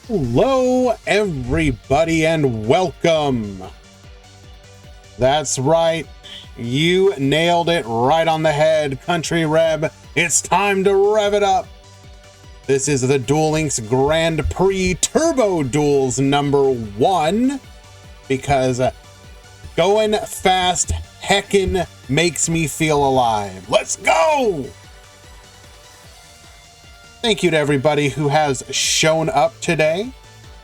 Hello, everybody, and welcome. That's right. You nailed it right on the head, Country Reb. It's time to rev it up. This is the Duel Links Grand Prix Turbo Duels #1 because going fast heckin' makes me feel alive. Let's go! Thank you to everybody who has shown up today.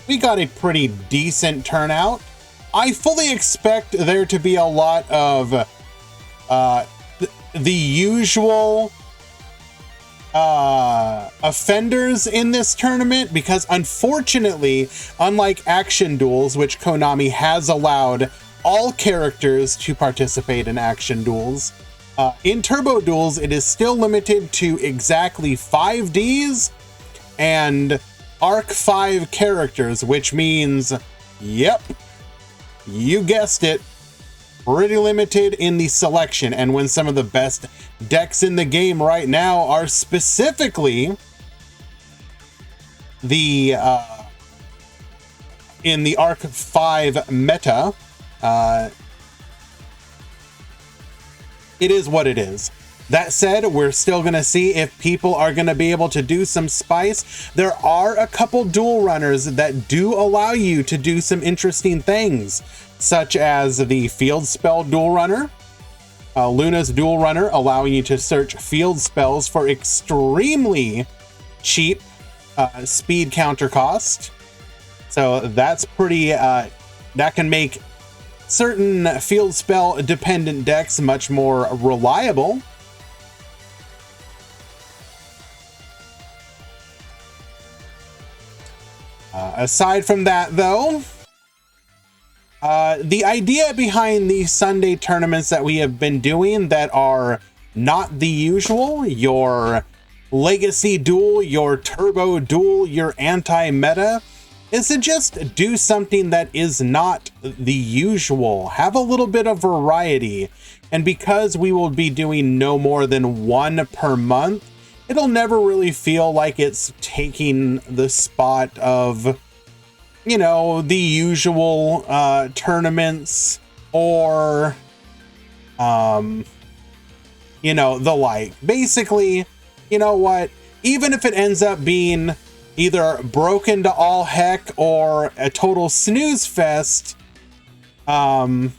We got a pretty decent turnout. I fully expect there to be a lot of the usual offenders in this tournament because unfortunately, unlike Action Duels, which Konami has allowed all characters to participate in Action Duels, in Turbo Duels, it is still limited to exactly 5Ds and Arc 5 characters, which means, yep, you guessed it, pretty limited in the selection. And when some of the best decks in the game right now are specifically the in the Arc 5 meta, it is what it is. That said, we're still going to see if people are going to be able to do some spice. There are a couple duel runners that do allow you to do some interesting things, such as the field spell duel runner, Luna's duel runner, allowing you to search field spells for extremely cheap speed counter cost. So that's pretty, that can make certain field spell dependent decks much more reliable. Aside from that, though, the idea behind the Sunday tournaments that we have been doing that are not the usual, your Legacy Duel, your Turbo Duel, your Anti-Meta, is to just do something that is not the usual. Have a little bit of variety. And because we will be doing no more than one per month, it'll never really feel like it's taking the spot of, you know, the usual tournaments or, you know, the like. Basically, you know what? Even if it ends up being either broken to all heck or a total snooze fest, you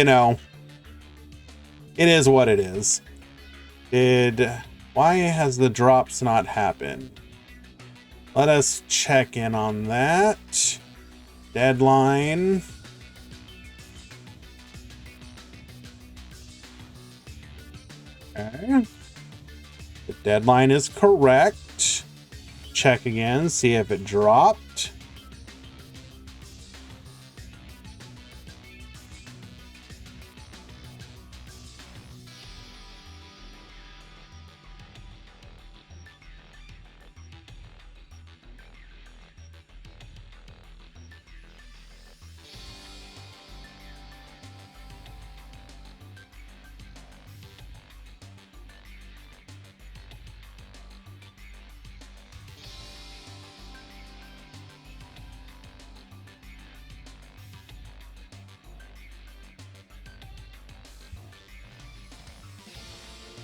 know, it is what it is. Why has the drops not happened? Let us check in on that. Deadline. Okay. The deadline is correct. Check again, see if it dropped.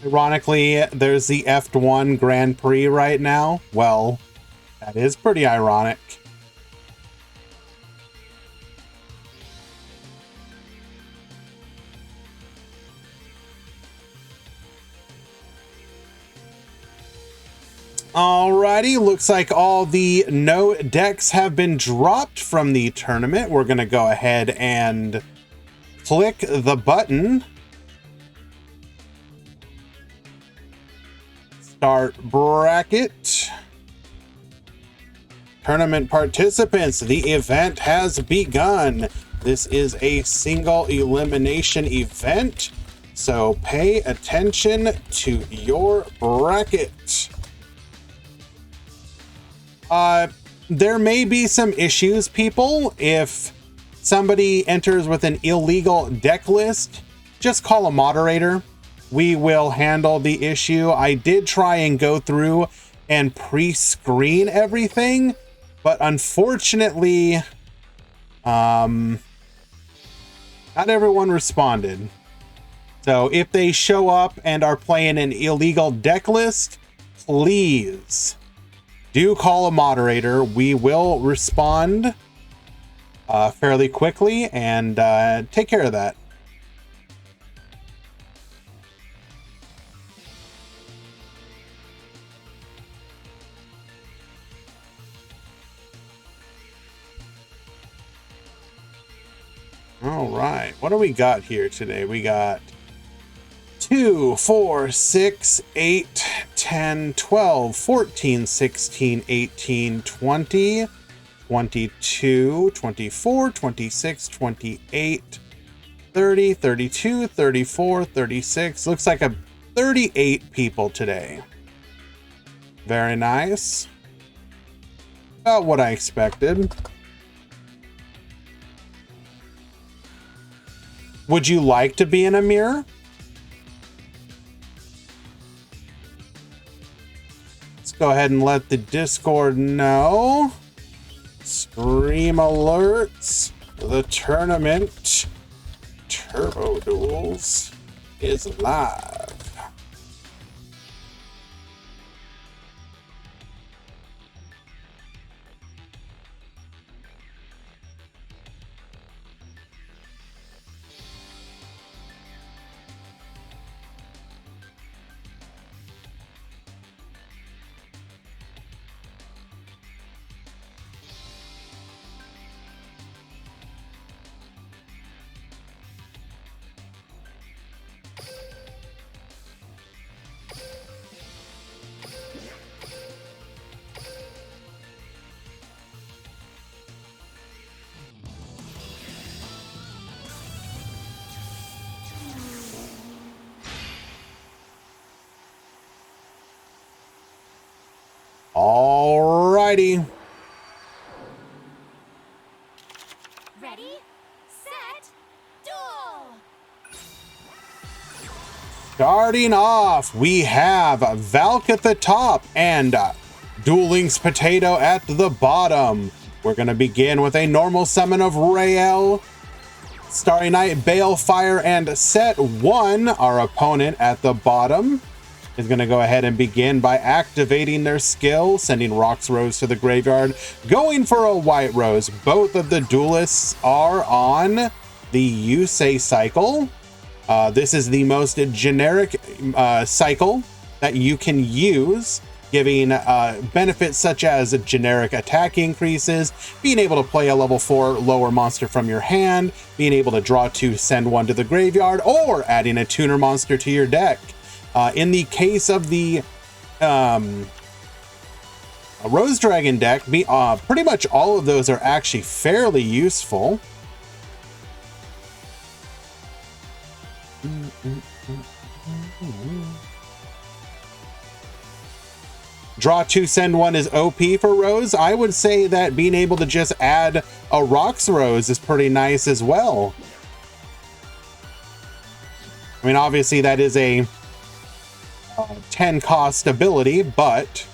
Ironically, there's the F1 Grand Prix right now. Well, that is pretty ironic. Alrighty, looks like all the no decks have been dropped from the tournament. We're going to go ahead and click the button. Start bracket. Tournament participants, the event has begun. This is a single elimination event, so pay attention to your bracket. There may be some issues, people. If somebody enters with an illegal deck list, just call a moderator. We will handle the issue. I did try and go through and pre-screen everything, but unfortunately, not everyone responded. So if they show up and are playing an illegal deck list, please do call a moderator. We will respond fairly quickly and take care of that. All right, what do we got here today? We got 2, 4, 6, 8, 10, 12, 14, 16, 18, 20, 22, 24, 26, 28, 30, 32, 34, 36. Looks like 38 people today. Very nice. About what I expected. Would you like to be in a mirror? Let's go ahead and let the Discord know. Stream alerts. The tournament Turbo Duels is live. Alrighty. Ready, set, duel! Starting off, we have Valk at the top and Duel Links Potato at the bottom. We're going to begin with a normal summon of Rael, Starry Night, Balefire, and set 1. Our opponent at the bottom is going to go ahead and begin by activating their skill, sending Rox Rose to the graveyard, going for a White Rose. Both of the duelists are on the Yusei cycle. This is the most generic cycle that you can use, giving benefits such as generic attack increases, being able to play a level 4 lower monster from your hand, being able to draw 2, send 1 to the graveyard, or adding a tuner monster to your deck. In the case of the Rose Dragon deck, pretty much all of those are actually fairly useful. Draw 2, send 1 is OP for Rose. I would say that being able to just add a Rox Rose is pretty nice as well. I mean, obviously that is a 10 cost ability, but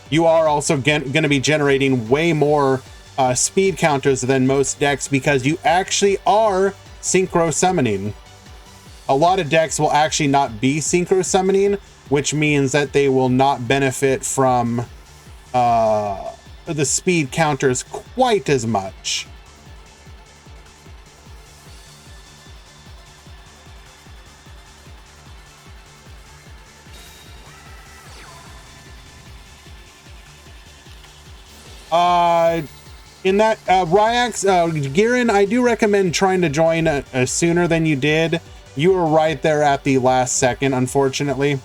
you are also going to be generating way more speed counters than most decks because you actually are synchro summoning. A lot of decks will actually not be synchro summoning, which means that they will not benefit from the speed counters quite as much. In that, Ryax, Girin, I do recommend trying to join sooner than you did. You were right there at the last second, unfortunately.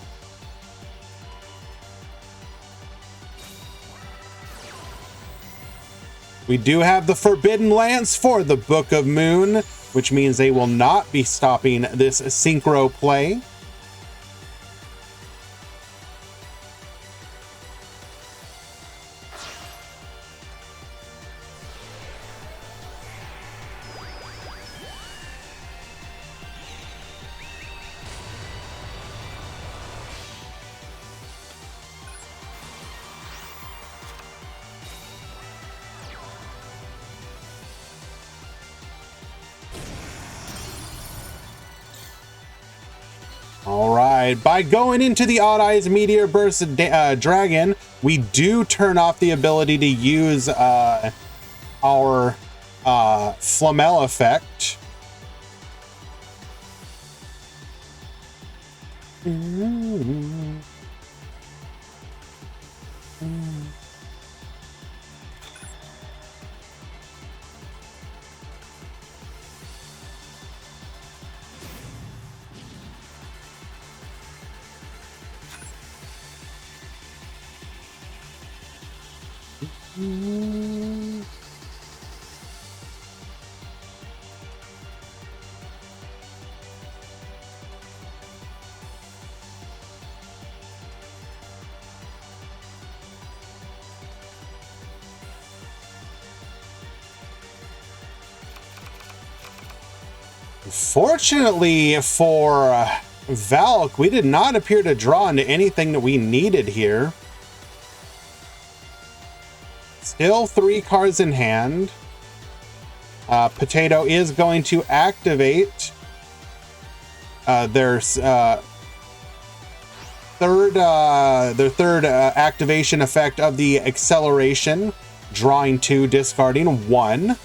We do have the Forbidden Lance for the Book of Moon, which means they will not be stopping this synchro play. right, by going into the Odd Eyes Meteor Burst Dragon, we do turn off the ability to use our Flamel effect. Fortunately for Valk, we did not appear to draw into anything that we needed here. Still 3 cards in hand. Potato is going to activate their third activation effect of the acceleration, drawing 2, discarding 1.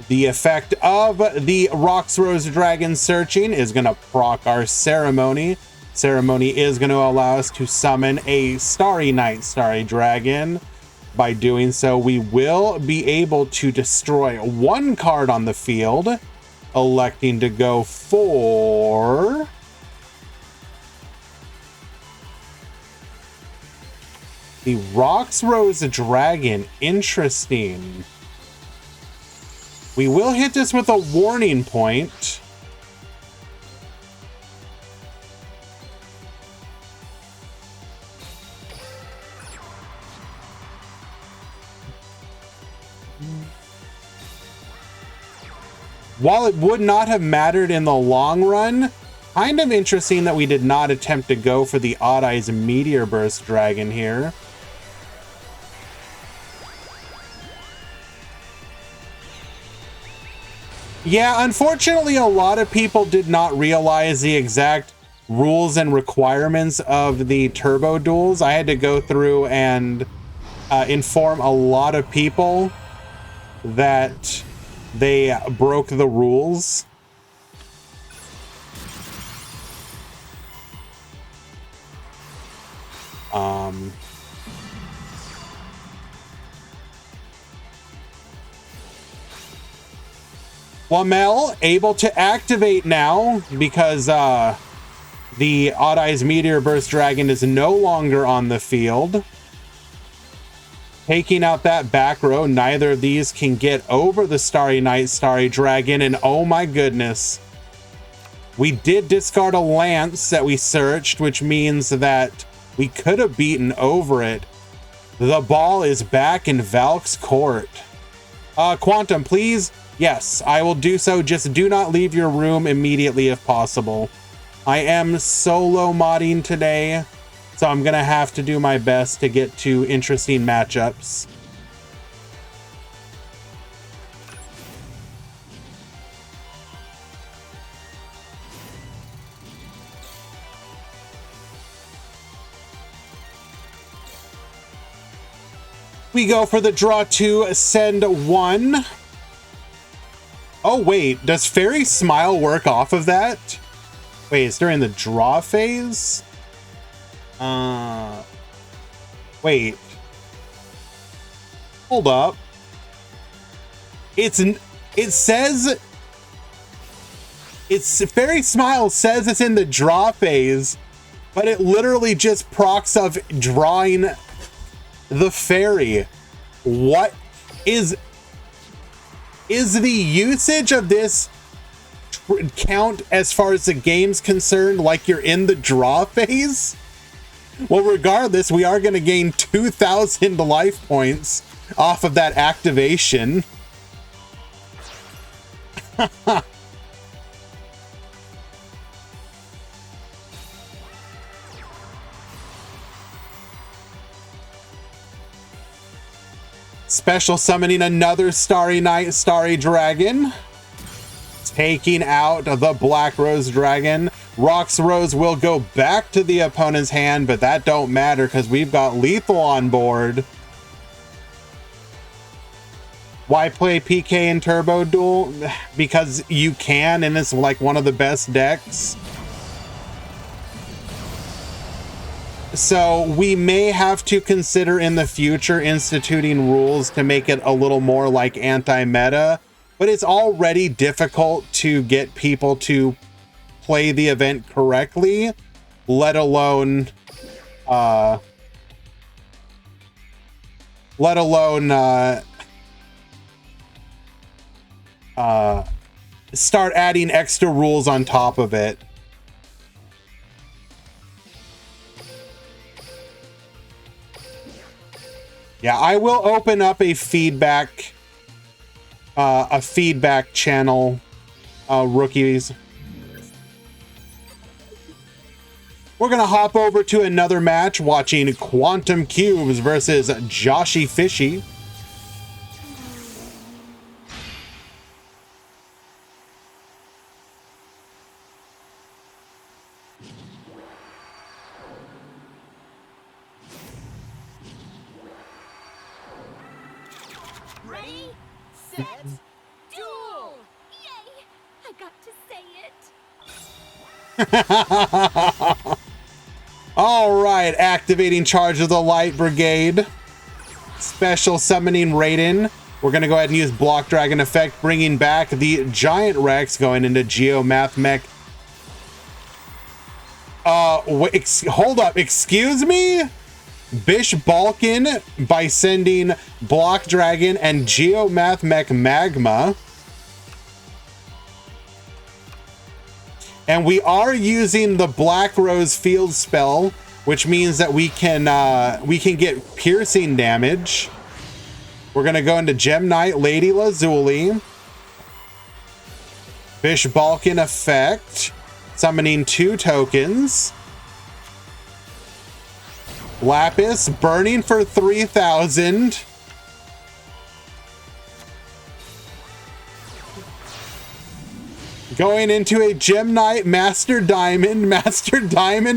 The effect of the Rocks-Rose Dragon searching is going to proc our Ceremony. Ceremony is going to allow us to summon a Starry Night Starry Dragon. By doing so, we will be able to destroy 1 card on the field, electing to go for the Rocks-Rose Dragon. Interesting. We will hit this with a warning point. While it would not have mattered in the long run, kind of interesting that we did not attempt to go for the Odd Eyes Meteor Burst Dragon here. Yeah, unfortunately, a lot of people did not realize the exact rules and requirements of the Turbo Duels. I had to go through and inform a lot of people that they broke the rules. Flamel able to activate now because the Odd Eyes Meteor Burst Dragon is no longer on the field. Taking out that back row, neither of these can get over the Starry Night Starry Dragon, and oh my goodness. We did discard a Lance that we searched, which means that we could have beaten over it. The ball is back in Valk's court. Quantum, please. Yes, I will do so. Just do not leave your room immediately if possible. I am solo modding today, so I'm going to have to do my best to get to interesting matchups. We go for the draw 2, send 1. Oh, wait, does Fairy Smile work off of that? Wait, it's during the draw phase? Wait. Hold up. It says... Fairy Smile says it's in the draw phase, but it literally just procs of drawing the fairy. What is the usage of this count as far as the game's concerned like you're in the draw phase? Well, regardless, we are going to gain 2,000 life points off of that activation. Special summoning another Starry Night, Starry Dragon. Taking out the Black Rose Dragon. Rox Rose will go back to the opponent's hand, but that don't matter because we've got Lethal on board. Why play PK and Turbo Duel? Because you can, and it's like one of the best decks. So we may have to consider in the future instituting rules to make it a little more like anti-meta, but it's already difficult to get people to play the event correctly, let alone start adding extra rules on top of it. Yeah, I will open up a feedback channel, rookies. We're gonna hop over to another match, watching Quantum Cubes versus Joshy Fishy. Ready, set, duel! Yay! I got to say it. All right, activating Charge of the Light Brigade. Special summoning Raiden. We're going to go ahead and use Block Dragon effect, bringing back the Giant Rex, going into Geomath Mech. Hold up, excuse me? Bish Balkan by sending Block Dragon and Geomath Mech Magma. And we are using the Black Rose Field spell, which means that we can get piercing damage. We're gonna go into Gem Knight, Lady Lazuli, Bish Balkan effect, summoning 2 tokens. Lapis burning for 3,000. Going into a Gem Knight, Master Diamond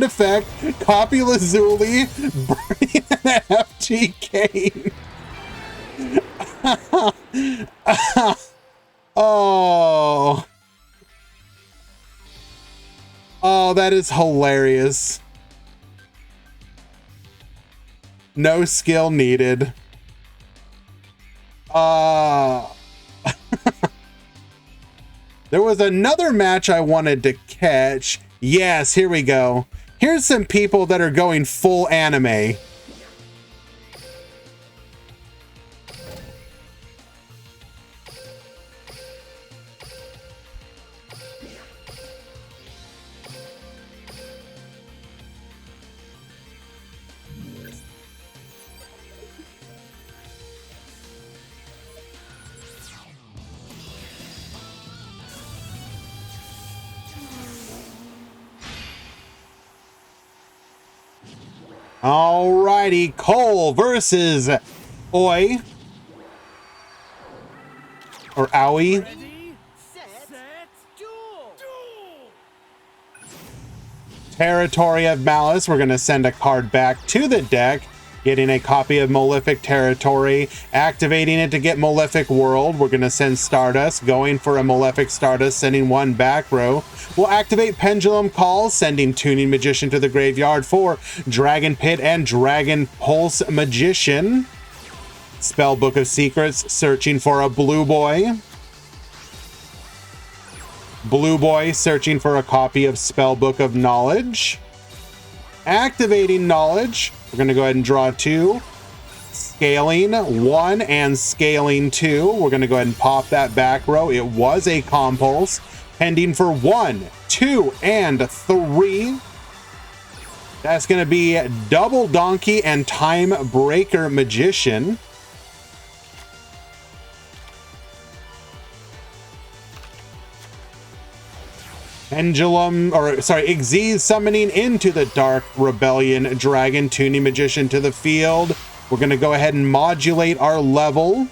effect, copy Lazuli, burning an FGK. Oh. Oh, that is hilarious. No skill needed. There was another match I wanted to catch. Yes, here we go. Here's some people that are going full anime. Alrighty, Cole versus Oi. Or Owie. Ready, set, duel! Territory of Malice. We're going to send a card back to the deck, getting a copy of Malefic Territory, activating it to get Malefic World. We're going to send Stardust, going for a Malefic Stardust, sending 1 back row. We'll activate Pendulum Call, sending Tuning Magician to the graveyard for Dragon Pit and Dragon Pulse Magician. Spellbook of Secrets, searching for a Blue Boy. Blue Boy searching for a copy of Spellbook of Knowledge. Activating Knowledge. We're going to go ahead and draw 2. Scaling 1 and scaling 2. We're going to go ahead and pop that back row. It was a Compulse. Pending for 1, 2, and 3. That's going to be Double Donkey and Time Breaker Magician. Pendulum, or sorry, Xyz summoning into the Dark Rebellion Dragon, Tuning Magician to the field. We're going to go ahead and modulate our level.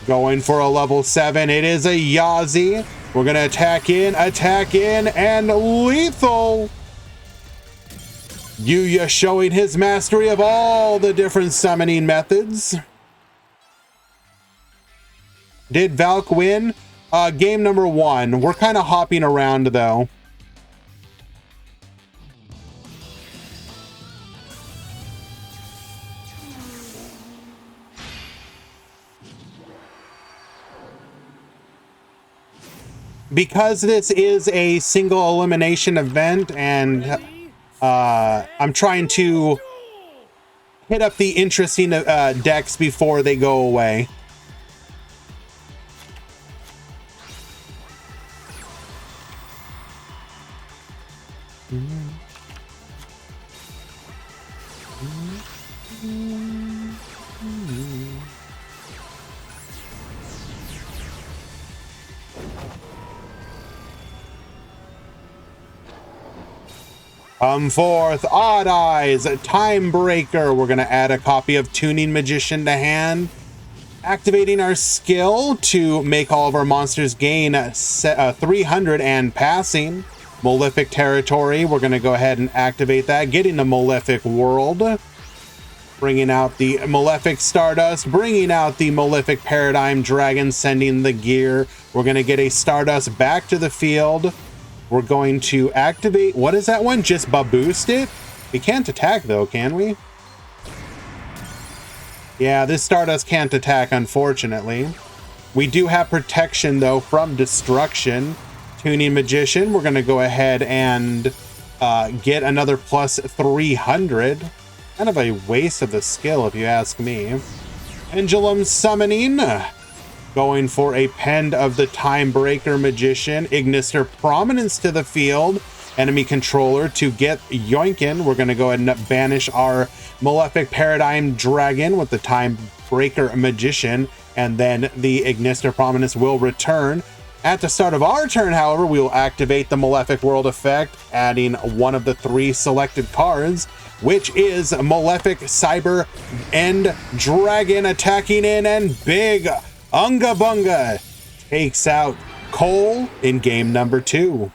Going for a level 7. It is a Yazi. We're going to attack in, and lethal. Yuya showing his mastery of all the different summoning methods. Did Valk win? Game number 1. We're kind of hopping around though. Because this is a single elimination event and I'm trying to hit up the interesting decks before they go away. Come forth, Odd Eyes, Time Breaker. We're going to add a copy of Tuning Magician to hand. Activating our skill to make all of our monsters gain 300 and passing. Malefic Territory, we're going to go ahead and activate that. Getting the Malefic World. Bringing out the Malefic Stardust. Bringing out the Malefic Paradigm Dragon, sending the gear. We're going to get a Stardust back to the field. We're going to activate, what is that one? Just boost it? We can't attack though, can we? Yeah, this Stardust can't attack, unfortunately. We do have protection though from destruction. Tuning Magician, we're going to go ahead and get another plus 300. Kind of a waste of the skill if you ask me. Pendulum Summoning. Going for a Pend of the Time Breaker Magician. Ignister Prominence to the field. Enemy controller to get Yoinkin. We're going to go ahead and banish our Malefic Paradigm Dragon with the Time Breaker Magician. And then the Ignister Prominence will return. At the start of our turn, however, we will activate the Malefic World effect, adding one of the 3 selected cards, which is Malefic Cyber End Dragon, attacking in, and big Unga Bunga takes out Cole in game number 2.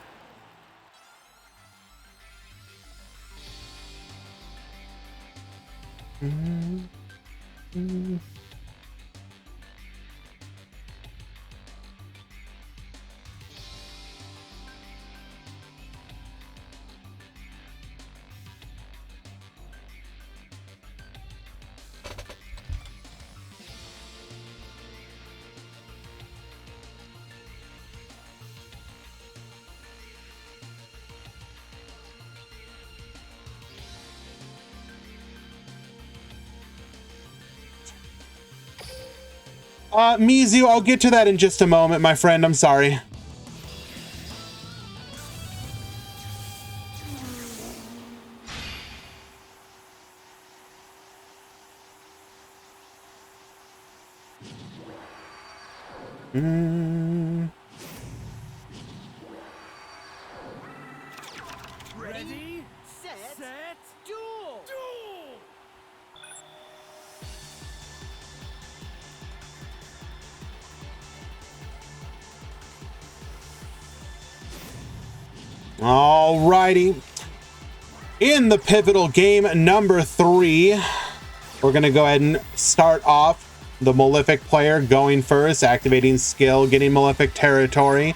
Mizu, I'll get to that in just a moment, my friend. I'm sorry. Ready, set, duel! Alrighty. In the pivotal game number 3, we're going to go ahead and start off the Malefic player going first, activating skill, getting Malefic Territory,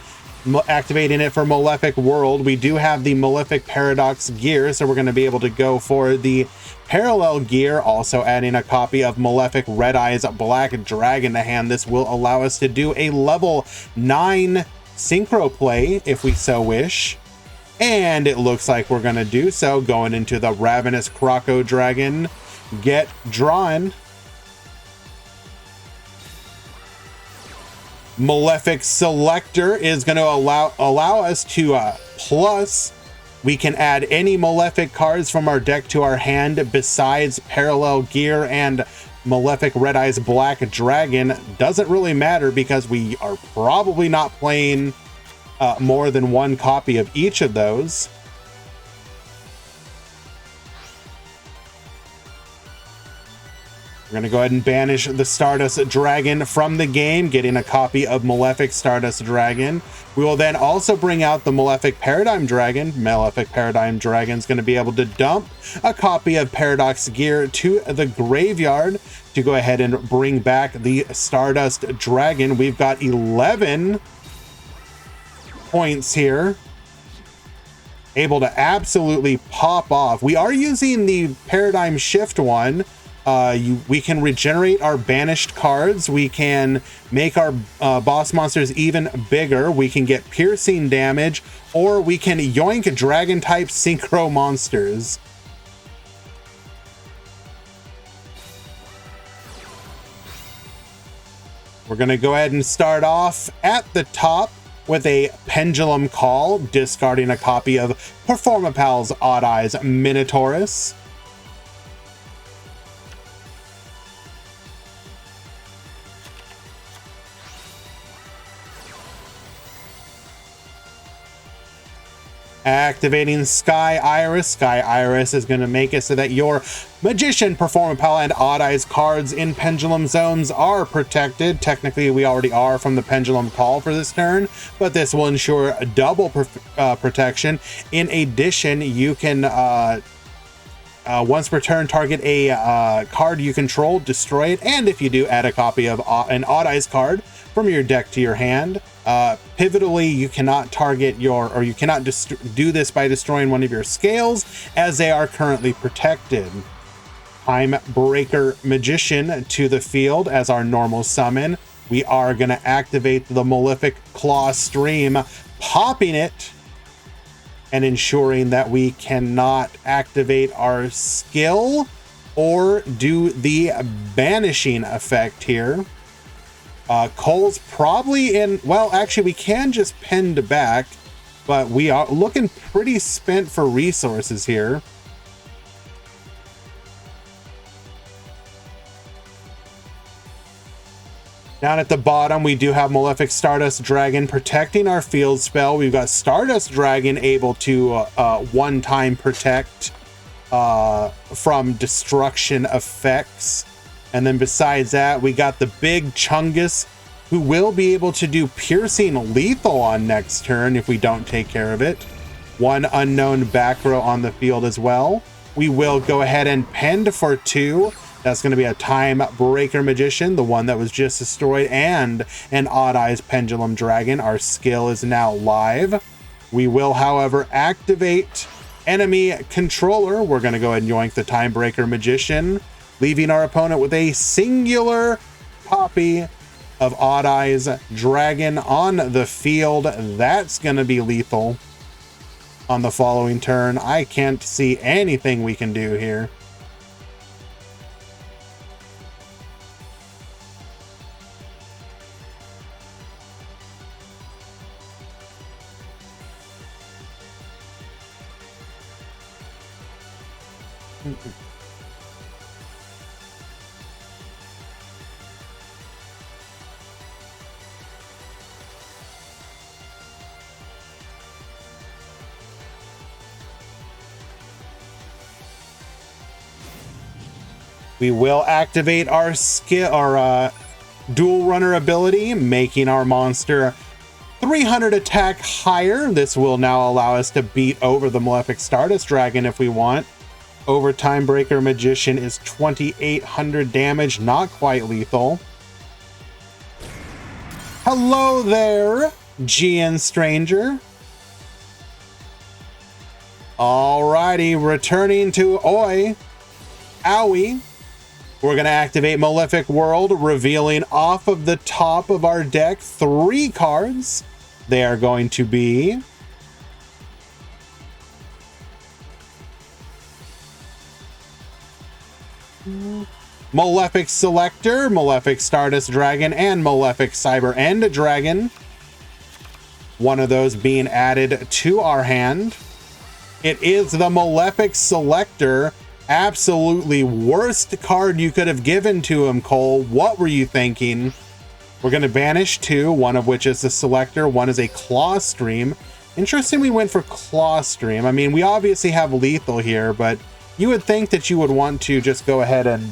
activating it for Malefic World. We do have the Malefic Paradox gear, so we're going to be able to go for the parallel gear, also adding a copy of Malefic Red Eyes Black Dragon to hand. This will allow us to do a level 9 synchro play if we so wish. And it looks like we're going to do so, going into the Ravenous Croco Dragon. Get drawn. Malefic Selector is going to allow us to plus. We can add any Malefic cards from our deck to our hand besides Parallel Gear and Malefic Red Eyes Black Dragon. Doesn't really matter because we are probably not playing more than one copy of each of those. We're going to go ahead and banish the Stardust Dragon from the game, getting a copy of Malefic Stardust Dragon. We will then also bring out the Malefic Paradigm Dragon. Malefic Paradigm Dragon is going to be able to dump a copy of Paradox Gear to the graveyard to go ahead and bring back the Stardust Dragon. We've got 11 points here. Able to absolutely pop off. We are using the Paradigm Shift one. We can regenerate our banished cards. We can make our boss monsters even bigger. We can get piercing damage, or we can yoink dragon type synchro monsters. We're going to go ahead and start off at the top with a Pendulum Call, discarding a copy of Performapal's Odd Eyes Minotaurus. Activating Sky Iris. Sky Iris is going to make it so that your Magician, Performapal, and Odd Eyes cards in Pendulum Zones are protected. Technically, we already are from the Pendulum Call for this turn, but this will ensure double protection. In addition, you can, once per turn, target a card you control, destroy it, and if you do, add a copy of an Odd Eyes card from your deck to your hand. Pivotally, you cannot target you cannot do this by destroying one of your scales, as they are currently protected. Time Breaker Magician to the field as our normal summon. We are going to activate the Malefic Claw Stream, popping it and ensuring that we cannot activate our skill or do the banishing effect here. Cole's probably in, well, actually we can just pend back, but we are looking pretty spent for resources here. Down at the bottom, we do have Malefic Stardust Dragon protecting our field spell. We've got Stardust Dragon able to one-time protect from destruction effects. And then besides that, we got the big Chungus, who will be able to do piercing lethal on next turn if we don't take care of it. One unknown back row on the field as well. We will go ahead and pend for 2. That's going to be a Time Breaker Magician, the one that was just destroyed, and an Odd Eyes Pendulum Dragon. Our skill is now live. We will, however, activate Enemy Controller. We're going to go ahead and yoink the Time Breaker Magician, leaving our opponent with a singular copy of Odd Eyes Dragon on the field. That's going to be lethal on the following turn. I can't see anything we can do here. We will activate our skill, our Duel Runner ability, making our monster 300 attack higher. This will now allow us to beat over the Malefic Stardust Dragon if we want. Over Time Breaker Magician is 2,800 damage, not quite lethal. Hello there, GN Stranger. Alrighty, returning to Owie. We're going to activate Malefic World, revealing off of the top of our deck 3 cards. They are going to be Malefic Selector, Malefic Stardust Dragon, and Malefic Cyber End Dragon. One of those being added to our hand. It is the Malefic Selector. Absolutely worst card you could have given to him, Cole. What were you thinking? We're going to banish 2, one of which is the Selector, one is a Claw Stream. Interesting we went for Claw Stream. I mean, we obviously have lethal here, but you would think that you would want to just go ahead and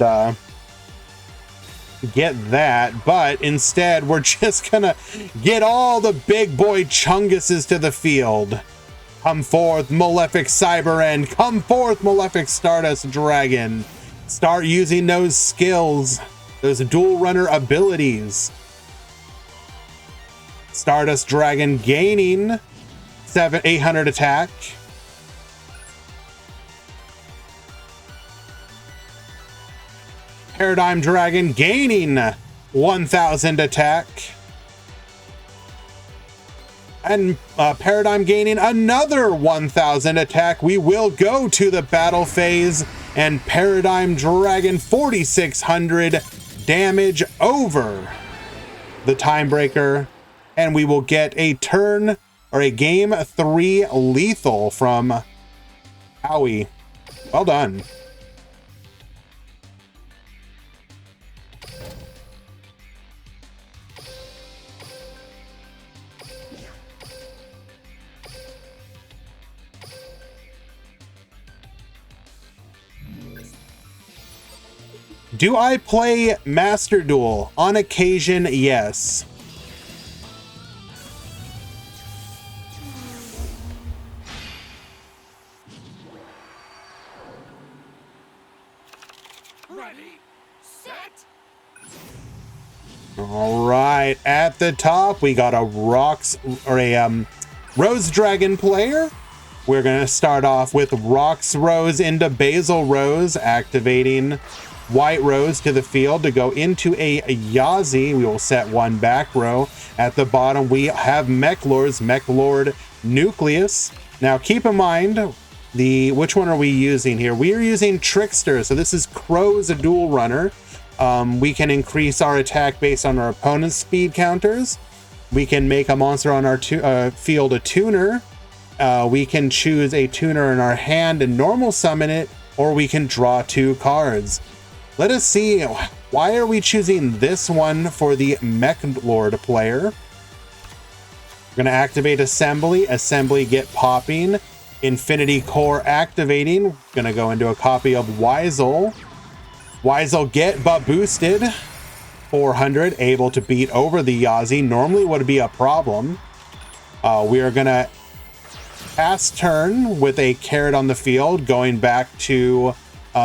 get that, but instead we're just gonna get all the big boy Chunguses to the field. Come forth, Malefic Cyber End. Come forth, Malefic Stardust Dragon. Start using those skills, those dual runner abilities. Stardust Dragon gaining 800 attack. Paradigm Dragon gaining 1000 attack. And Paradigm gaining another 1000 attack. We will go to the battle phase, and Paradigm Dragon 4600 damage over the Timebreaker, and we will get a turn or a game 3 lethal from Howie. Well done. Do I play Master Duel? On occasion, yes. Ready, set. All right, at the top, we got a Rose Dragon player. We're gonna start off with Rox Rose into Basil Rose, activating White Rose to the field to go into a Yazi. We will set one back row. At the bottom, we have Mech Lord Nucleus. Now, keep in mind, which one are we using here? We are using Trickster, so this is Crow's dual runner. We can increase our attack based on our opponent's speed counters. We can make a monster on our field a tuner. We can choose a tuner in our hand and normal summon it, or we can draw 2 cards. Let us see, why are we choosing this one for the Mech Lord player? We're going to activate Assembly. Assembly, get popping. Infinity Core activating. Going to go into a copy of Weisel. Weisel get but boosted. 400, able to beat over the Yazi. Normally would be a problem. We are going to pass turn with a carrot on the field, going back to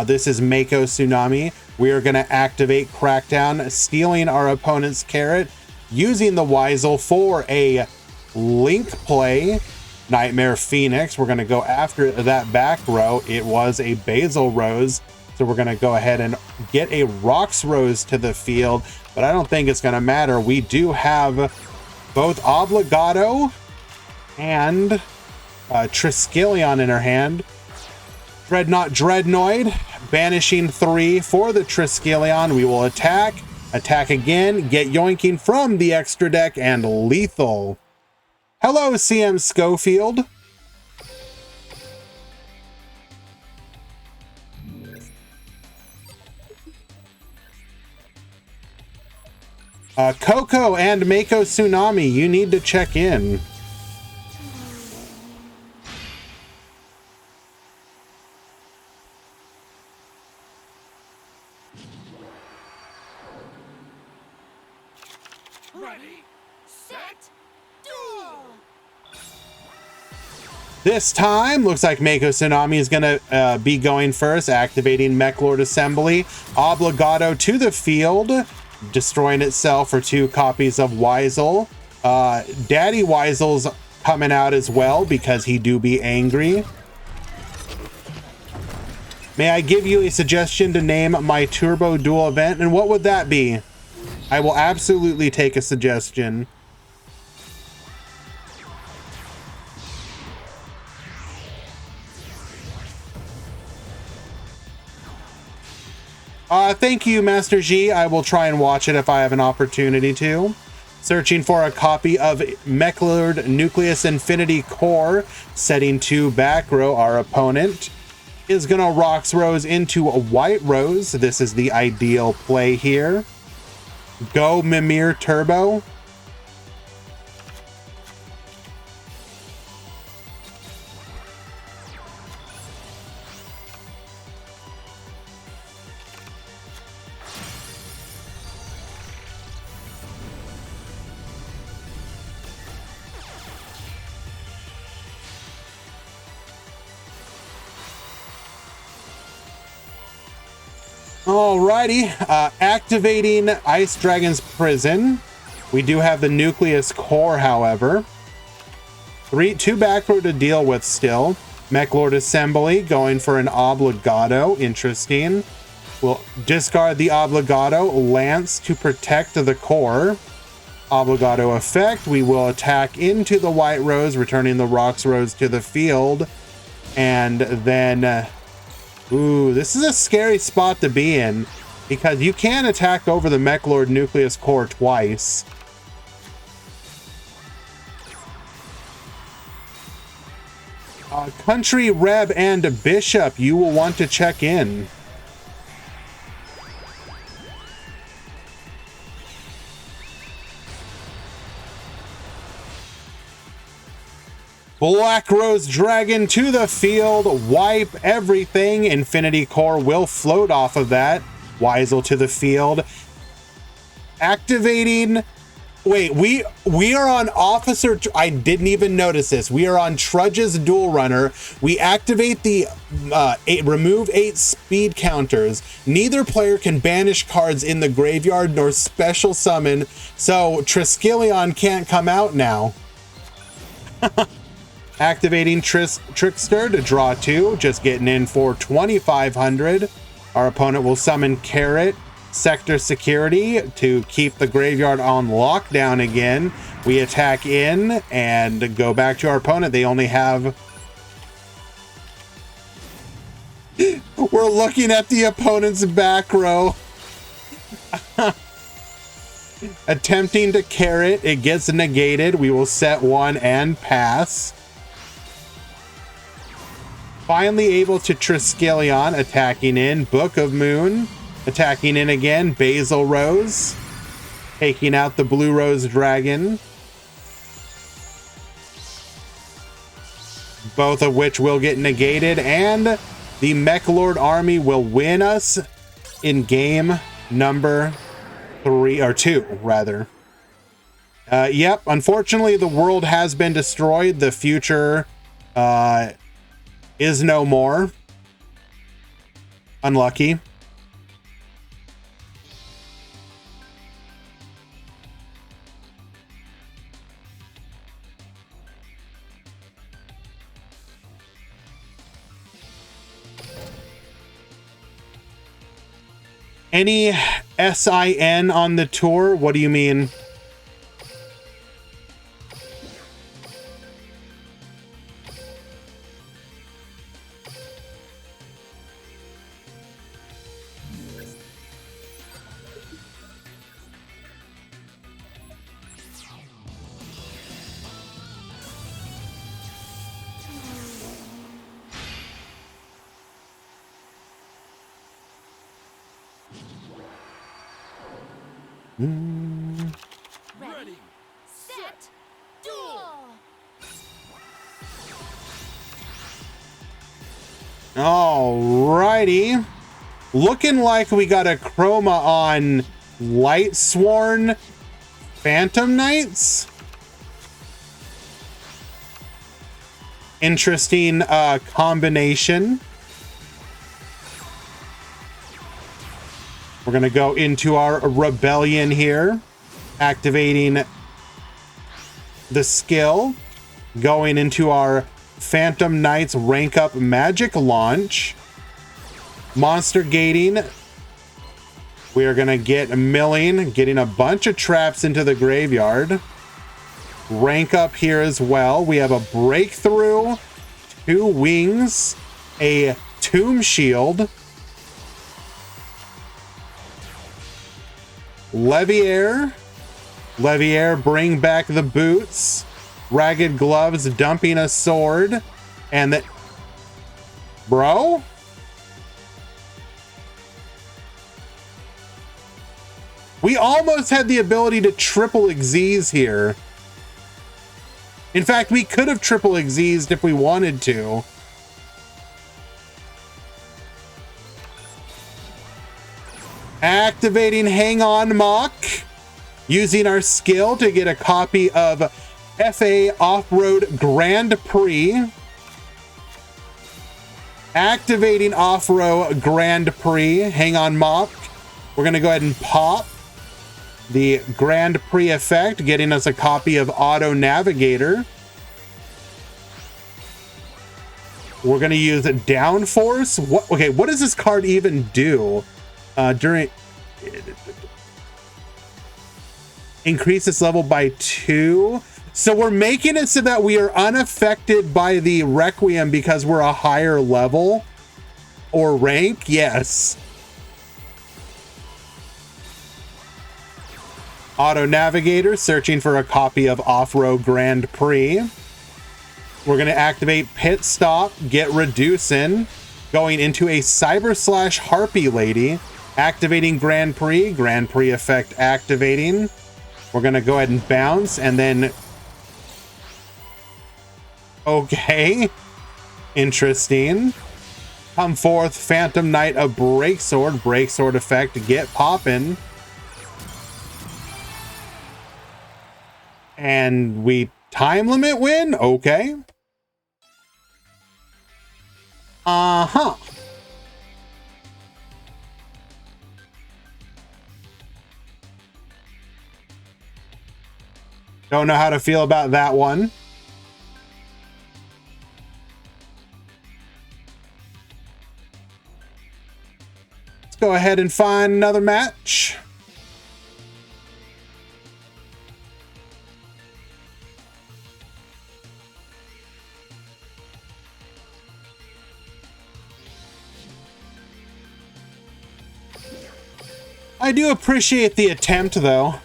this is Mako Tsunami. We are going to activate Crackdown, stealing our opponent's carrot, using the Weisel for a link play. Nightmare Phoenix. We're going to go after that back row. It was a Basil Rose, so we're going to go ahead and get a Rox Rose to the field, but I don't think it's going to matter. We do have both Obligato and Triskelion in our hand. Dreadnought Dreadnoid, banishing 3 for the Triskelion. We will attack again, get yoinking from the extra deck, and lethal. Hello, CM Schofield. Coco and Mako Tsunami, you need to check in. Ready, set, duel. This time, looks like Mako Tsunami is going to be going first, activating Mech Lord Assembly. Obligato to the field, destroying itself for 2 copies of Weisel. Daddy Weisel's coming out as well because he do be angry. May I give you a suggestion to name my Turbo Duel event? And what would that be? I will absolutely take a suggestion. Thank you, Master G. I will try and watch it if I have an opportunity to. Searching for a copy of Mech Lord Nucleus Infinity Core, setting 2 back row. Our opponent is going to Rox Rose into a White Rose. This is the ideal play here. Go Mimir Turbo. Alrighty, activating Ice Dragon's Prison. We do have the Nucleus Core, however. Two back row to deal with still. Mech Lord Assembly going for an Obligado. Interesting. We'll discard the Obligado. Lance to protect the core. Obligado effect. We will attack into the White Rose, returning the Rocks Rose to the field. And then... ooh, this is a scary spot to be in, because you can attack over the Mech Lord Nucleus Core twice. Country Reb and Bishop, you will want to check in. Black Rose Dragon to the field, wipe everything. Infinity Core will float off of that. Weisel to the field. Activating... wait, we are on Officer... I didn't even notice this. We are on Trudge's Duel Runner. We activate the remove 8 speed counters. Neither player can banish cards in the graveyard nor special summon, so Triskelion can't come out now. Activating Trickster to draw 2, just getting in for 2,500. Our opponent will summon Carrot, Sector Security to keep the graveyard on lockdown again. We attack in and go back to our opponent. They only have... we're looking at the opponent's back row. Attempting to Carrot, it gets negated. We will set 1 and pass. Finally able to Triskelion, attacking in. Book of Moon, attacking in again. Basil Rose, taking out the Blue Rose Dragon. Both of which will get negated, and the Mech Lord army will win us in game number 3, or 2, rather. Yep, unfortunately, the world has been destroyed. The future, is no more. Unlucky. Any SIN on the tour? What do you mean? Ready, set, duel! Alrighty. Looking like we got a chroma on Light Sworn Phantom Knights. Interesting combination. We're going to go into our Rebellion here, activating the skill, going into our Phantom Knights rank up magic launch, monster gating. We are going to get milling, getting a bunch of traps into the graveyard. Rank up here as well. We have a breakthrough, 2 wings, a tomb shield, Leviair, bring back the boots, Ragged Gloves dumping a sword, and that, bro? We almost had the ability to triple Xyz here. In fact, we could have triple Xyz'd if we wanted to. Activating Hang On Mock, using our skill to get a copy of FA Off-Road Grand Prix. Activating off-row Grand Prix. Hang on, Mop. We're going to go ahead and pop the Grand Prix effect, getting us a copy of Auto Navigator. We're going to use Downforce. What? Okay, what does this card even do? Increase its level by 2. So we're making it so that we are unaffected by the Requiem because we're a higher level or rank. Yes. Auto Navigator, searching for a copy of Off-Road Grand Prix. We're going to activate Pit Stop, get Reducing, going into a Cyber / Harpy Lady, activating Grand Prix effect activating. We're going to go ahead and bounce and then... Okay. Interesting. Come forth, Phantom Knight of Breaksword effect, get poppin'. And we time limit win? Okay. Uh-huh. Don't know how to feel about that one. Let's go ahead and find another match. I do appreciate the attempt, though.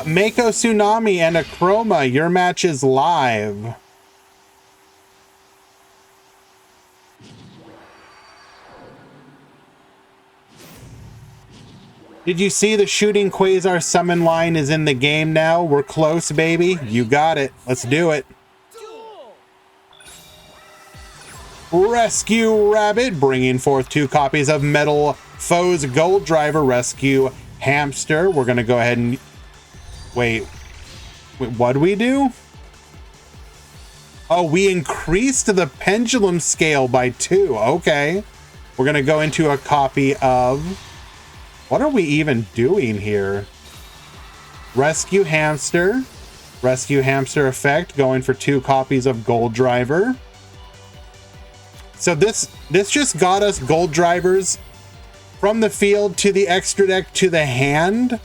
Mako Tsunami and Akroma, your match is live. Did you see the Shooting Quasar summon line is in the game now? We're close, baby. You got it. Let's do it. Rescue Rabbit, bringing forth 2 copies of Metal Foes Gold Driver. Rescue Hamster. We're going to go ahead and... Wait, what do we do? Oh, we increased the pendulum scale by 2. Okay. We're going to go into a copy of... What are we even doing here? Rescue Hamster. Rescue Hamster effect, going for 2 copies of Gold Driver. So this just got us Gold Drivers from the field to the extra deck to the hand.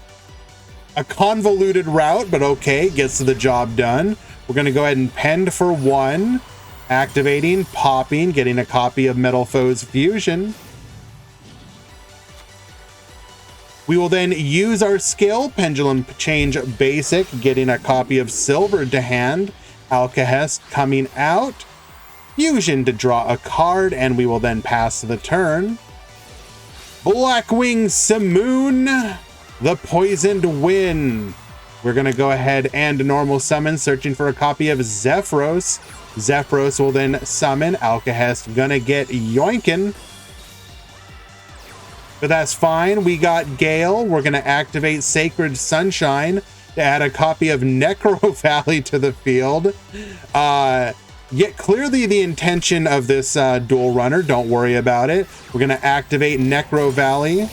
A convoluted route, but okay, gets the job done. We're going to go ahead and pend for 1. Activating, popping, getting a copy of Metal Foes Fusion. We will then use our skill, Pendulum Change Basic, getting a copy of Silver to hand. Alcahest coming out. Fusion to draw a card, and we will then pass the turn. Blackwing Simoon, the Poisoned Wind. We're going to go ahead and normal summon, searching for a copy of Zephyros. Zephyros will then summon. Alcahest gonna get yoinkin'. But that's fine. We got Gale. We're going to activate Sacred Sunshine to add a copy of Necro Valley to the field. Yet clearly the intention of this dual runner. Don't worry about it. We're going to activate Necro Valley,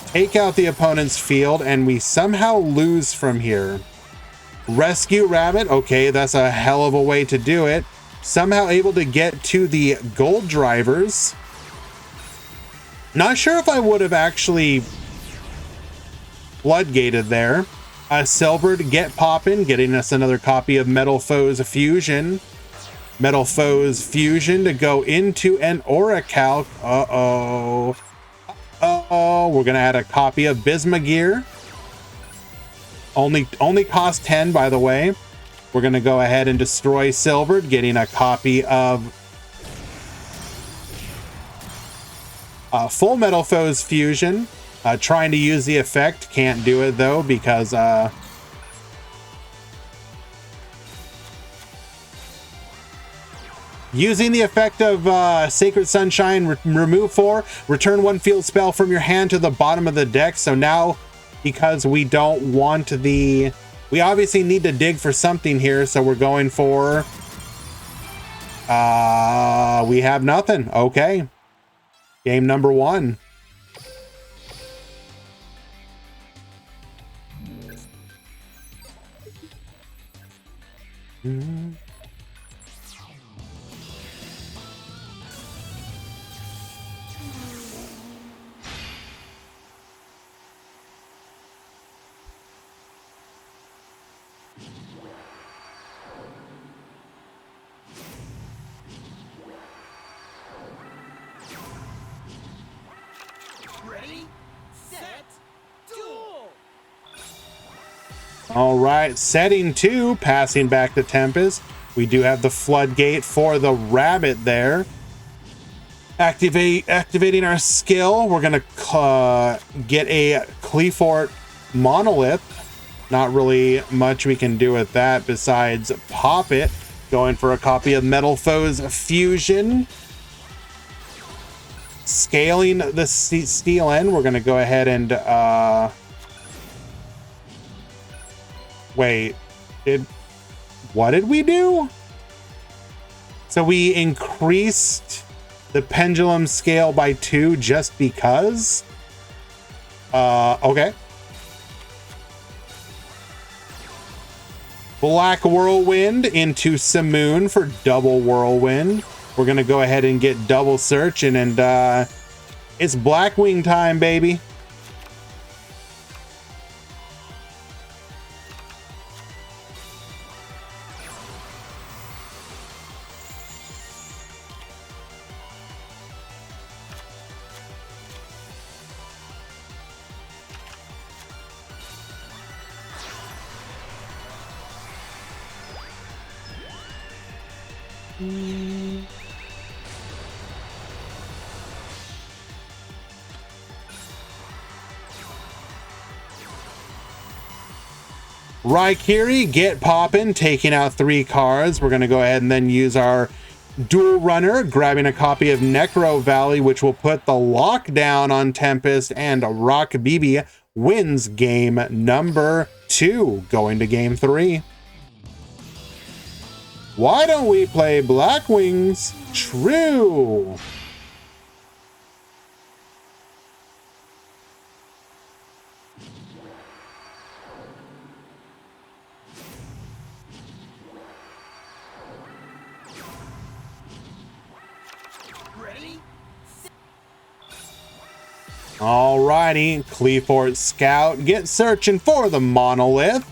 take out the opponent's field, and we somehow lose from here. Rescue Rabbit. Okay, that's a hell of a way to do it. Somehow able to get to the Gold Drivers. Not sure if I would have actually Bloodgated there. Silvered, get poppin', getting us another copy of Metal Foes Fusion. Metal Foes Fusion to go into an Orichalc. Uh-oh. Uh-oh. We're going to add a copy of Bismugear. Only cost 10, by the way. We're going to go ahead and destroy Silvered, getting a copy of Full Metal Foes Fusion. Trying to use the effect. Can't do it, though, because Using the effect of Sacred Sunshine, remove 4, return 1 field spell from your hand to the bottom of the deck. So now, because we don't want the... We obviously need to dig for something here, so we're going for... we have nothing. Okay. Game number 1. Ready, set, duel! All right, setting 2, passing back to Tempest. We do have the floodgate for the rabbit there. Activating our skill. We're gonna get a Cleafort monolith. Not really much we can do with that besides pop it. Going for a copy of Metal Foes Fusion. Scaling the steel end. We're gonna go ahead and wait. What did we do? So we increased the pendulum scale by 2 just because? Okay. Black Whirlwind into Simoon for double Whirlwind. We're gonna go ahead and get double searching, and it's Blackwing time, baby. Raikiri, get poppin', taking out 3 cards. We're going to go ahead and then use our Duel Runner, grabbing a copy of Necro Valley, which will put the lockdown on Tempest, and Rock BB wins game number 2, going to game 3. Why don't we play Blackwings? True. Alrighty, Cleafort Scout, get searching for the monolith.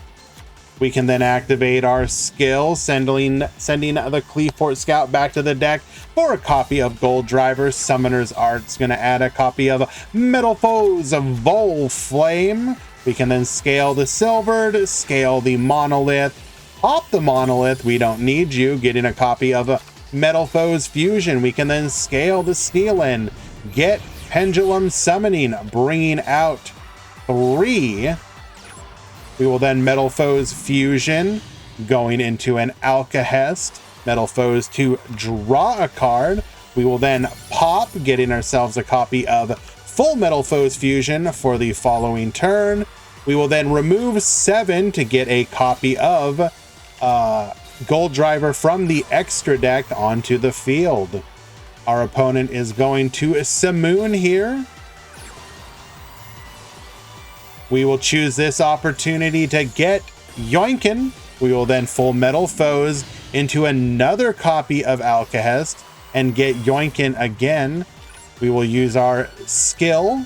We can then activate our skill, sending the Cleafort Scout back to the deck for a copy of Gold Driver. Summoner's Art's going to add a copy of Metal Foes of Vol Flame. We can then scale the Silvered, scale the Monolith, pop the Monolith. We don't need you. Getting a copy of Metal Foes Fusion. We can then scale the Steelin, get Pendulum Summoning, bringing out 3. We will then Metal Foes Fusion, going into an Alcahest. Metal Foes to draw a card. We will then pop, getting ourselves a copy of Full Metal Foes Fusion for the following turn. We will then remove 7 to get a copy of Gold Driver from the extra deck onto the field. Our opponent is going to Simoon here. We will choose this opportunity to get Yoinkin. We will then Full Metal Foes into another copy of Alcahest and get Yoinkin again. We will use our skill,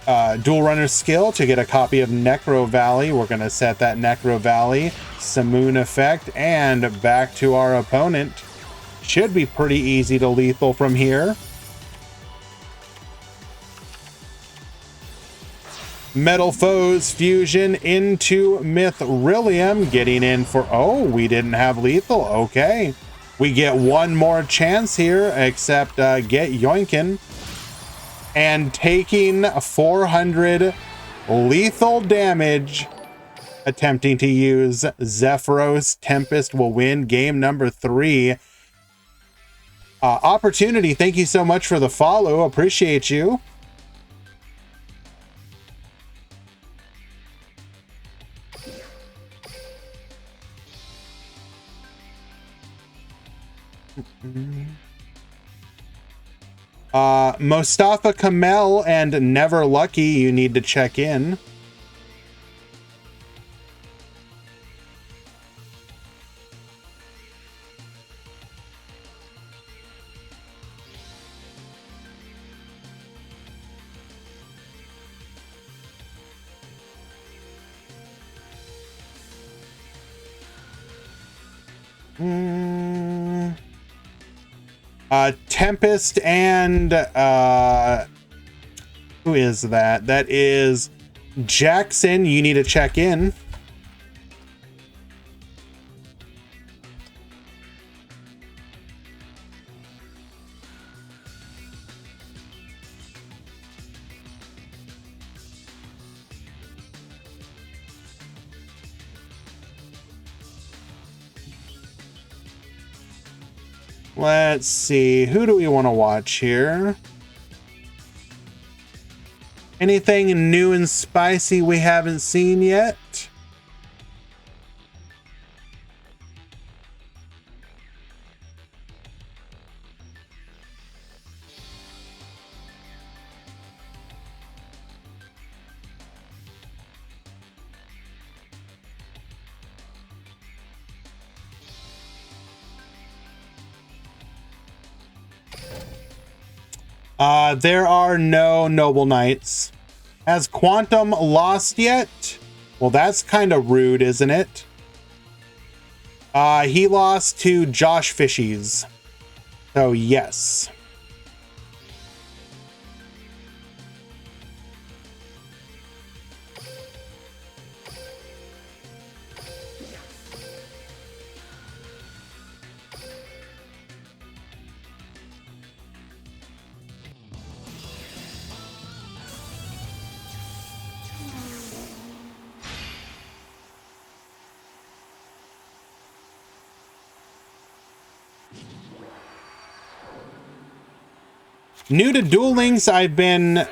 Duel Runner skill, to get a copy of Necro Valley. We're going to set that Necro Valley, Simoon effect, and back to our opponent. Should be pretty easy to lethal from here. Metal Foes Fusion into Mythrillium, getting in for... Oh, we didn't have lethal. Okay. We get one more chance here, except get Yoinkin. And taking 400 lethal damage, attempting to use Zephyros. Tempest will win game number 3. Opportunity, thank you so much for the follow. Appreciate you. Mostafa Kamel and Never Lucky, you need to check in. Tempest and who is that? That is Jackson. You need to check in. Let's see. Who do we want to watch here? Anything new and spicy we haven't seen yet? There are no Noble Knights. Has Quantum lost yet? Well, that's kind of rude, isn't it? He lost to Josh Fishies. So, yes. New to Duel Links, I've been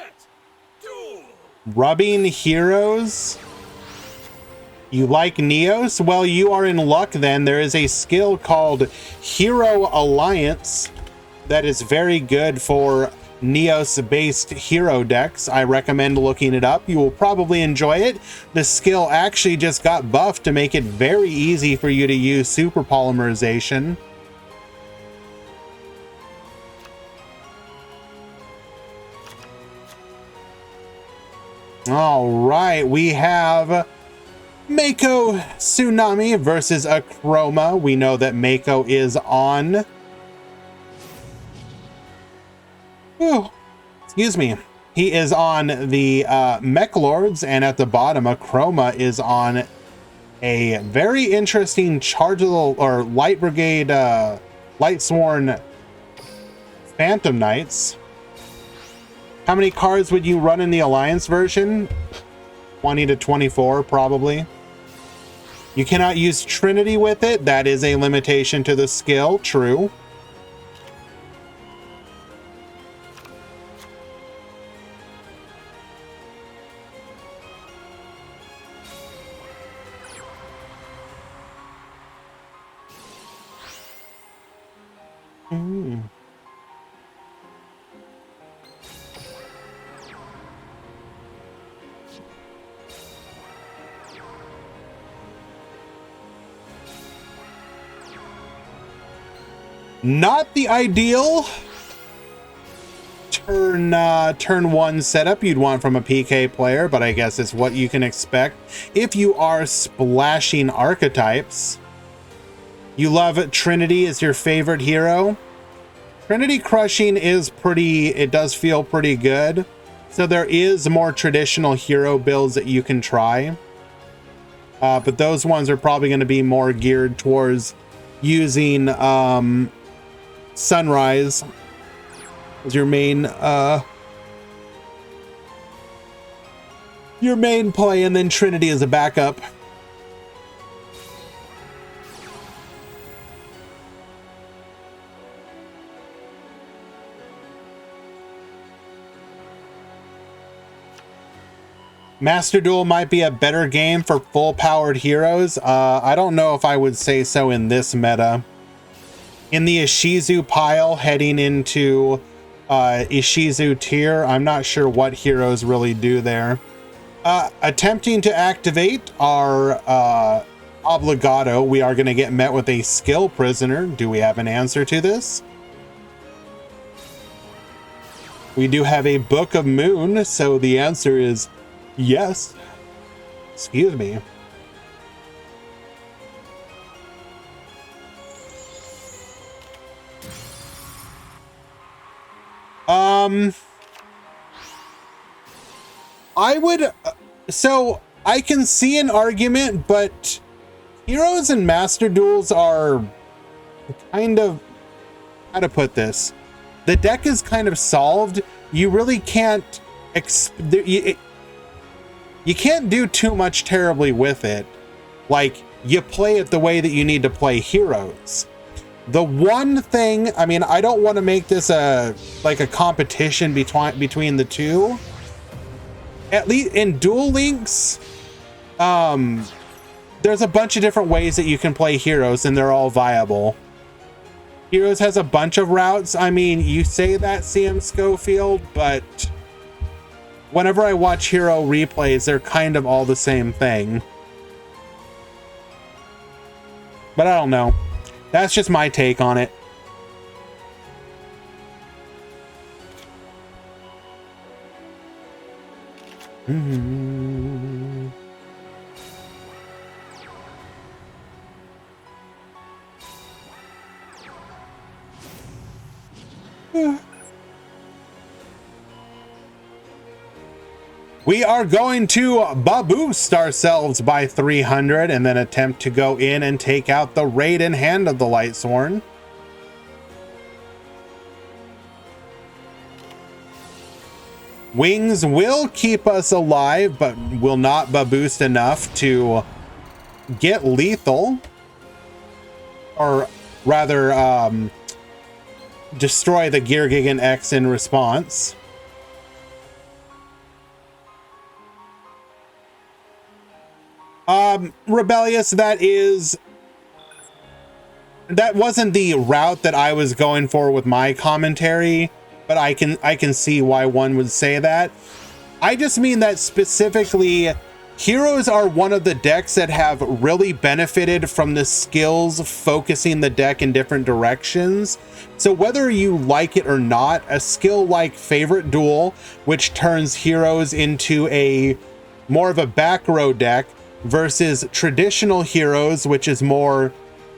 rubbing heroes. You like Neos? Well, you are in luck then. There is a skill called Hero Alliance that is very good for Neos-based hero decks. I recommend looking it up. You will probably enjoy it. The skill actually just got buffed to make it very easy for you to use super polymerization. All right, we have Mako Tsunami versus Akroma. We know that Mako is on. Ooh, excuse me. He is on the Mech Lords, and at the bottom, Akroma is on a very interesting chargeable or Light Brigade, Light Sworn Phantom Knights. How many cards would you run in the Alliance version? 20 to 24, probably. You cannot use Trinity with it. That is a limitation to the skill. True. Not the ideal turn one setup you'd want from a PK player, but I guess it's what you can expect if you are splashing archetypes. You love Trinity as your favorite hero. Trinity crushing is it does feel pretty good. So there is more traditional hero builds that you can try. But those ones are probably going to be more geared towards using Sunrise as your main play, and then Trinity as a backup. Master Duel might be a better game for full-powered heroes. I don't know if I would say so in this meta. In the Ishizu pile heading into Ishizu tier, I'm not sure what heroes really do there. Attempting to activate our Obligado, we are going to get met with a skill prisoner. Do we have an answer to this? We do have a Book of Moon, so the answer is yes. Excuse me. I would, so I can see an argument, but Heroes and Master Duels are kind of, how to put this? The deck is kind of solved. You really can't, you can't do too much terribly with it. Like, you play it the way that you need to play Heroes. The one thing, I mean, I don't want to make this like a competition between the two. At least in Duel Links, there's a bunch of different ways that you can play Heroes, and they're all viable. Heroes has a bunch of routes. I mean, you say that, CM Schofield, but whenever I watch Hero replays, they're kind of all the same thing. But I don't know. That's just my take on it. We are going to boost ourselves by 300 and then attempt to go in and take out the Raiden Hand of the Lightsworn. Wings will keep us alive, but will not boost enough to get lethal. Or rather, destroy the Gear Gigan X in response. Rebellious, that wasn't the route that I was going for with my commentary, but I can see why one would say that. I just mean that specifically, Heroes are one of the decks that have really benefited from the skills focusing the deck in different directions. So whether you like it or not, a skill like Favorite Duel, which turns Heroes into a more of a back row deck, versus traditional Heroes, which is more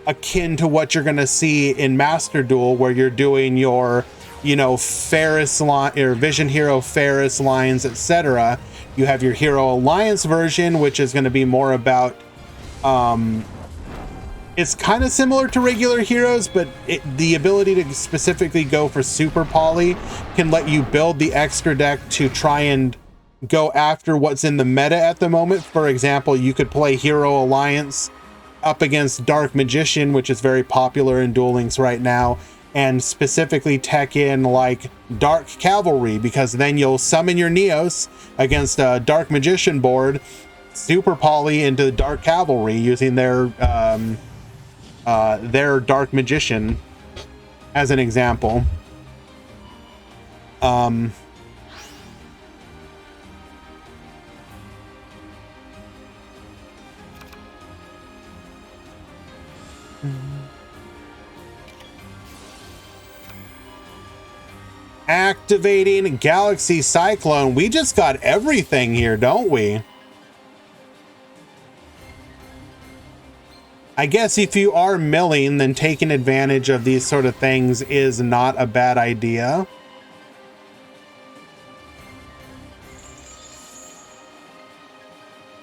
akin to what you're going to see in Master Duel, where you're doing your, you know, Ferris line or Vision Hero Ferris lines, etc. You have your Hero Alliance version, which is going to be more about, it's kind of similar to regular Heroes, but the ability to specifically go for Super Poly can let you build the extra deck to try and go after what's in the meta at the moment. For example, you could play Hero Alliance up against Dark Magician, which is very popular in Duel Links right now, and specifically tech in like Dark Cavalry, because then you'll summon your Neos against a Dark Magician board, Super Poly into Dark Cavalry using their Dark Magician as an example. Activating Galaxy Cyclone. We just got everything here, don't we? I guess if you are milling, then taking advantage of these sort of things is not a bad idea.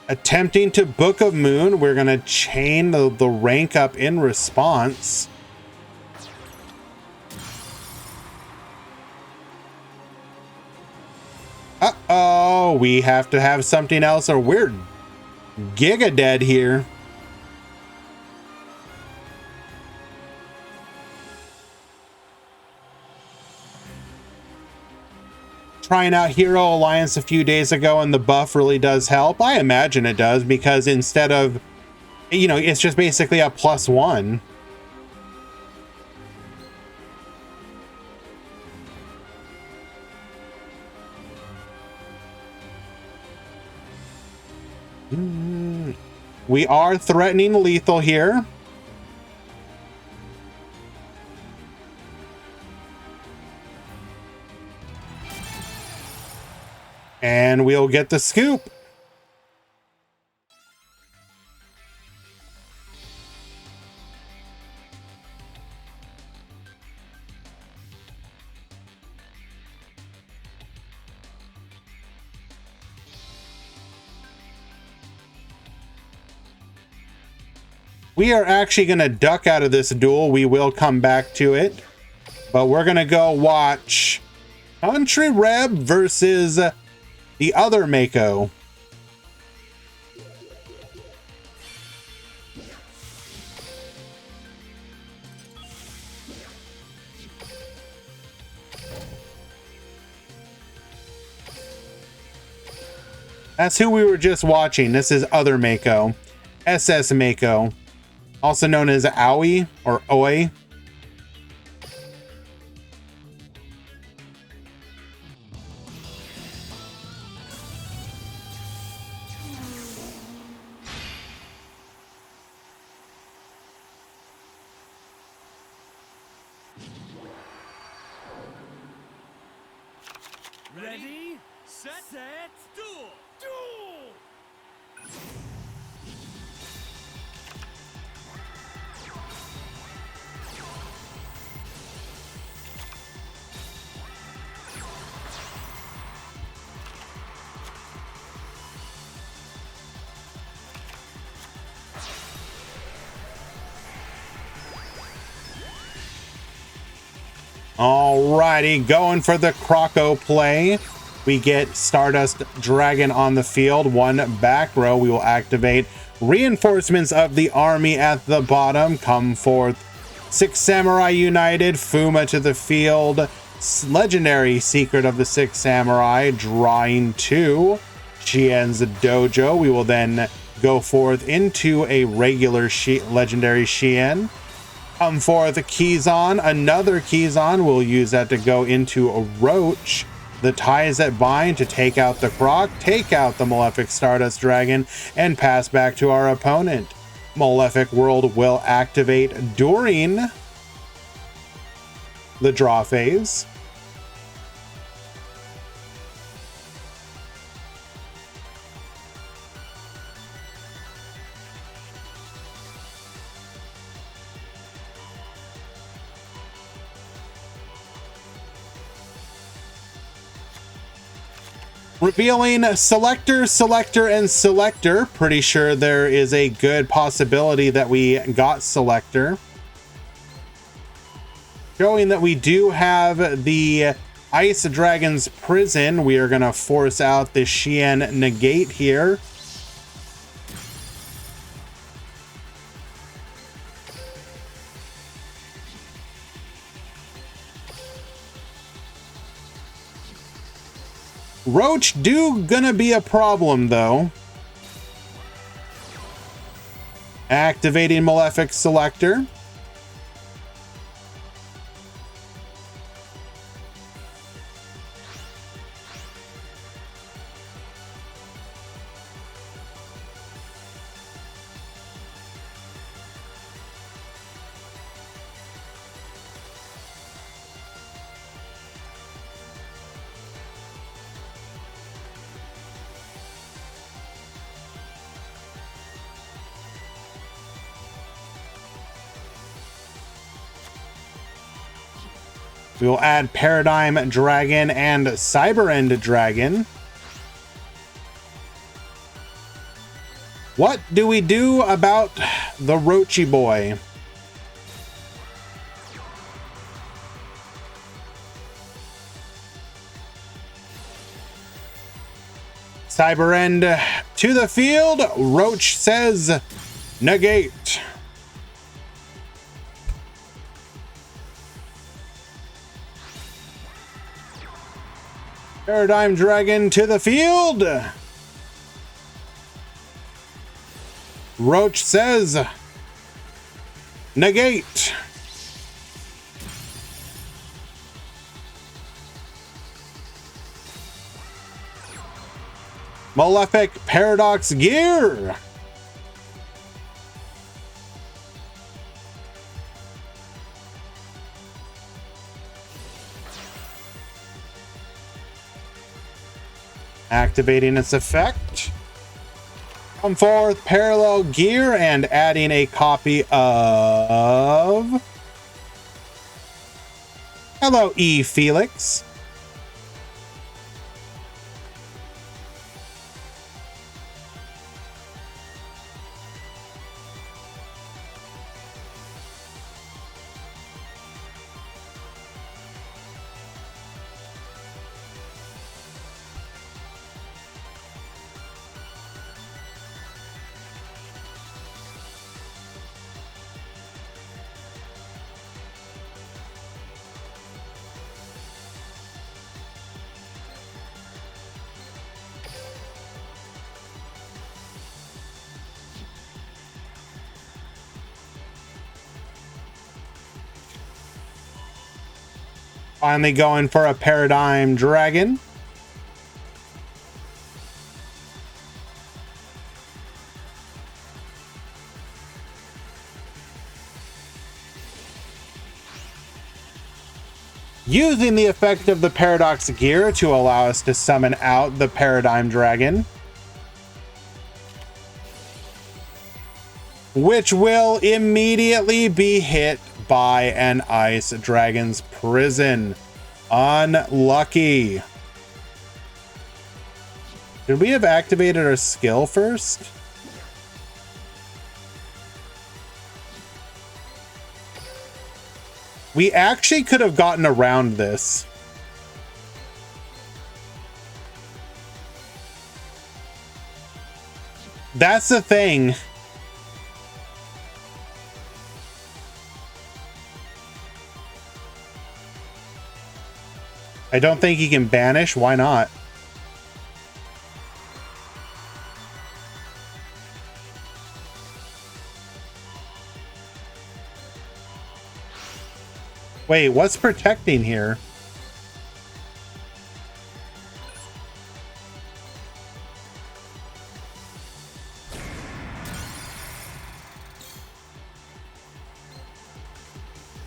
Attempting to Book of Moon. We're going to chain the rank up in response. Uh-oh, we have to have something else or we're giga dead here. trying out Hero Alliance a few days ago, and the buff really does help. I imagine it does, because instead of, you know, it's just basically a +1. We are threatening lethal here. And we'll get the scoop. We are actually going to duck out of this duel. We will come back to it. But we're going to go watch Country Reb versus the other Mako. That's who we were just watching. This is other Mako. SS Mako. Also known as Aoi or Oi. Ready, set, duel! Duel! Alrighty, going for the Croco play. We get Stardust Dragon on the field, one back row. We will activate reinforcements of the army at the bottom. Come forth, Six Samurai United, Fuma to the field. Legendary Secret of the Six Samurai, drawing 2. Shien's Dojo. We will then go forth into a regular legendary Shien. Come forth Kizan, another Kizan. We'll use that to go into a Roach. The Ties That Bind to take out the Croc, take out the Malefic Stardust Dragon, and pass back to our opponent. Malefic World will activate during the draw phase. Revealing Selector, Selector, and Selector. Pretty sure there is a good possibility that we got Selector. Showing that we do have the Ice Dragon's Prison. We are going to force out the Shien Negate here. Roach gonna be a problem though. Activating Malefic Selector. We will add Paradigm Dragon and Cyber End Dragon. What do we do about the Roachy boy? Cyber End to the field. Roach says negate. Paradigm Dragon to the field. Roach says, negate. Malefic Paradox Gear. Activating its effect. Come forth, Parallel Gear, and adding a copy of... Hello, E. Felix. Finally going for a Paradigm Dragon. Using the effect of the Paradox Gear to allow us to summon out the Paradigm Dragon, which will immediately be hit by an Ice Dragon's Prison. Unlucky. Should we have activated our skill first? We actually could have gotten around this. That's the thing. I don't think he can banish. Why not? Wait, what's protecting here?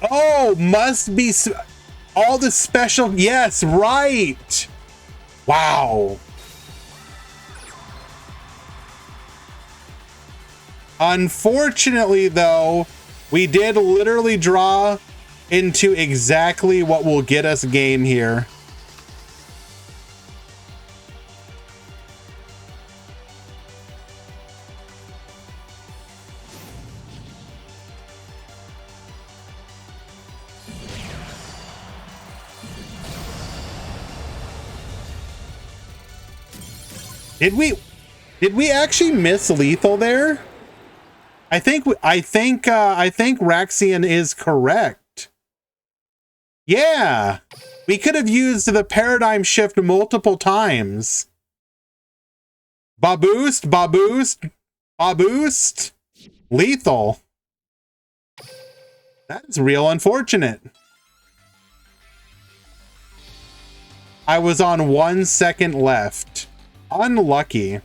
Oh, must be all the special. Yes, right. Wow. Unfortunately, though, we did literally draw into exactly what will get us game here. Did we actually miss lethal there? I think Raxian is correct. Yeah, we could have used the paradigm shift multiple times. Baboost, baboost, baboost, lethal. That is real unfortunate. I was on 1 second left. Unlucky.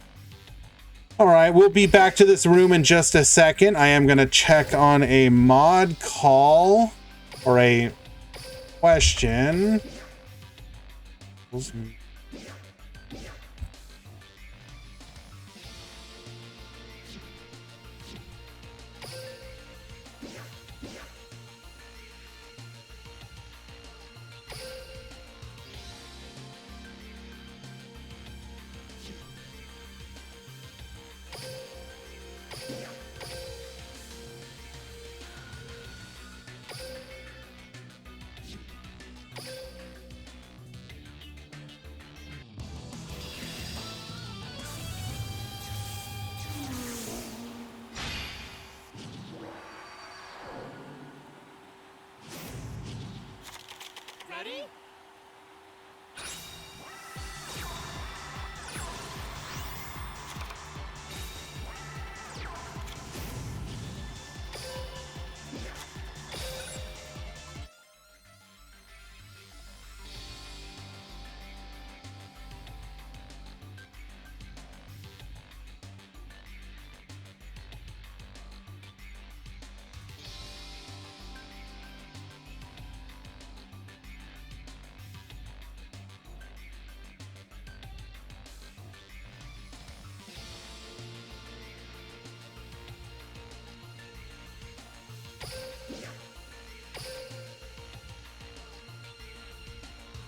All right, we'll be back to this room in just a second. I am going to check on a mod call or a question.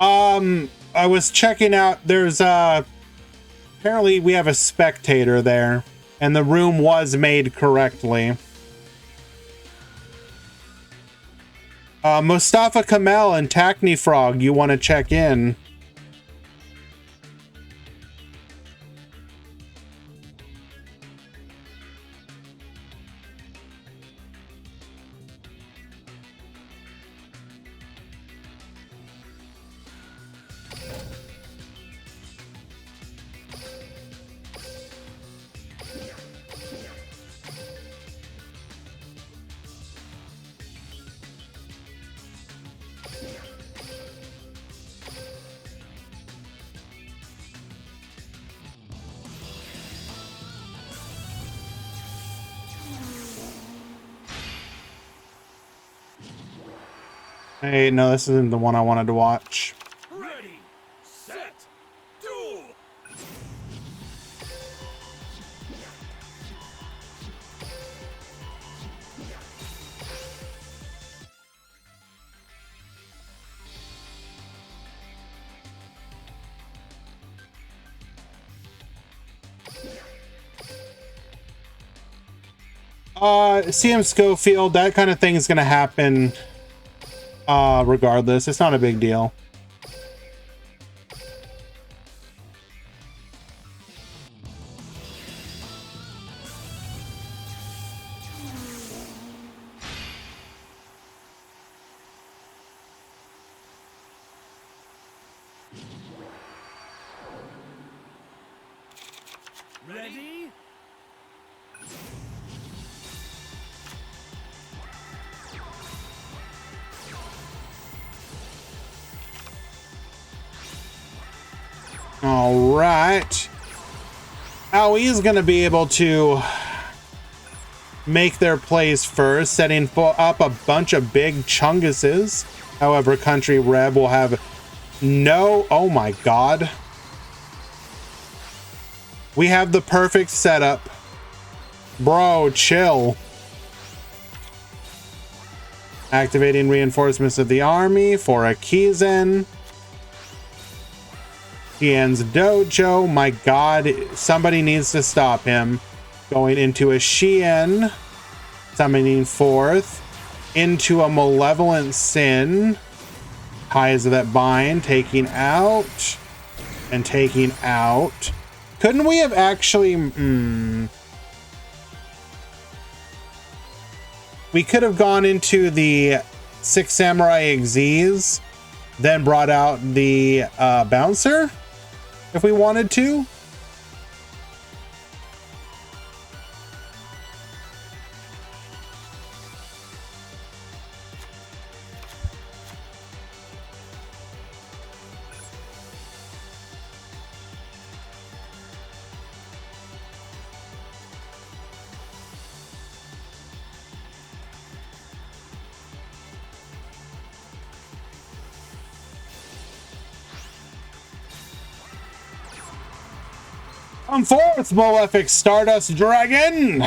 I was checking out, there's apparently we have a spectator there, and the room was made correctly. Mustafa Kamel and Tackney Frog, you want to check in? Hey, no, this isn't the one I wanted to watch. Ready, set, duel! CM Schofield, that kind of thing is gonna happen regardless. It's not a big deal. Ready? All right. Aoi's going to be able to make their plays first, setting up a bunch of big chunguses. However, Country Reb will have no... Oh my god. We have the perfect setup. Bro, chill. Activating reinforcements of the army for a Kizen. Tian's Dojo. My god, somebody needs to stop him. Going into a Shien. Summoning forth. Into a Malevolent Sin. Ties that bind. Taking out. And taking out. Couldn't we have actually... We could have gone into the Six Samurai Xyz, then brought out the Bouncer, if we wanted to. Come forth, Malefic Stardust Dragon! You're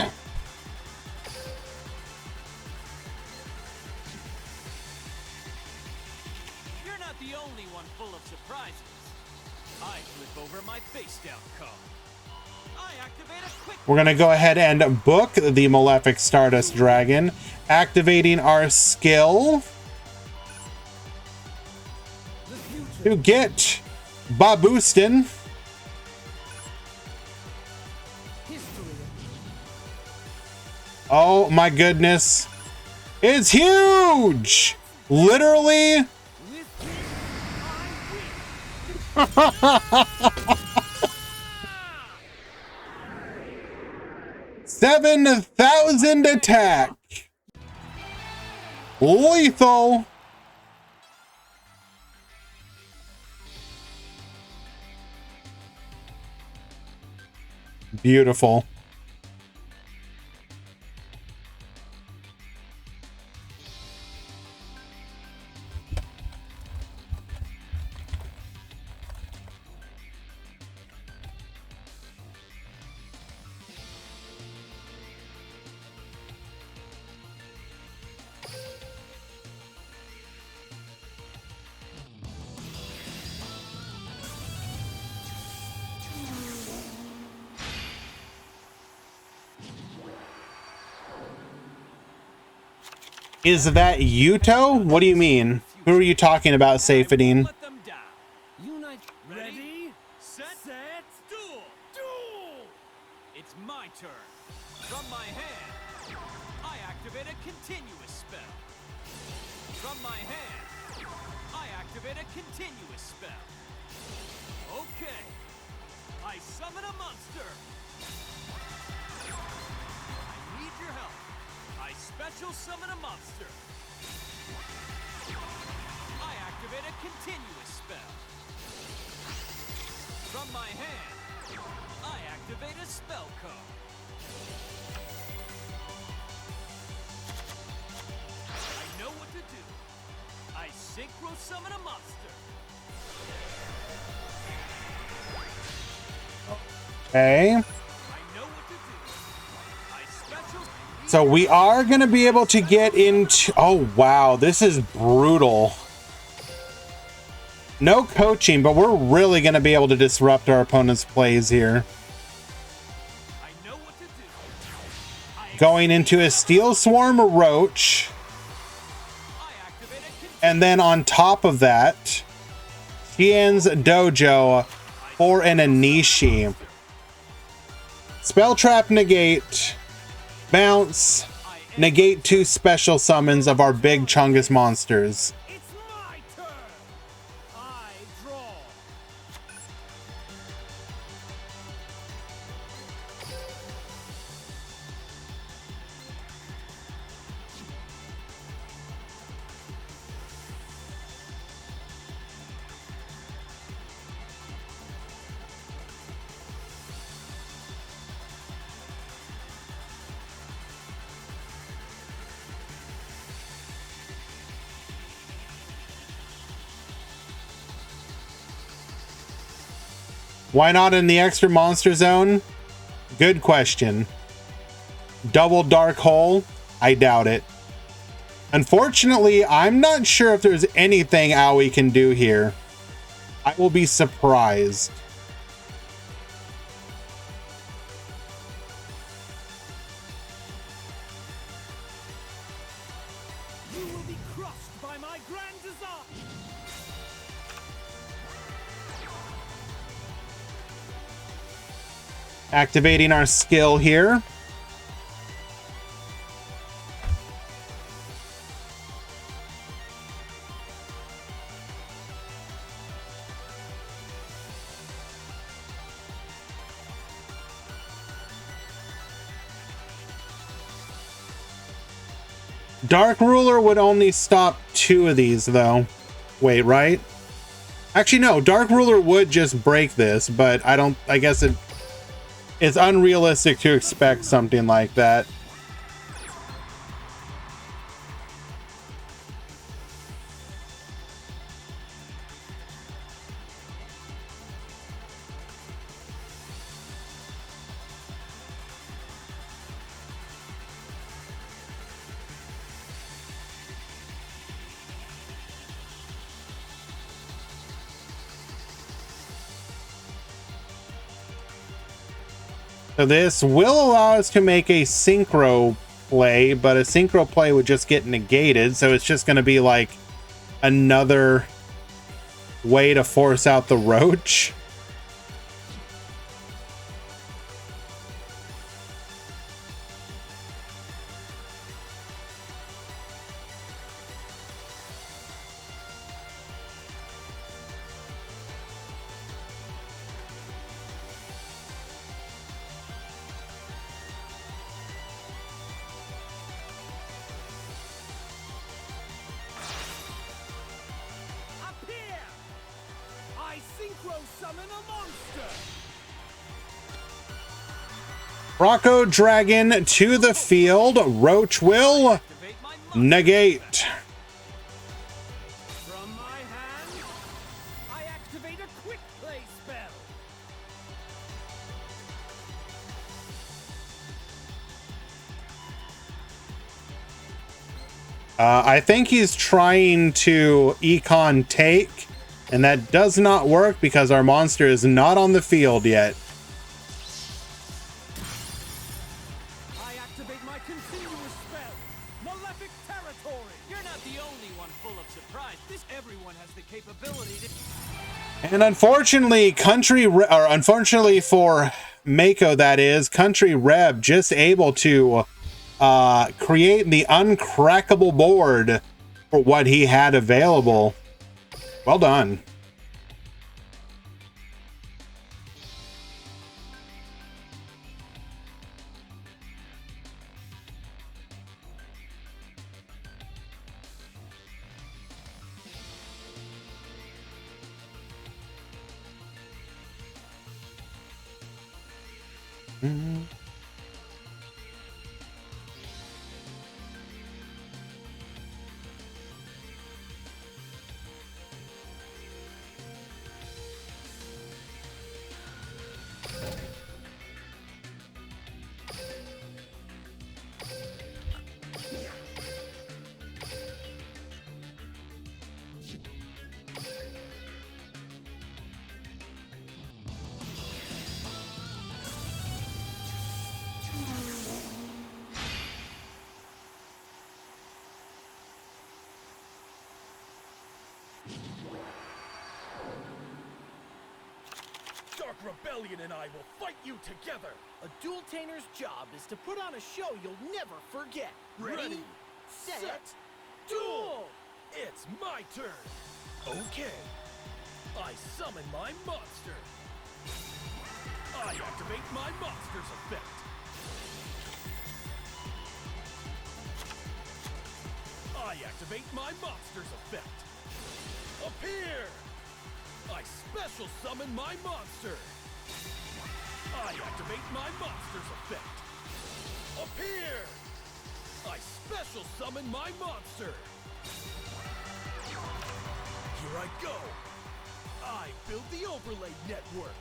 not the only one full of surprises. I flip over my face down card. I activate a quick... We're gonna go ahead and book the Malefic Stardust Dragon, activating our skill to get Baboostin. Oh my goodness. It's huge! Literally. 7,000 attack. Lethal. Beautiful. Is that Yuto? What do you mean? Who are you talking about, Safedine? Let them down. Unite. Ready, set, duel. Duel. It's my turn. From my hand, I activate a continuous spell. From my hand, I activate a continuous spell. Okay. I summon a monster. I need your help. I special summon a monster. I activate a continuous spell. From my hand, I activate a spell card. I know what to do. I synchro summon a monster. Okay. I know what to do. I special. So we are going to be able to get into... Oh, wow. This is brutal. No coaching, but we're really going to be able to disrupt our opponent's plays here. I know what to do. Going into a Steel Swarm Roach. I activate a And then on top of that, Tien's Dojo for an Anishi. Spell Trap negate. Bounce. Negate 2 special summons of our big Chungus monsters. It's my turn. I draw. Why not in the extra monster zone? Good question. Double Dark Hole? I doubt it. Unfortunately, I'm not sure if there's anything Aoi can do here. I will be surprised. You will be crushed by my grand design. Activating our skill here. Dark Ruler would only stop 2 of these, though. Wait, right? Actually, no. Dark Ruler would just break this, but I guess it's unrealistic to expect something like that. So this will allow us to make a synchro play, but a synchro play would just get negated. So it's just going to be like another way to force out the roach. Appear! I synchro summon a monster. Rocco Dragon to the field. Roach will Activate my monster. negate. From my hand, I activate a quick play spell. I think he's trying to econ take, and that does not work because our monster is not on the field yet. I activate my continuous spell, Malefic Territory. And unfortunately, unfortunately for Mako, that is, Country Reb just able to create the uncrackable board for what he had available. Well done. Rebellion and I will fight you together! A duel tamer's job is to put on a show you'll never forget. Ready, set, duel! It's my turn! Okay. I summon my monster. I activate my monster's effect. I activate my monster's effect. Appear! I special summon my monster. I activate my monster's effect. Appear! I special summon my monster. Here I go. I build the overlay network.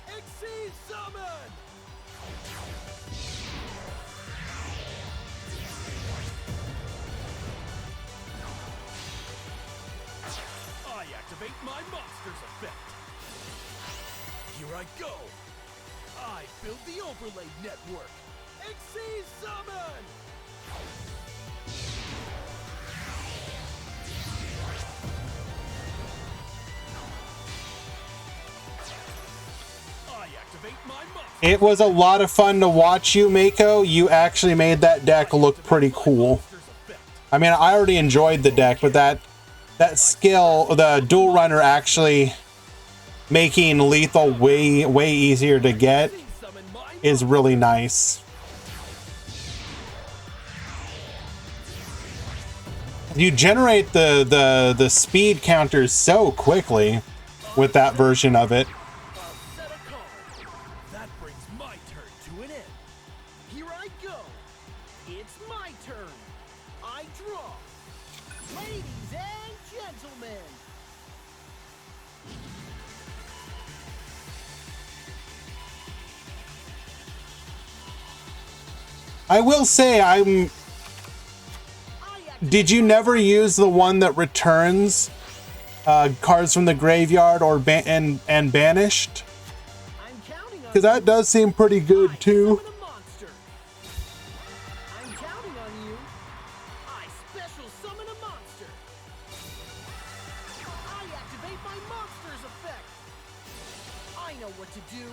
Exceed summon! I activate my monster's effect. Here I go. I build the overlay network. Exceed summon! I activate my monster. It was a lot of fun to watch you, Mako. You actually made that deck look pretty cool. I mean, I already enjoyed the deck, but that skill, the Duel Runner actually making lethal way easier to get is really nice. You generate the speed counters so quickly with that version of it. That brings my turn to an end. Here I go. It's my turn. I draw. Ladies and gentlemen. I will say, did you never use the one that returns cards from the graveyard or and banished? Because that does seem pretty good too. I'm counting on you. I special summon a monster. I activate my monster's effect. I know what to do.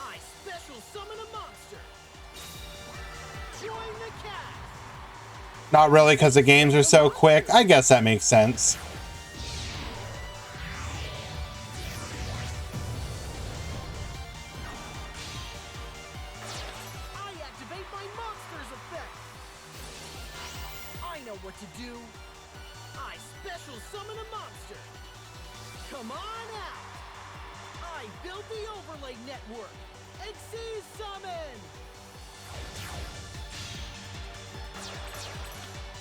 I special summon a monster. Join the cast. Not really, because the games are so quick. I guess that makes sense. I activate my monster's effect. I know what to do. I special summon a monster. Come on out. I build the overlay network. Exceed summon.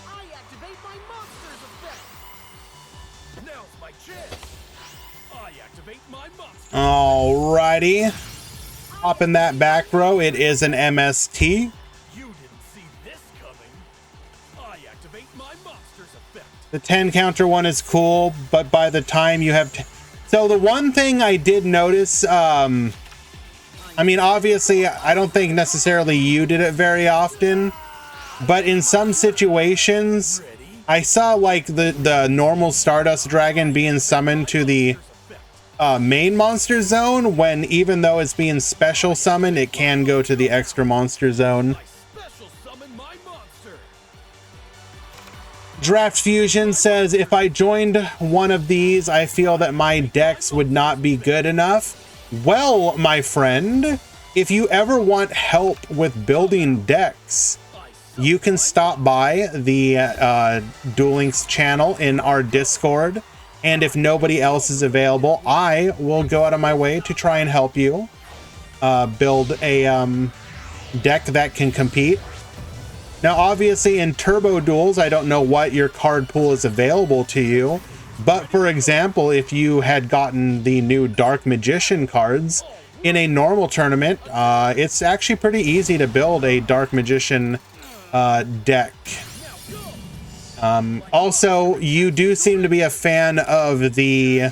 I activate my monster's effect. Now's my chance. I activate my monster. Alrighty. Up in that back row, it is an MST. You didn't see this coming. I activate my monster's effect. The 10 counter one is cool, but by the time you have... So the one thing I did notice, I mean, obviously, I don't think necessarily you did it very often, but in some situations, I saw like the normal Stardust Dragon being summoned to the main monster zone, when even though it's being special summoned, it can go to the extra monster zone. I special summon my monster. Draft Fusion says, if I joined one of these, I feel that my decks would not be good enough. Well, my friend, if you ever want help with building decks, you can stop by the Duel Links channel in our Discord. And if nobody else is available, I will go out of my way to try and help you build a deck that can compete. Now, obviously, in Turbo Duels, I don't know what your card pool is available to you. But for example, if you had gotten the new Dark Magician cards in a normal tournament, it's actually pretty easy to build a Dark Magician deck. Also, you do seem to be a fan of the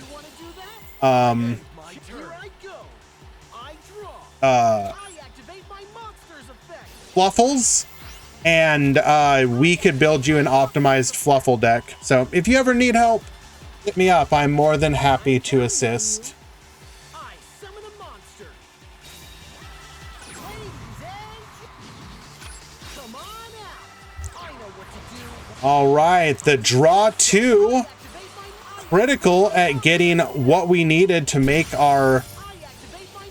Fluffles, and we could build you an optimized Fluffle deck. So if you ever need help, hit me up. I'm more than happy to assist. I summon a monster. Come on out. I know what to do. All right, the draw 2, critical at getting what we needed to make our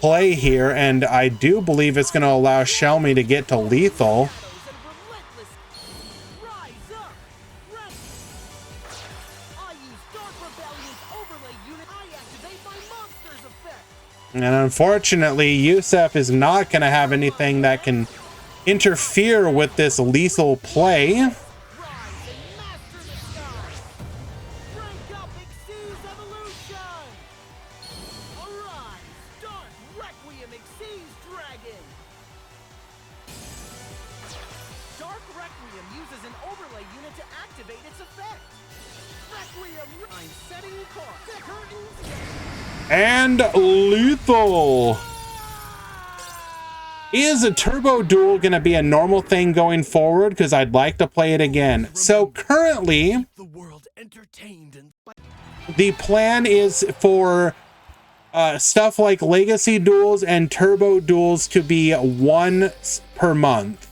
play here, and I do believe it's going to allow Shelmy to get to lethal. And unfortunately, Yusef is not going to have anything that can interfere with this lethal play. And lethal. Is a Turbo Duel going to be a normal thing going forward? Because I'd like to play it again. So currently, the plan is for stuff like Legacy Duels and Turbo Duels to be once per month.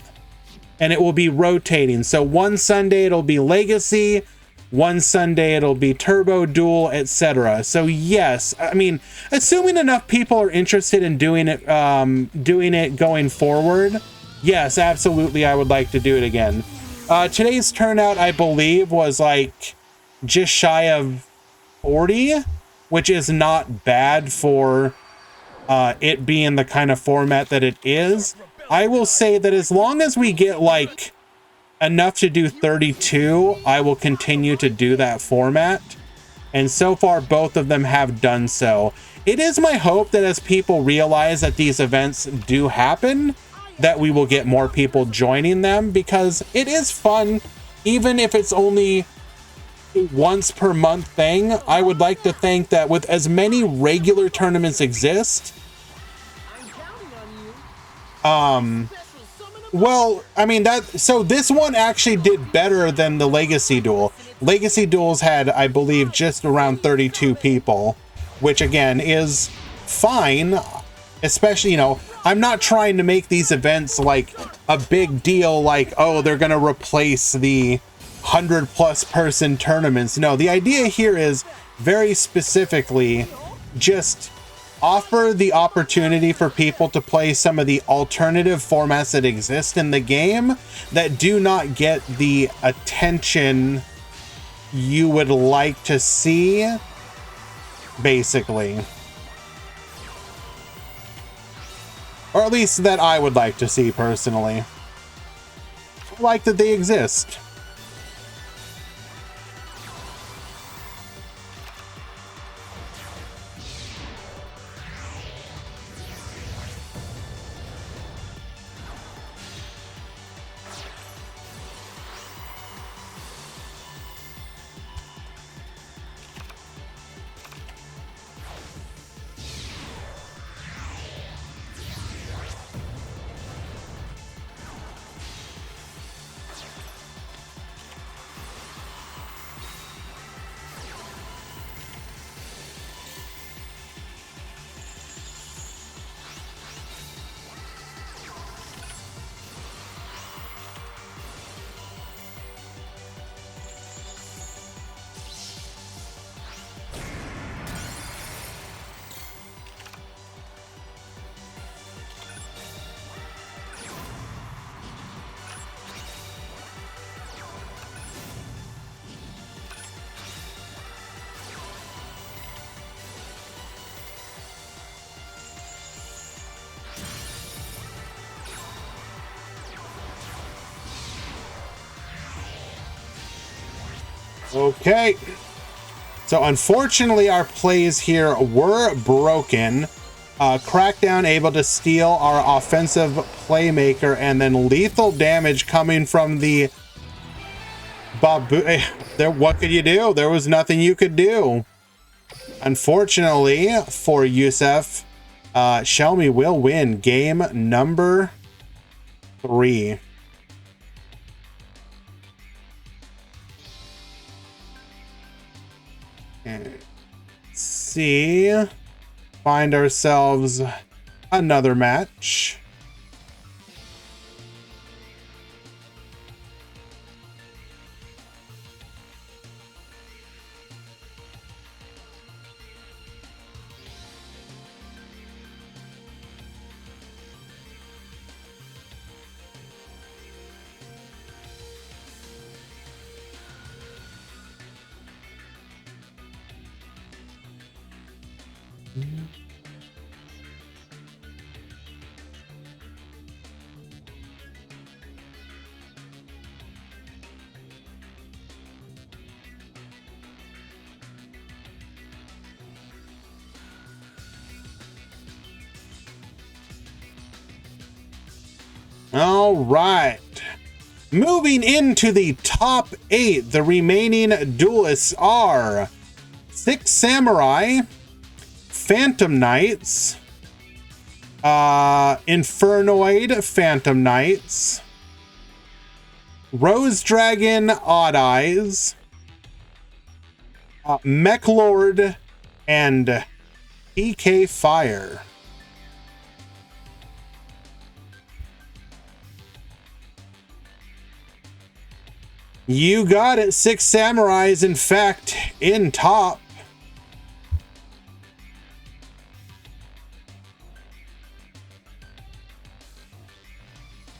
And it will be rotating. So one Sunday it'll be Legacy, one Sunday it'll be Turbo Duel, etc. So yes, I mean, assuming enough people are interested in doing it going forward, yes, absolutely, I would like to do it again. Today's turnout, I believe, was like just shy of 40, which is not bad for it being the kind of format that it is. I will say that as long as we get like enough to do 32, I will continue to do that format. And so far, both of them have done so. It is my hope that as people realize that these events do happen, that we will get more people joining them, because it is fun. Even if it's only a once per month thing, I would like to think that with as many regular tournaments exist, well, I mean, so this one actually did better than the Legacy Duel. Legacy Duels had, I believe, just around 32 people, which again is fine. Especially, you know, I'm not trying to make these events like a big deal, like, oh, they're going to replace the 100+ person tournaments. No, the idea here is very specifically just offer the opportunity for people to play some of the alternative formats that exist in the game that do not get the attention you would like to see, basically. Or at least that I would like to see personally. I like that they exist. Okay. So unfortunately, our plays here were broken. Crackdown able to steal our offensive playmaker, and then lethal damage coming from the Babu. There, what could you do? There was nothing you could do. Unfortunately for Yusef, Shelmy will win game number 3. Let's see. Find ourselves another match. All right. Moving into the top 8, the remaining duelists are 6 Samurai, Phantom Knights, Infernoid Phantom Knights, Rose Dragon Odd Eyes, Mech Lord, and PK Fire. You got it. 6 Samurais, in fact, in top.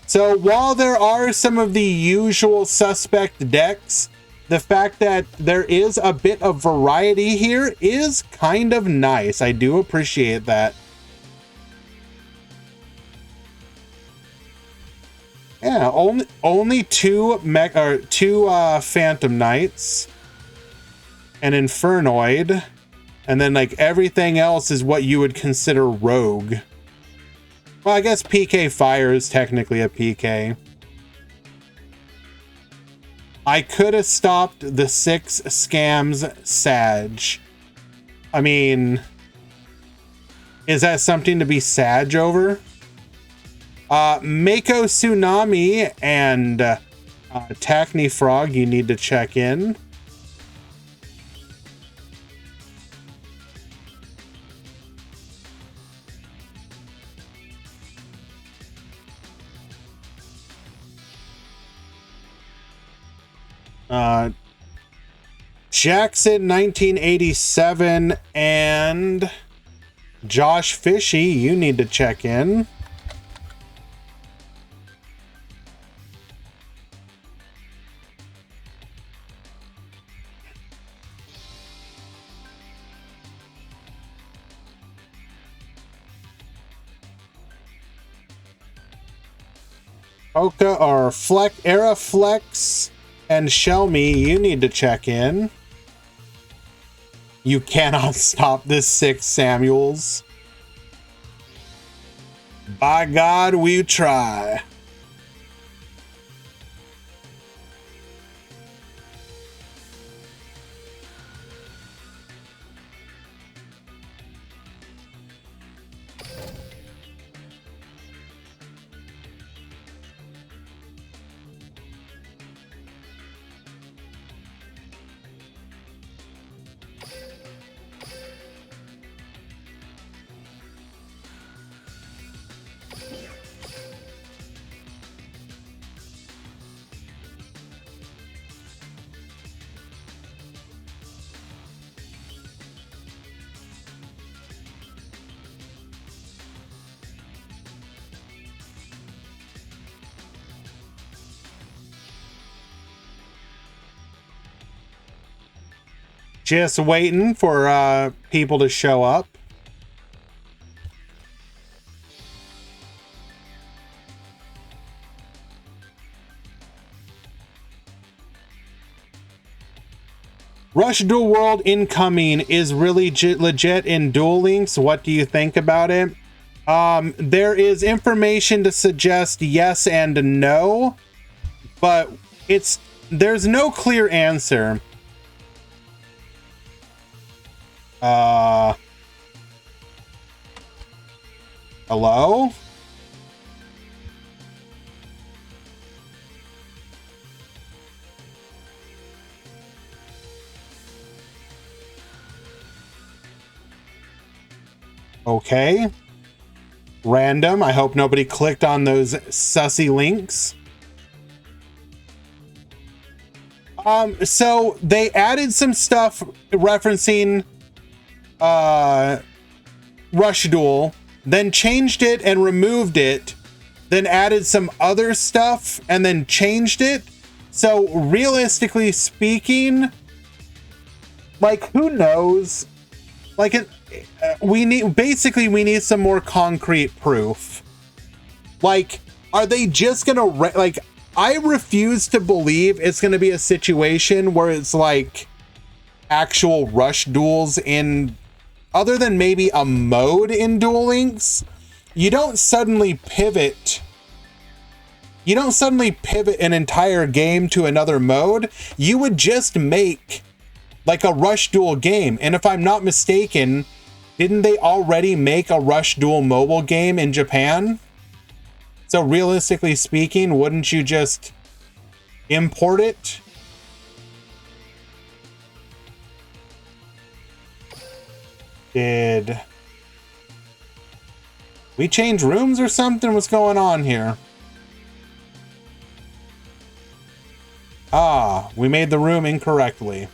So while there are some of the usual suspect decks, the fact that there is a bit of variety here is kind of nice. I do appreciate that. Yeah, only two Phantom Knights, an Infernoid, and then like everything else is what you would consider rogue. Well, I guess PK Fire is technically a PK. I could have stopped the 6 Scams Sag. I mean, is that something to be Sag over? Mako Tsunami and Tacny Frog, you need to check in. Jackson 1987 and Josh Fishy, you need to check in. Oka or Fleck, Araflex and Shelmy, you need to check in. You cannot stop this 6 Samuels. By God, we try. Just waiting for people to show up. Rush Duel World incoming is really legit in Duel Links. What do you think about it? There is information to suggest yes and no, but there's no clear answer. Hello? Okay. Random. I hope nobody clicked on those sussy links. So they added some stuff referencing Rush Duel, then changed it and removed it, then added some other stuff and then changed it. So realistically speaking, like, who knows? Like, we need some more concrete proof. Like, are they just gonna like, I refuse to believe it's gonna be a situation where it's like actual rush duels in, other than maybe a mode in Duel Links. You don't suddenly pivot an entire game to another mode. You would just make like a Rush Duel game. And if I'm not mistaken, didn't they already make a Rush Duel mobile game in Japan? So realistically speaking, wouldn't you just import it? Did we change rooms or something? What's going on here? Ah, we made the room incorrectly.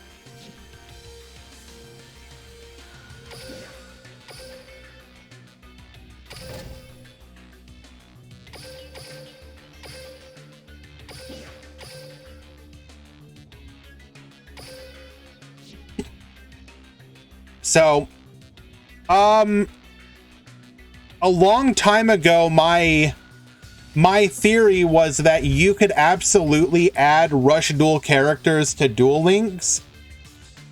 So, a long time ago, my theory was that you could absolutely add Rush Duel characters to Duel Links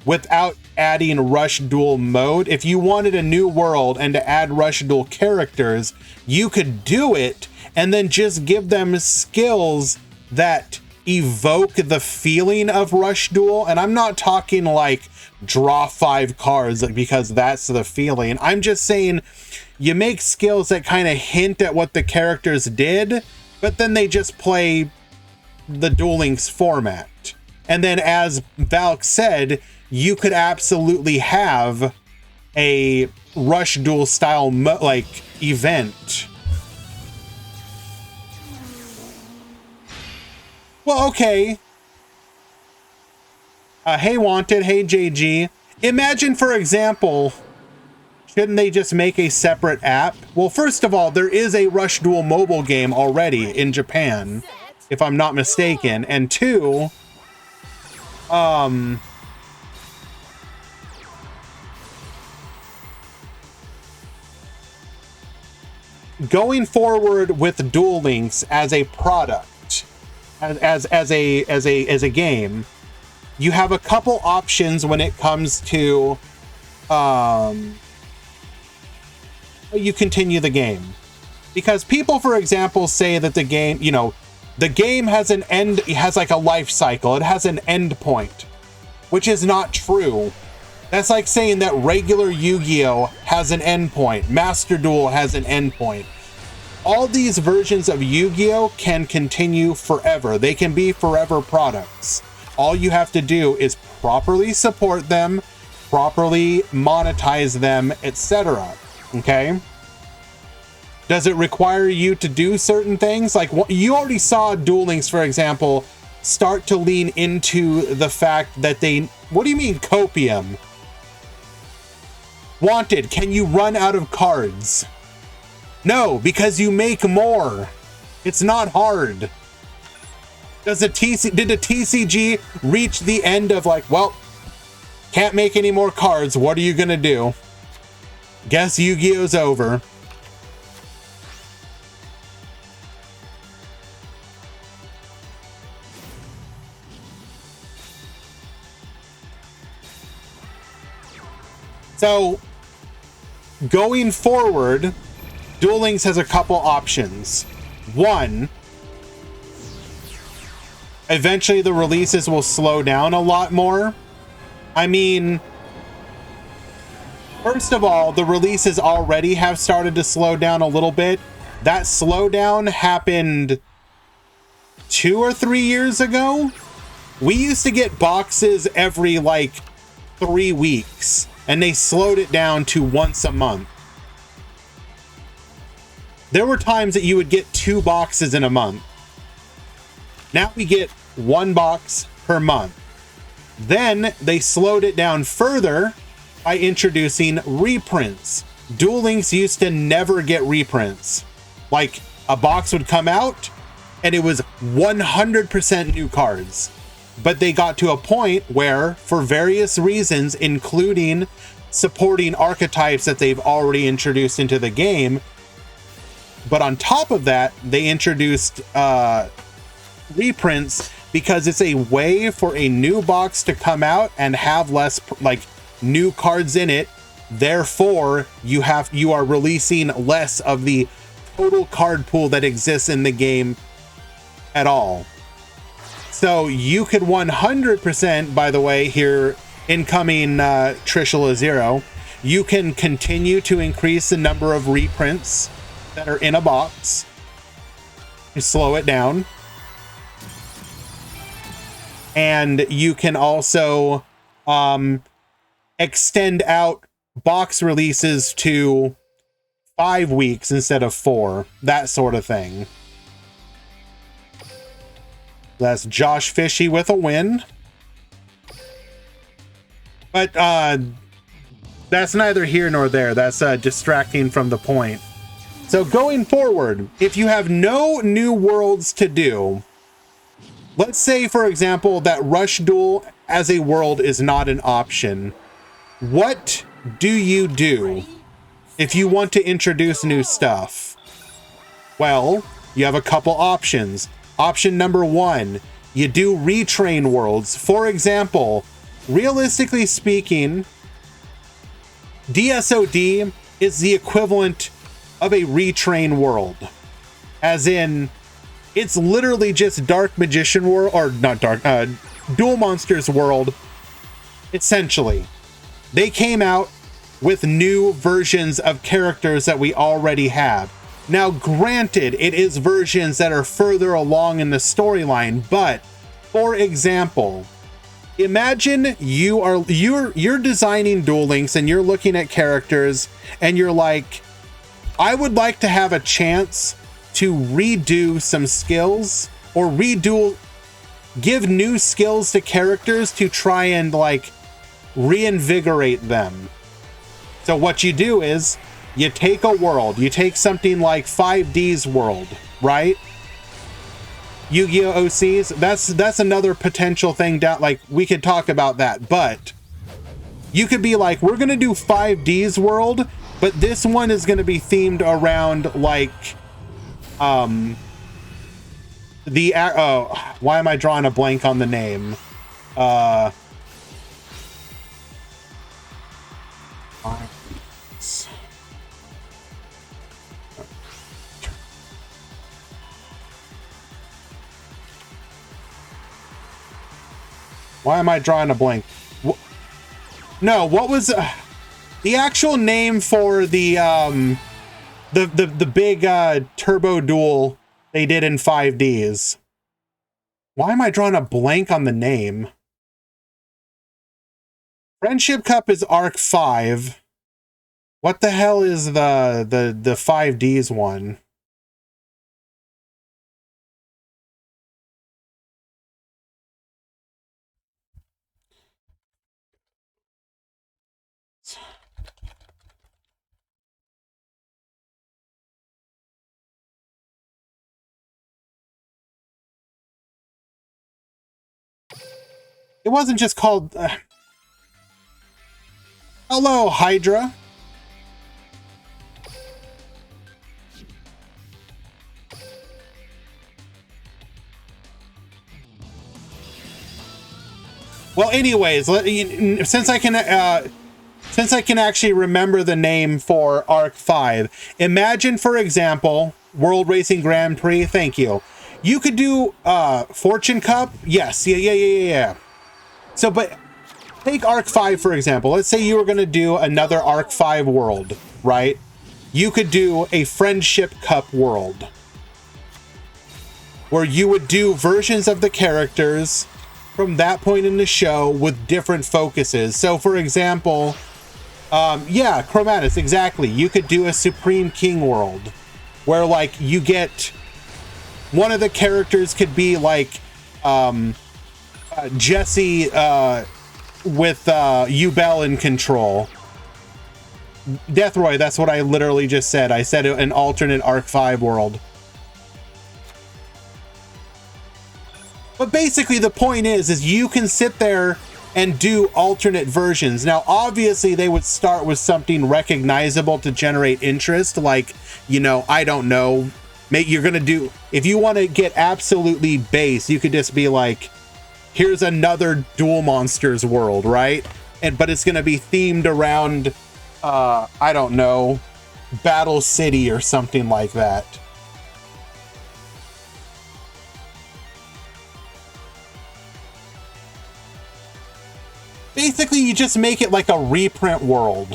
without adding Rush Duel mode. If you wanted a new world and to add Rush Duel characters, you could do it and then just give them skills that evoke the feeling of Rush Duel. And I'm not talking like draw 5 cards because that's the feeling. I'm just saying you make skills that kind of hint at what the characters did, but then they just play the Duel Links format. And then, as Valk said, you could absolutely have a Rush Duel style like event. Well, okay. Hey Wanted, hey JG. Imagine, for example, shouldn't they just make a separate app? Well, first of all, there is a Rush Duel mobile game already in Japan, if I'm not mistaken. And two, going forward with Duel Links as a product, as a game, you have a couple options when it comes to you continue the game. Because people, for example, say that the game, you know, the game has an end, it has like a life cycle, it has an end point, which is not true. That's like saying that regular Yu-Gi-Oh has an end point, Master Duel has an end point. All these versions of Yu-Gi-Oh can continue forever. They can be forever products. All you have to do is properly support them, properly monetize them, etc. Okay? Does it require you to do certain things? Like, you already saw Duel Links, for example, start to lean into the fact that they... What do you mean, copium? Wanted, can you run out of cards? No, because you make more. It's not hard. Did a TCG reach the end of like, well, can't make any more cards, what are you gonna do? Guess Yu-Gi-Oh's over. So going forward, Duel Links has a couple options. One, eventually the releases will slow down a lot more. I mean, first of all, the releases already have started to slow down a little bit. That slowdown happened 2 or 3 years ago. We used to get boxes every like 3 weeks, and they slowed it down to once a month. There were times that you would get 2 boxes in a month. Now we get 1 box per month. Then they slowed it down further by introducing reprints. Duel Links used to never get reprints. Like, a box would come out and it was 100% new cards. But they got to a point where, for various reasons, including supporting archetypes that they've already introduced into the game, but on top of that, they introduced reprints because it's a way for a new box to come out and have less like new cards in it. Therefore, you are releasing less of the total card pool that exists in the game at all. So you could 100%, by the way, here incoming Trishula Zero, you can continue to increase the number of reprints that are in a box and slow it down. And you can also extend out box releases to 5 weeks instead of 4, that sort of thing. That's Josh Fishy with a win. But that's neither here nor there. That's distracting from the point. So going forward, if you have no new worlds to do, let's say, for example, that Rush Duel as a world is not an option. What do you do if you want to introduce new stuff? Well, you have a couple options. Option number 1, you do retrain worlds. For example, realistically speaking, DSOD is the equivalent of a retrain world. As in, it's literally just Dark Magician World, or not Dark, Duel Monsters World, essentially. They came out with new versions of characters that we already have. Now, granted, it is versions that are further along in the storyline, but, for example, imagine you're designing Duel Links and you're looking at characters and you're like, I would like to have a chance to redo some skills or give new skills to characters to try and like reinvigorate them. So what you do is you take a world, you take something like 5D's world, right? Yu-Gi-Oh! OCs, that's another potential thing down, like we could talk about that, but you could be like, we're gonna do 5D's world, but this one is gonna be themed around like why am I drawing a blank on the name? Why am I drawing a blank? No, what was the actual name for the big turbo duel they did in 5Ds? Why am I drawing a blank on the name? Friendship Cup is Arc 5. What the hell is the 5Ds one? It wasn't just called... Hello, Hydra. Well, anyways, since I can since I can actually remember the name for Arc 5, imagine, for example, World Racing Grand Prix. Thank you. You could do Fortune Cup. Yes. Yeah. So, but take Arc 5, for example. Let's say you were going to do another Arc 5 world, right? You could do a Friendship Cup world where you would do versions of the characters from that point in the show with different focuses. So, for example, yeah, Chromatus, exactly. You could do a Supreme King world where, like, you get one of the characters could be like Jesse with Ubel in control. Deathroy, that's what I literally just said. I said an alternate Arc 5 world. But basically the point is you can sit there and do alternate versions. Now, obviously they would start with something recognizable to generate interest. Like, you know, I don't know, you're going to do, if you want to get absolutely base, you could just be like, here's another Duel Monsters world, right? But it's going to be themed around, I don't know, Battle City or something like that. Basically, you just make it like a reprint world.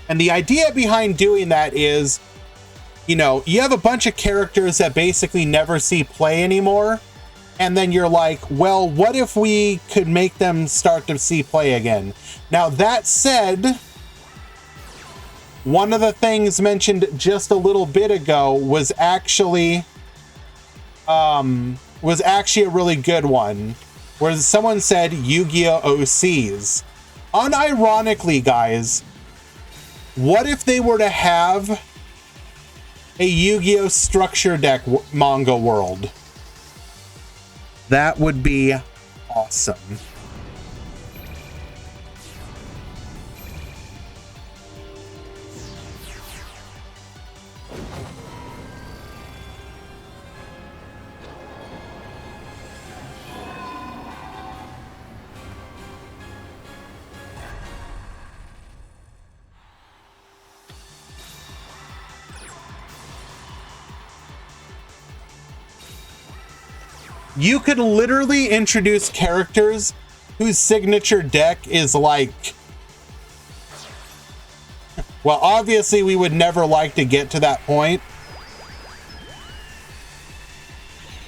And the idea behind doing that is, you know, you have a bunch of characters that basically never see play anymore. And then you're like, well, what if we could make them start to see play again? Now, that said, one of the things mentioned just a little bit ago was actually a really good one, where someone said Yu-Gi-Oh! OCs. Unironically, guys, what if they were to have a Yu-Gi-Oh! Structure deck manga world? That would be awesome. You could literally introduce characters whose signature deck is like... Well, obviously we would never like to get to that point.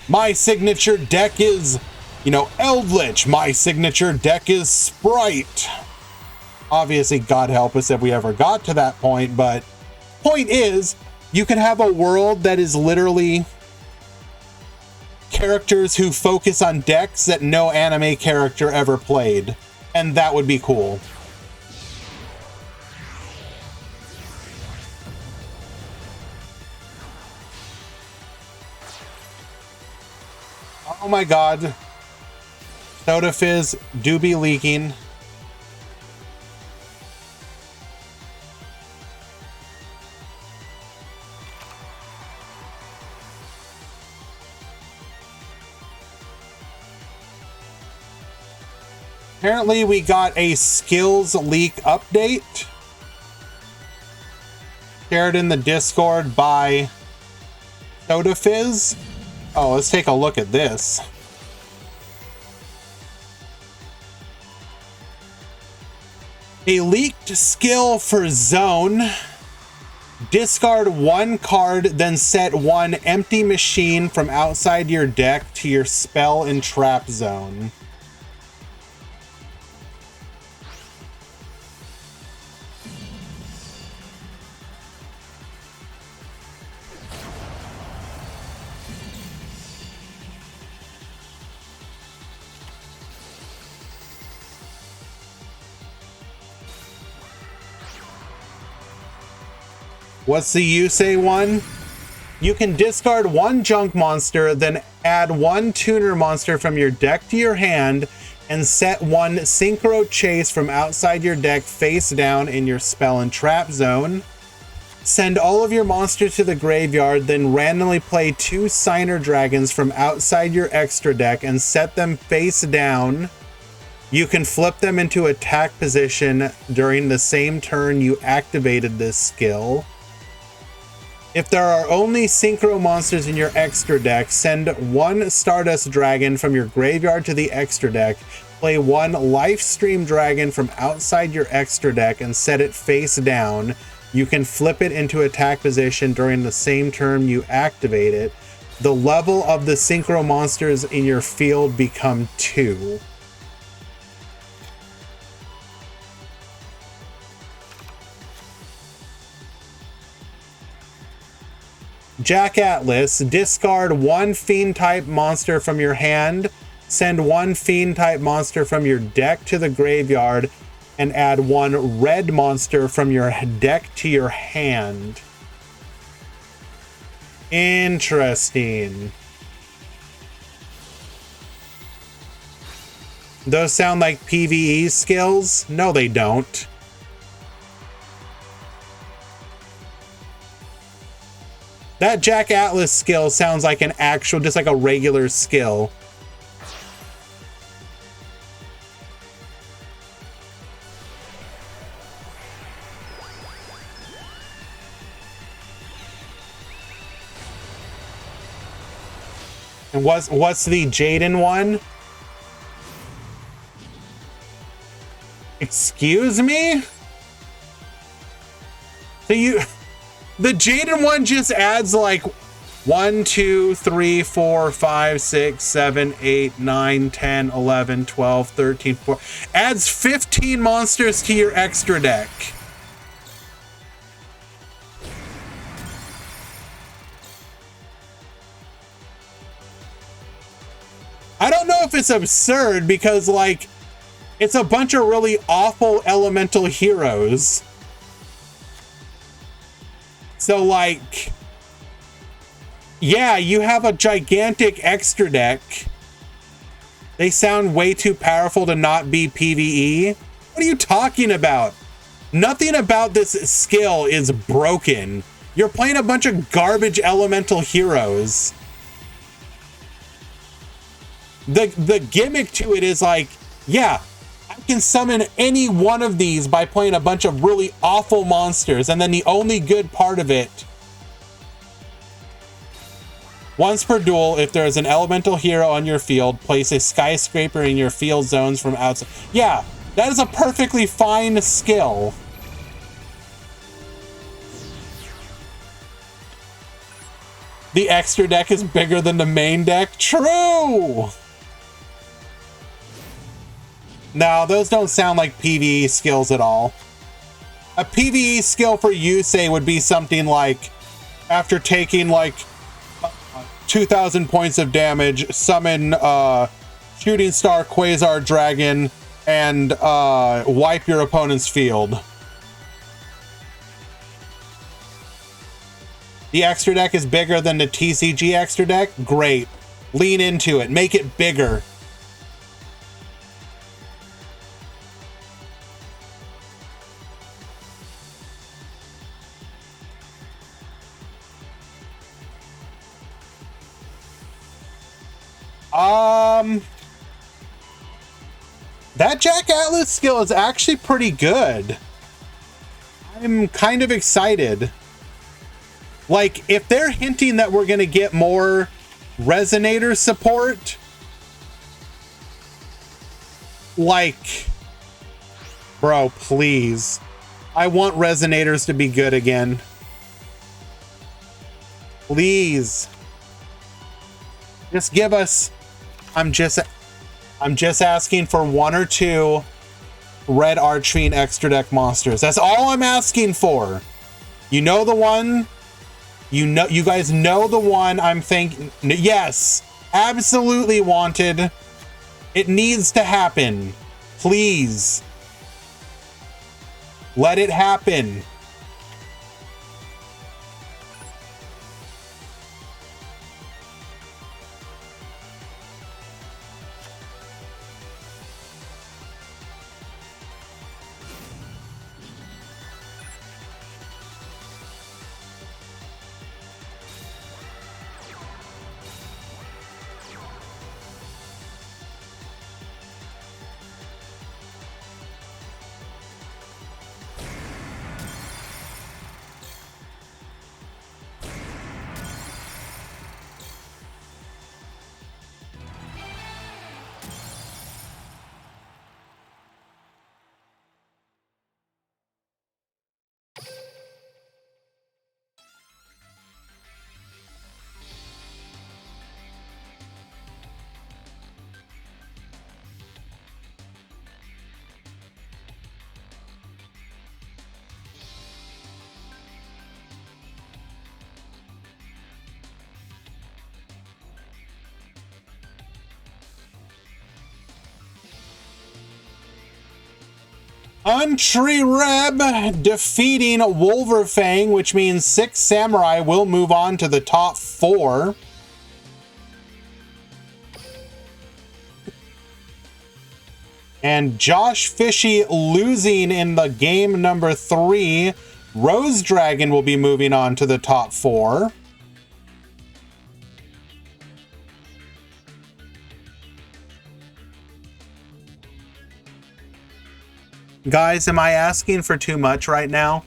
My signature deck is, you know, Eldritch. My signature deck is Sprite. Obviously, God help us if we ever got to that point, but point is, you could have a world that is literally characters who focus on decks that no anime character ever played, and that would be cool. Oh my god. Soda Fizz do be leaking. Apparently we got a skills leak update shared in the Discord by Soda Fizz. Oh, let's take a look at this. A leaked skill for Zone. Discard one card, then set one empty machine from outside your deck to your spell and trap zone. What's the Yusei one? You can discard one junk monster, then add one tuner monster from your deck to your hand, and set one Synchro Chase from outside your deck face down in your spell and trap zone. Send all of your monsters to the graveyard, then randomly play 2 Signer Dragons from outside your extra deck and set them face down. You can flip them into attack position during the same turn you activated this skill. If there are only Synchro monsters in your extra deck, send 1 Stardust Dragon from your graveyard to the extra deck. Play 1 Lifestream Dragon from outside your extra deck and set it face down. You can flip it into attack position during the same turn you activate it. The level of the Synchro monsters in your field become 2. Jack Atlas, discard 1 Fiend-type monster from your hand, send 1 Fiend-type monster from your deck to the graveyard, and add 1 red monster from your deck to your hand. Interesting. Those sound like PvE skills? No, they don't. That Jack Atlas skill sounds like an actual, just like a regular skill. And what's the Jaden one? Excuse me? So the Jaden one just adds like 1, 2, 3, 4, 5, 6, 7, 8, 9, 10, 11, 12, 13, 4. Adds 15 monsters to your extra deck. I don't know if it's absurd because, like, it's a bunch of really awful elemental heroes. So, like, yeah, you have a gigantic extra deck. They sound way too powerful to not be PvE. What are you talking about? Nothing about this skill is broken. You're playing a bunch of garbage elemental heroes. The gimmick to it is like, yeah, I can summon any one of these by playing a bunch of really awful monsters, and then the only good part of it, once per duel, if there is an elemental hero on your field, place a skyscraper in your field zones from outside. Yeah, that is a perfectly fine skill. The extra deck is bigger than the main deck. True! No, those don't sound like PvE skills at all. A PvE skill for you, say, would be something like, after taking like 2,000 points of damage, summon Shooting Star Quasar Dragon and wipe your opponent's field. The extra deck is bigger than the TCG extra deck? Great. Lean into it. Make it bigger. That Jack Atlas skill is actually pretty good. I'm kind of excited. Like, if they're hinting that we're going to get more Resonator support, like, bro, please. I want Resonators to be good again. Please. Just give us, I'm just asking for 1 or 2 Red Archfiend extra deck monsters. That's all I'm asking for. You know the one. You guys know the one I'm thinking. Yes, absolutely wanted. It needs to happen. Please. Let it happen. Untree Reb defeating Wolverfang, which means 6 Samurai will move on to the top 4. And Josh Fishy losing in the game number 3. Rose Dragon will be moving on to the top 4. Guys, am I asking for too much right now?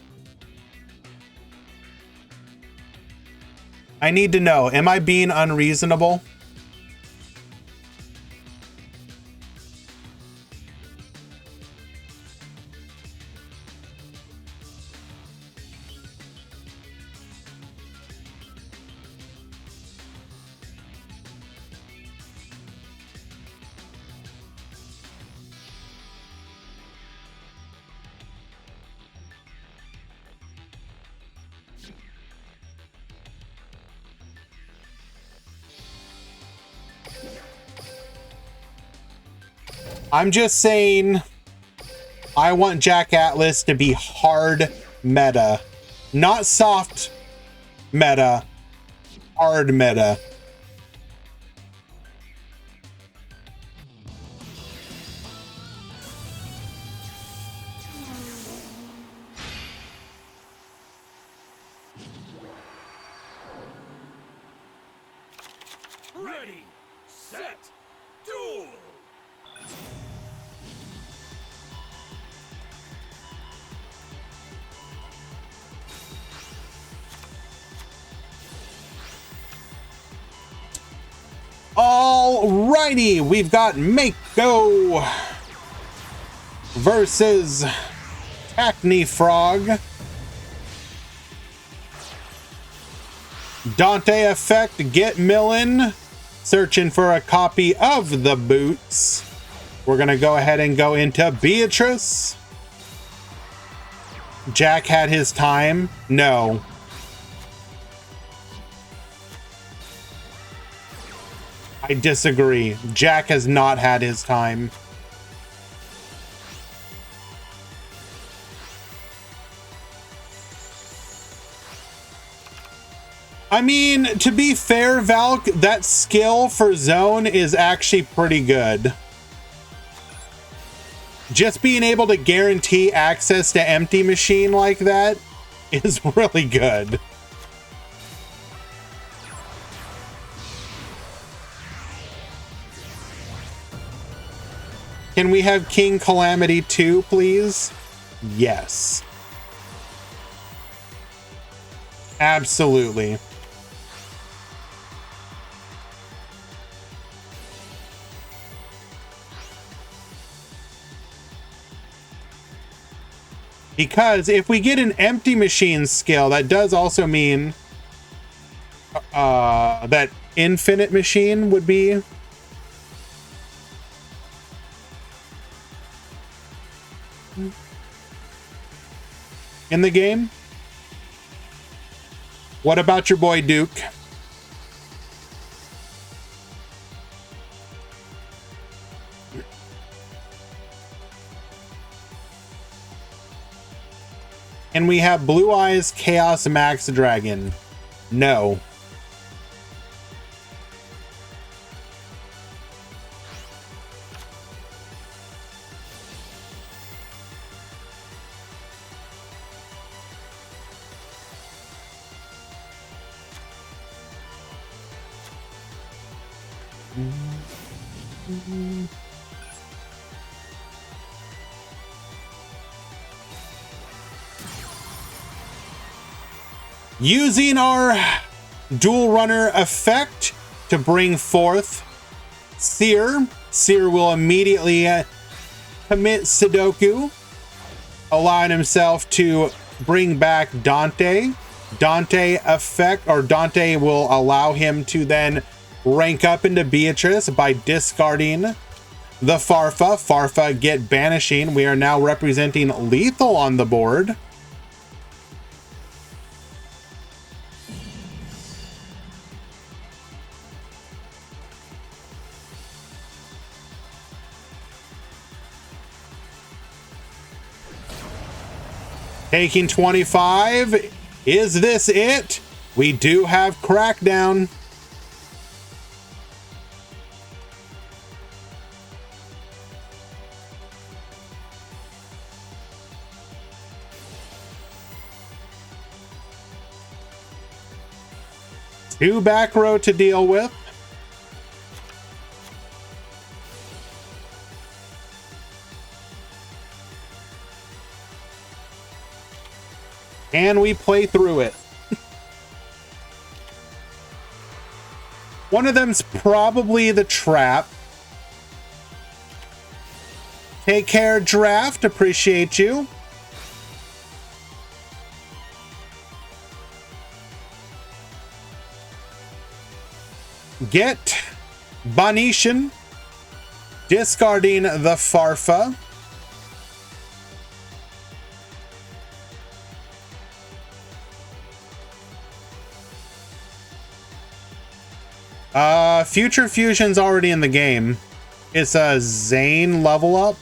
I need to know, am I being unreasonable? I'm just saying, I want Jack Atlas to be hard meta. Not soft meta, hard meta. Ready, set, duel! Alrighty, we've got Mako versus Hackney Frog. Dante Effect, Get Millin, searching for a copy of the boots. We're gonna go ahead and go into Beatrice. Jack had his time. No. I disagree. Jack has not had his time. I mean, to be fair, Valk, that skill for zone is actually pretty good. Just being able to guarantee access to empty machine like that is really good. Can we have King Calamity 2, please? Yes. Absolutely. Because if we get an empty machine skill, that does also mean that infinite machine would be in the game. What about your boy Duke? And we have Blue Eyes Chaos Max Dragon. No. Using our Duel Runner effect to bring forth Seer. Seer will immediately commit Sudoku, allowing himself to bring back Dante. Dante effect, or Dante will allow him to then rank up into Beatrice by discarding the Farfa. Farfa get banishing. We are now representing Lethal on the board. Taking 25. Is this it? We do have Crackdown. Two back row to deal with. Can we play through it? One of them's probably the trap. Take care, draft. Appreciate you. Get Bonetian. Discarding the Farfa. Future Fusion's already in the game. It's a Zane level up.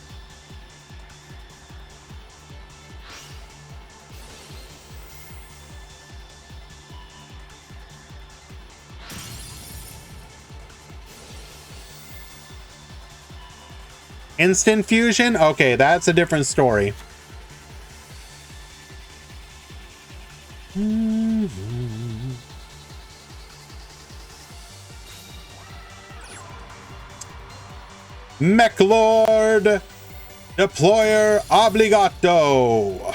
Instant Fusion? Okay, that's a different story. Mechlord, Deployer Obligato.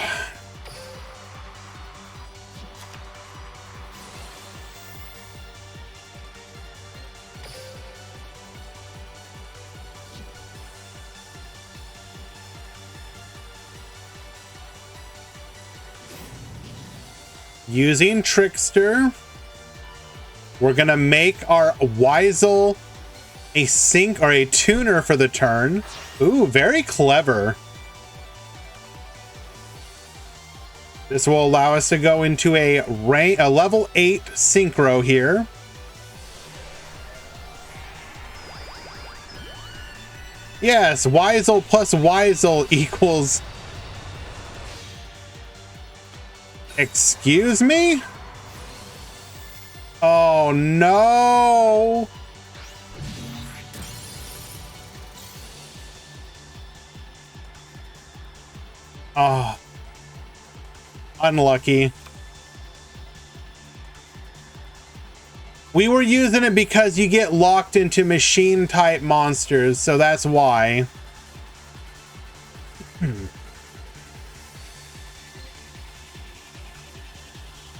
Using Trickster, we're gonna make our Weisel a sync or a tuner for the turn. Ooh, very clever. This will allow us to go into a level 8 synchro here. Yes, Weisel plus Weisel equals... Excuse me? Oh no! Oh, unlucky. We were using it because you get locked into machine type monsters, so that's why.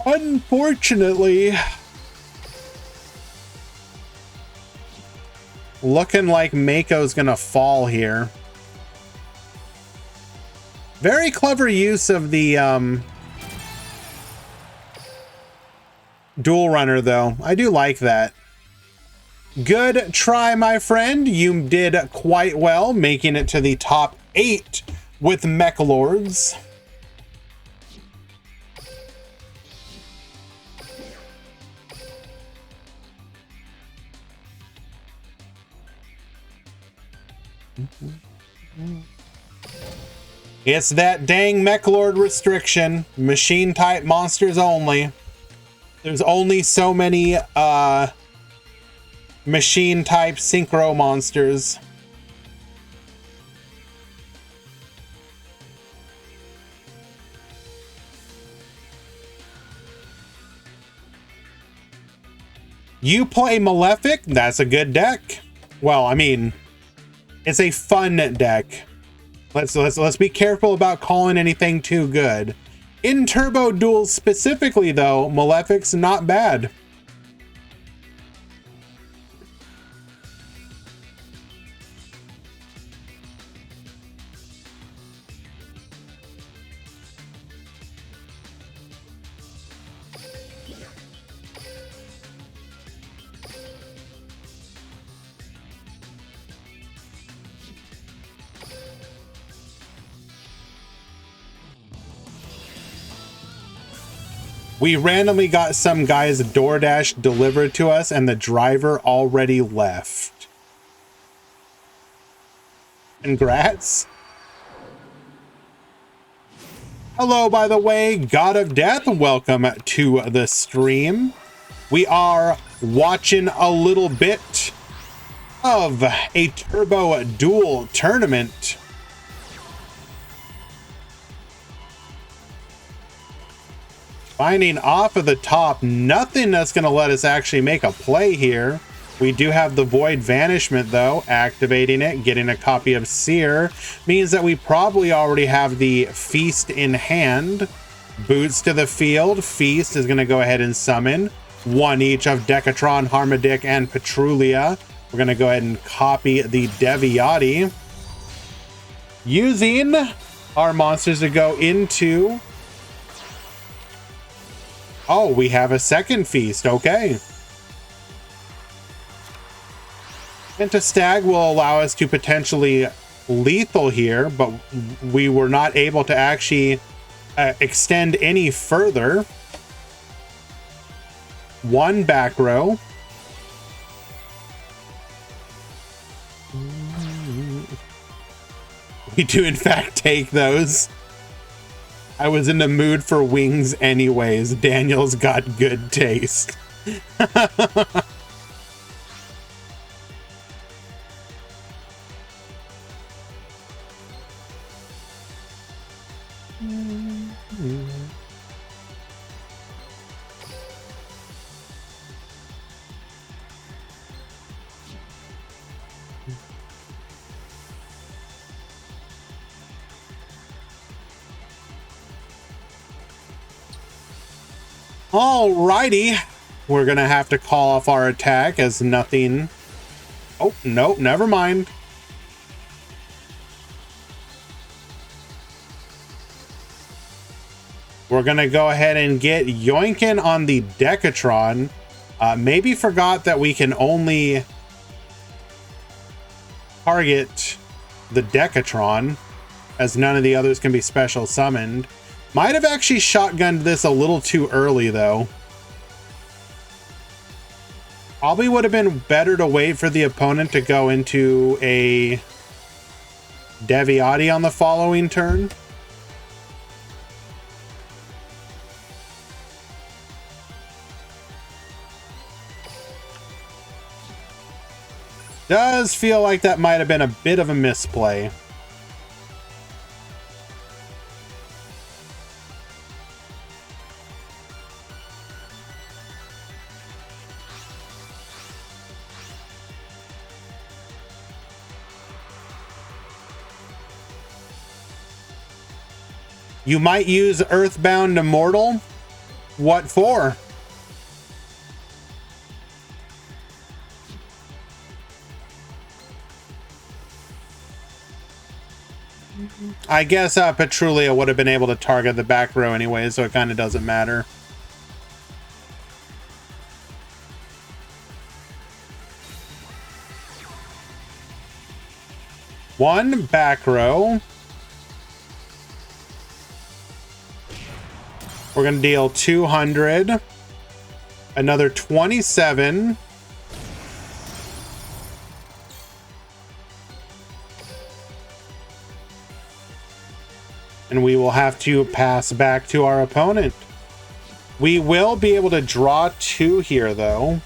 Unfortunately, looking like Mako's gonna fall here. Very clever use of the Duel Runner, though. I do like that. Good try, my friend. You did quite well, making it to the top 8 with Mechlords. It's that dang Mechlord restriction. Machine type monsters only. There's only so many machine type synchro monsters. You play Malefic? That's a good deck. Well, I mean, it's a fun deck. Let's be careful about calling anything too good. In Turbo Duels specifically, though, Malefic's not bad. We randomly got some guy's DoorDash delivered to us and the driver already left. Congrats. Hello, by the way, God of Death, welcome to the stream. We are watching a little bit of a Turbo Duel tournament. Finding off of the top, nothing that's going to let us actually make a play here. We do have the Void Vanishment, though. Activating it, getting a copy of Seer, means that we probably already have the Feast in hand. Boots to the field. Feast is going to go ahead and summon one each of Decatron, Harmadic, and Petrulia. We're going to go ahead and copy the Deviati. Using our monsters to go into... Oh, we have a second Feast. Okay. Pentastag will allow us to potentially lethal here, but we were not able to actually extend any further. One back row. We do in fact take those. I was in the mood for wings anyways. Daniel's got good taste. Alrighty, we're gonna have to call off our attack as nothing. Oh, no, never mind. We're gonna go ahead and get Yoinkin on the Decatron. Maybe forgot that we can only target the Decatron, as none of the others can be special summoned. Might have actually shotgunned this a little too early, though. Probably would have been better to wait for the opponent to go into a Deviati on the following turn. Does feel like that might have been a bit of a misplay. You might use Earthbound Immortal. What for? I guess Petrulia would have been able to target the back row anyway, so it kind of doesn't matter. One back row. We're going to deal 200. Another 27. And we will have to pass back to our opponent. We will be able to draw 2 here, though.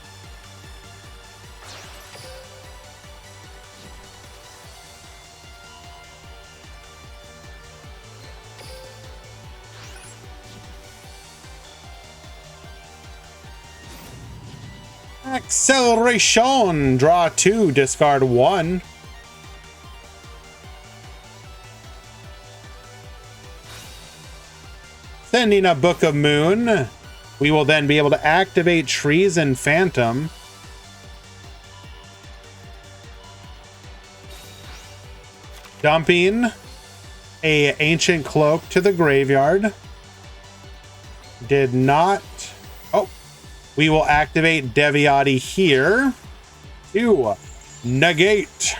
Acceleration. Draw 2, discard 1. Sending a Book of Moon. We will then be able to activate Trees and Phantom. Dumping a Ancient Cloak to the graveyard. Did not... Oh, we will activate Deviati here to negate.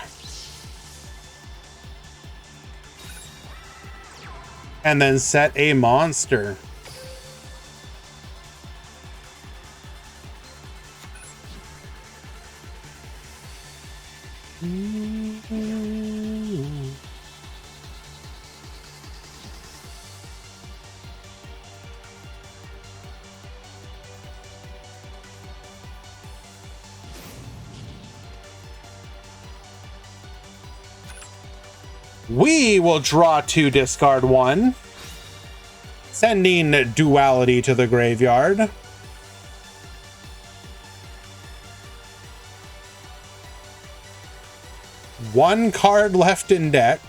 And then set a monster. We will draw 2, discard 1, sending Duality to the graveyard. One card left in deck.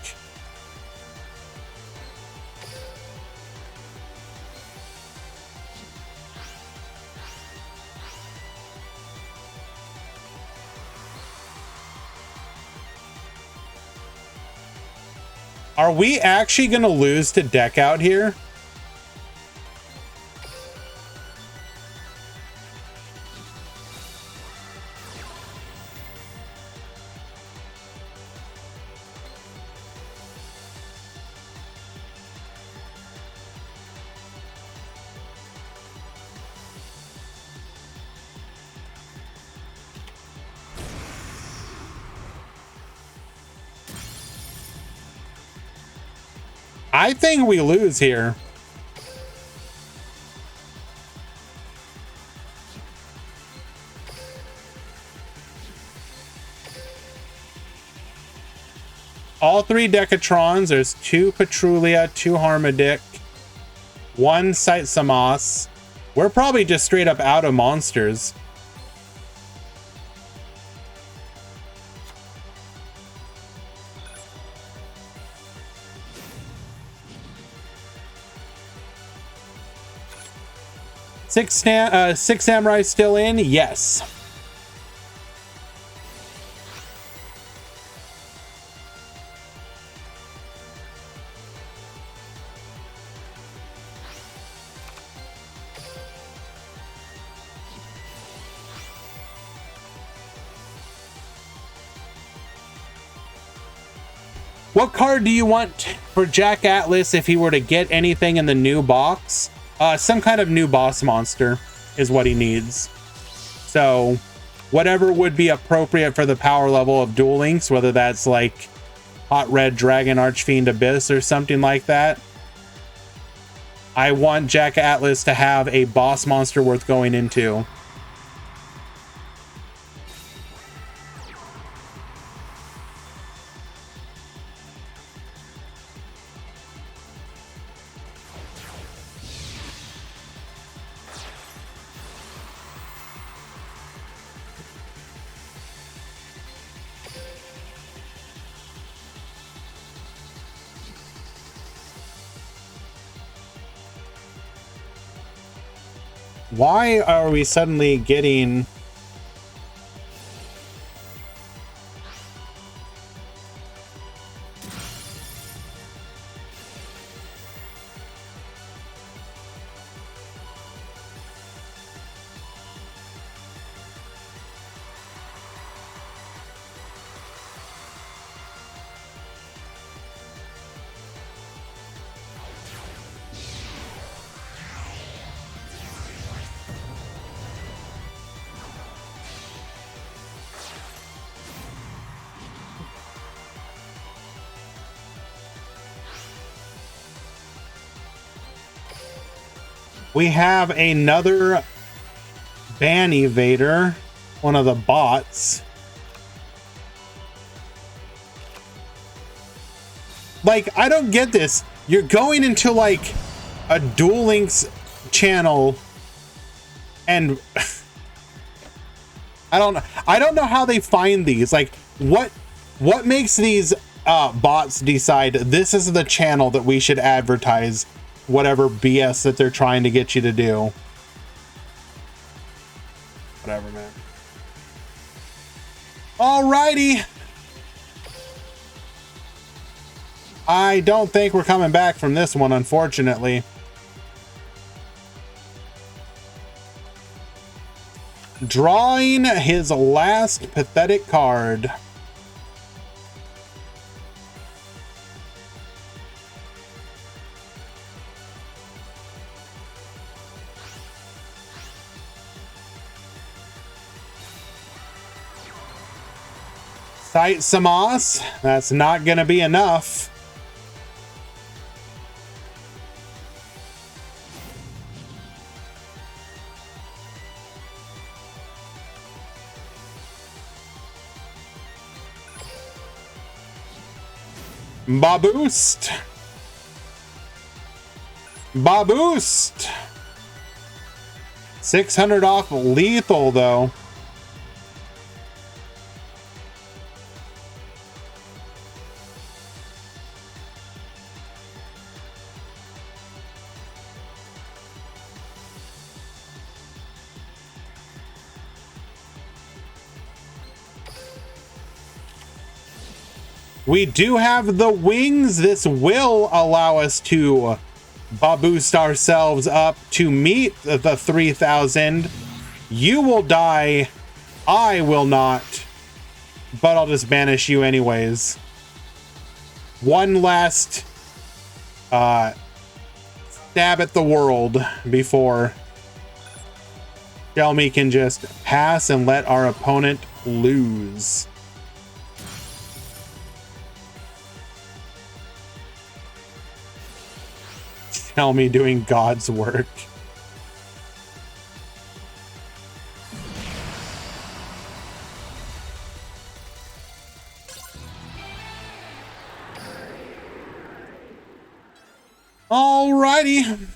Are we actually going to lose to deck out here? I think we lose here. All 3 Decatrons. There's 2 Patrulia, 2 Harmadic, 1 Saitsamas. We're probably just straight up out of monsters. Six Samurai still in? Yes. What card do you want for Jack Atlas if he were to get anything in the new box? Some kind of new boss monster is what he needs. So whatever would be appropriate for the power level of Duel Links, whether that's like Hot Red Dragon Archfiend Abyss or something like that. I want Jack Atlas to have a boss monster worth going into. Why are we suddenly getting... We have another Ban Evader, one of the bots. Like, I don't get this. You're going into like a Duel Links channel and I don't know how they find these. Like, what makes these bots decide this is the channel that we should advertise whatever BS that they're trying to get you to do? Whatever, man. Alrighty. I don't think we're coming back from this one, unfortunately. Drawing his last pathetic card. Saitsamas. That's not going to be enough. Baboost. Baboost. 600 off lethal though. We do have the wings. This will allow us to boost ourselves up to meet the 3000. You will die. I will not. But I'll just banish you anyways. One last stab at the world before Shelmy can just pass and let our opponent lose. Shelmy doing God's work. Alrighty.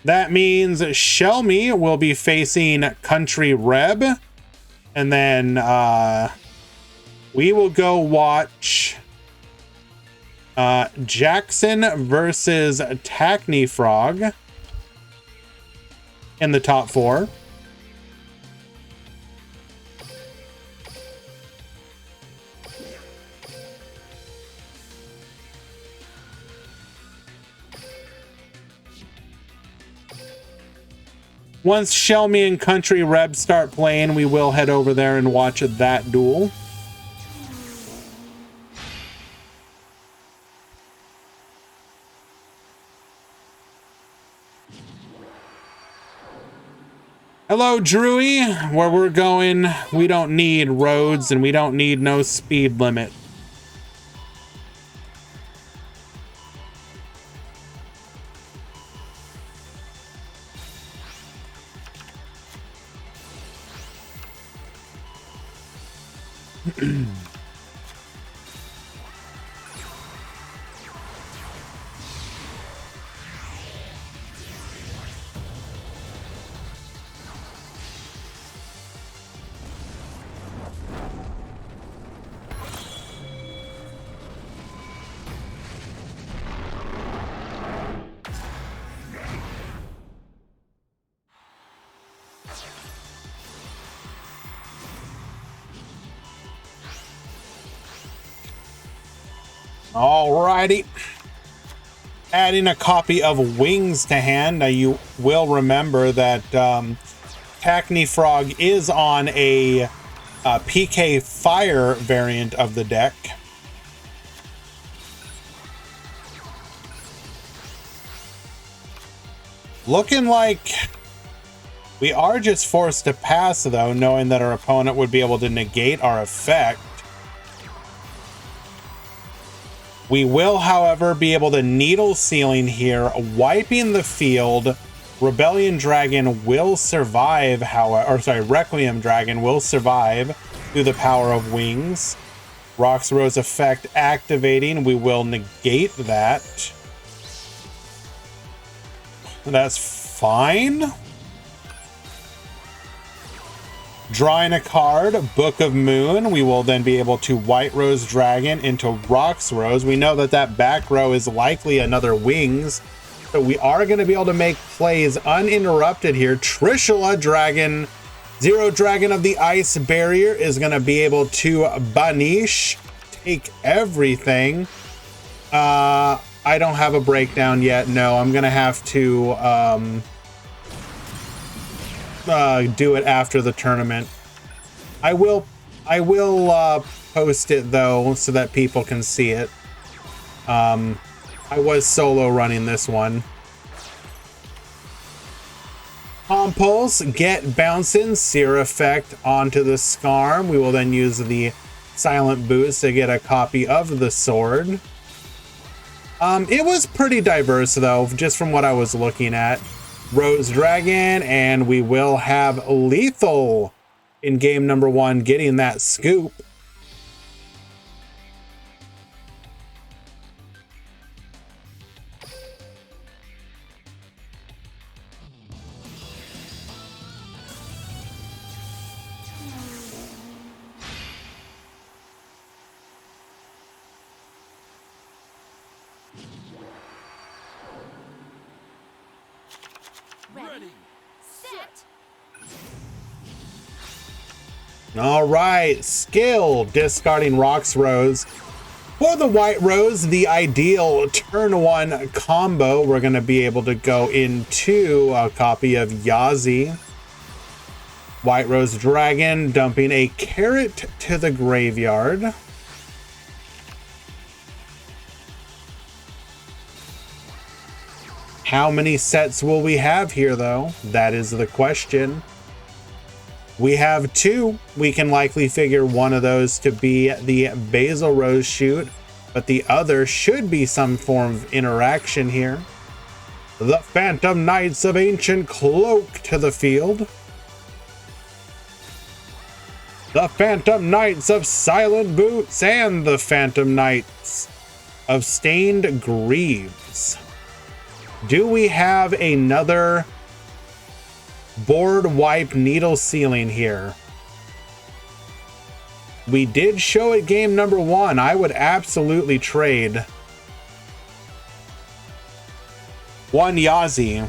That means Shelmy will be facing Country Reb. And then we will go watch Jackson versus Tackney Frog in the top 4. Once Shelmy and Country Reb start playing, we will head over there and watch that duel. Hello, Drewy. Where we're going, we don't need roads and we don't need no speed limit. Alrighty. Adding a copy of Wings to hand. Now you will remember that Tackney Frog is on a PK Fire variant of the deck. Looking like we are just forced to pass though, knowing that our opponent would be able to negate our effect. We will, however, be able to Needle Ceiling here, wiping the field. Rebellion Dragon will survive, Requiem Dragon will survive through the power of Wings. Rock's Rose effect activating, we will negate that. That's fine. Drawing a card, Book of Moon, we will then be able to White Rose Dragon into Rock's Rose. We know that that back row is likely another Wings, so we are going to be able to make plays uninterrupted here. Trishula Dragon, Zero Dragon of the Ice Barrier is going to be able to banish, take everything. I don't have a breakdown yet. No, I'm going to have to do it after the tournament. I will post it though so that people can see it. I was solo running this one. Compulse, get bouncing, Sear effect onto the Scarm. We will then use the Silent Boost to get a copy of the sword. It was pretty diverse though, just from what I was looking at. Rose Dragon, and we will have Lethal in game number 1 getting that scoop. Ready, set. All right, skill, discarding Rocks Rose. For the White Rose, the ideal turn 1 combo, we're going to be able to go into a copy of Yazi. White Rose Dragon, dumping a carrot to the graveyard. How many sets will we have here, though? That is the question. We have 2. We can likely figure one of those to be the Basil Rose shoot, but the other should be some form of interaction here. The Phantom Knights of Ancient Cloak to the field. The Phantom Knights of Silent Boots and the Phantom Knights of Stained Greaves. Do we have another board wipe needle sealing here? We did show it game number 1. I would absolutely trade 1 Yazi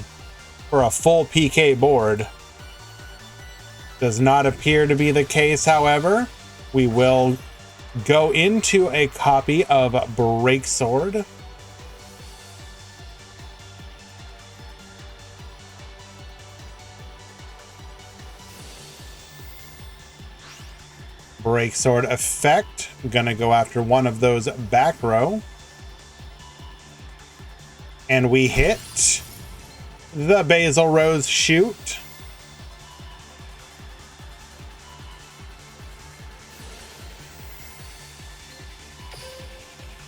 for a full PK board. Does not appear to be the case, however. We will go into a copy of Breaksword. Breaksword effect. I'm gonna go after one of those back row. And we hit the Basil Rose shoot.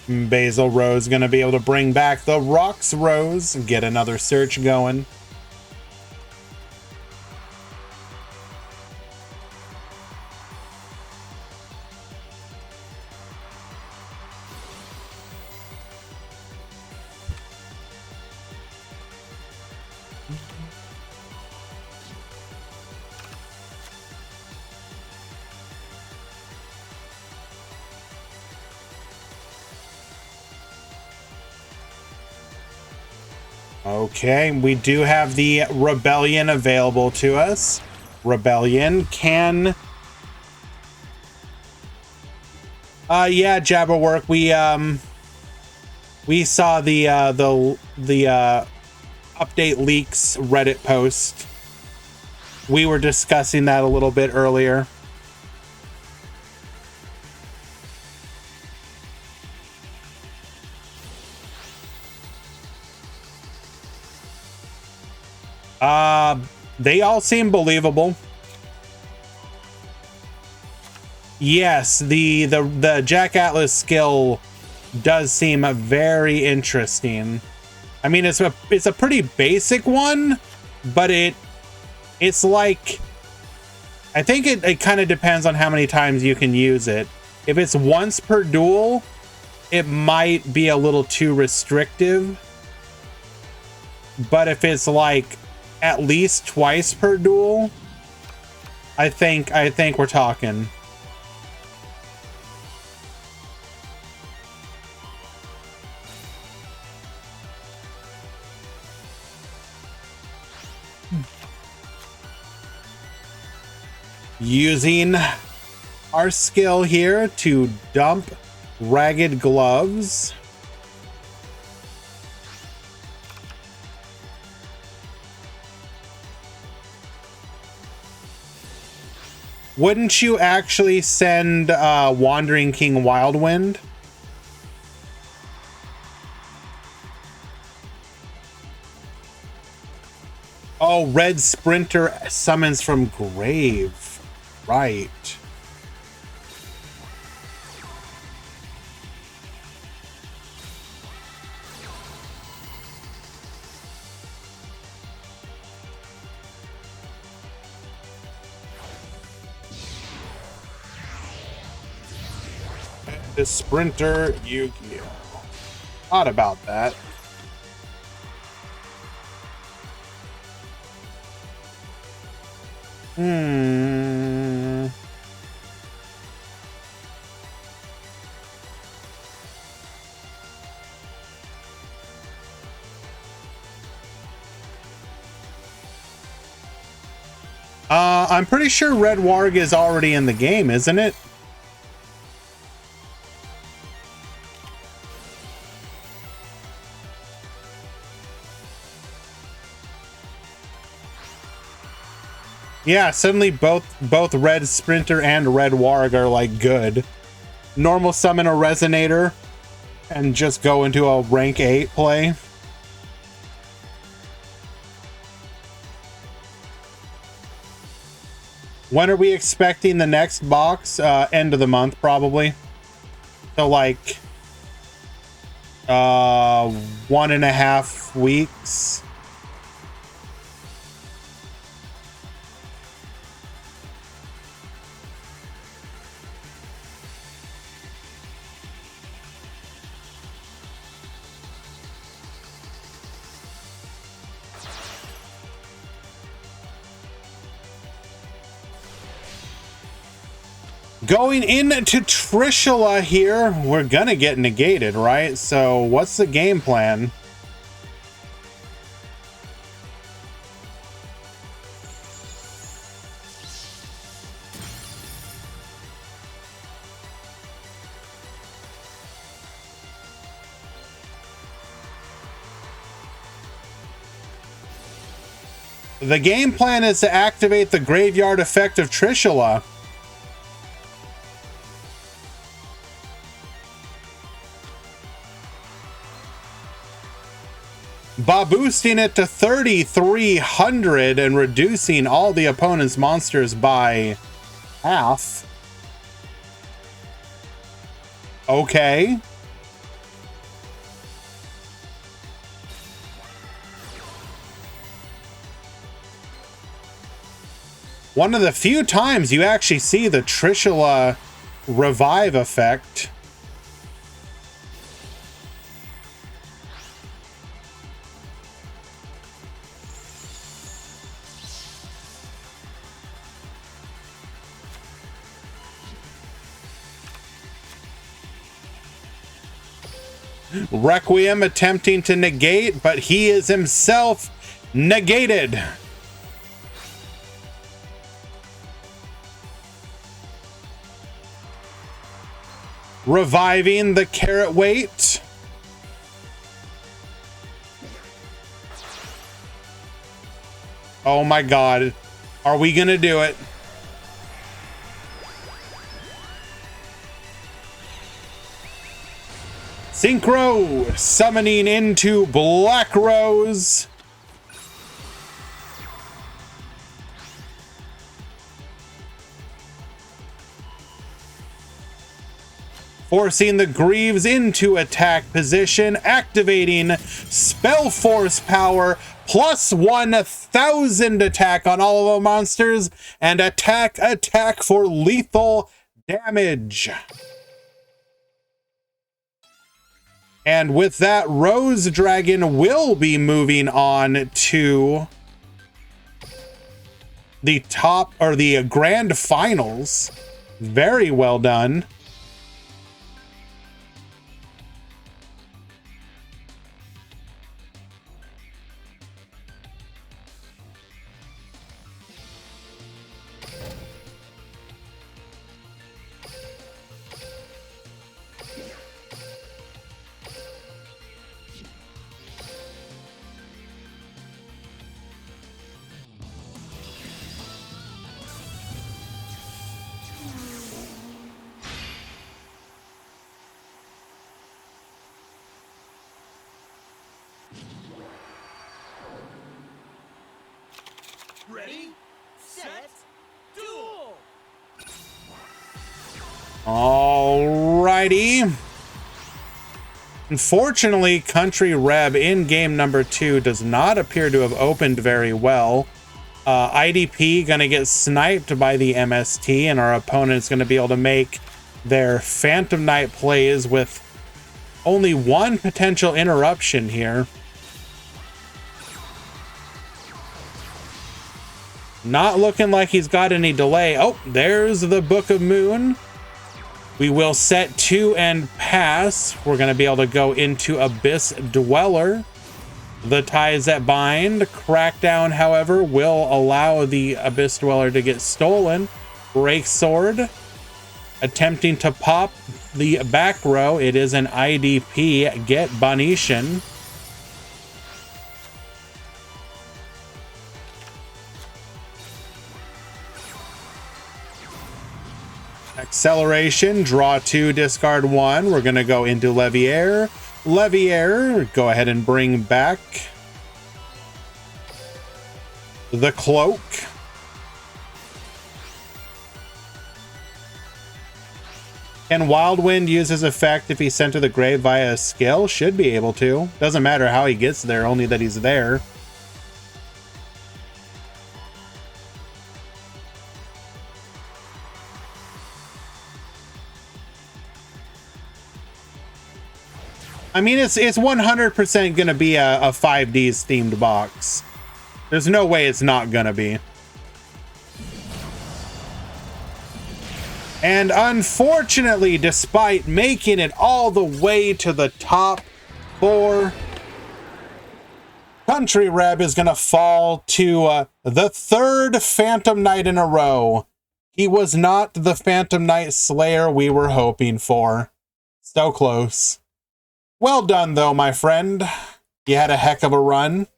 Basil Rose gonna be able to bring back the Rocks Rose and get another search going. Okay, we do have the Rebellion available to us. Rebellion can... yeah, Jabberwork, we saw the update leaks Reddit post. We were discussing that a little bit earlier. They all seem believable. Yes, the Jack Atlas skill does seem very interesting. I mean, it's a pretty basic one, but it's like, I think it kind of depends on how many times you can use it. If it's once per duel, it might be a little too restrictive. But if it's like at least twice per duel, I think we're talking. Using our skill here to dump Ragged Gloves. Wouldn't you actually send Wandering King Wildwind? Oh, Red Sprinter summons from grave. Right. The Sprinter Yu-Gi-Oh! Thought about that. I'm pretty sure Red Warg is already in the game, isn't it? Yeah, suddenly both Red Sprinter and Red Warg are like good. Normal summon a Resonator and just go into a rank 8 play. When are we expecting the next box? End of the month, probably. So like 1.5 weeks. Going into Trishula here, we're gonna get negated, right? So what's the game plan? The game plan is to activate the graveyard effect of Trishula. By boosting it to 3,300 and reducing all the opponent's monsters by half. Okay. One of the few times you actually see the Trishula revive effect. Requiem attempting to negate, but he is himself negated. Reviving the Carrot Weight. Oh my god. Are we gonna do it? Synchro summoning into Black Rose. Forcing the Greaves into attack position, activating Spell Force power, plus 1,000 attack on all of the monsters, and attack for lethal damage. And with that, Rose Dragon will be moving on to the top, or the grand finals. Very well done. Ready, set, duel! Alrighty. Unfortunately, Country Reb in game number 2 does not appear to have opened very well. IDP gonna get sniped by the MST, and our opponent's gonna be able to make their Phantom Knight plays with only one potential interruption here. Not looking like he's got any delay. Oh, there's the Book of Moon. We will set 2 and pass. We're going to be able to go into Abyss Dweller. The ties that bind. Crackdown, however, will allow the Abyss Dweller to get stolen. Break Sword. Attempting to pop the back row. It is an IDP. Get Bonetian. Acceleration, draw 2, discard 1. We're going to go into Leviair. Leviair, go ahead and bring back the Cloak. Can Wild Wind use his effect if he's sent to the grave via a skill? Should be able to. Doesn't matter how he gets there, only that he's there. I mean, it's 100% going to be a 5Ds themed box. There's no way it's not going to be. And unfortunately, despite making it all the way to the top 4, Country Reb is going to fall to the 3rd Phantom Knight in a row. He was not the Phantom Knight Slayer we were hoping for. So close. Well done, though, my friend. You had a heck of a run.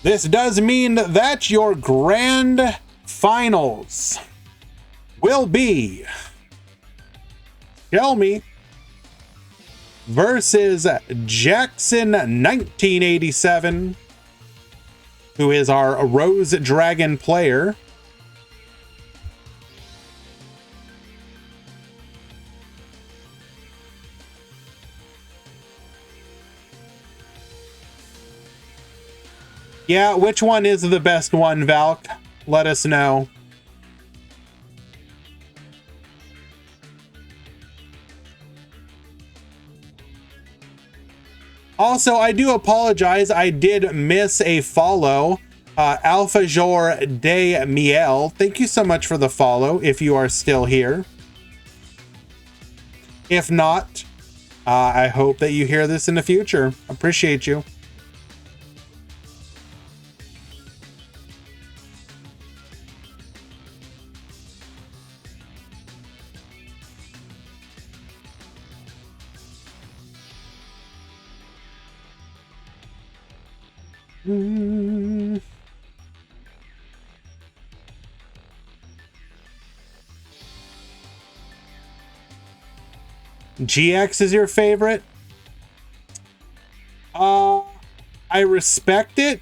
This does mean that your grand finals will be Shelmy versus Jackson 1987, who is our Rose Dragon player. Yeah, which one is the best one, Valk? Let us know. Also, I do apologize. I did miss a follow. Alfajor de Miel. Thank you so much for the follow if you are still here. If not, I hope that you hear this in the future. Appreciate you. GX is your favorite? I respect it.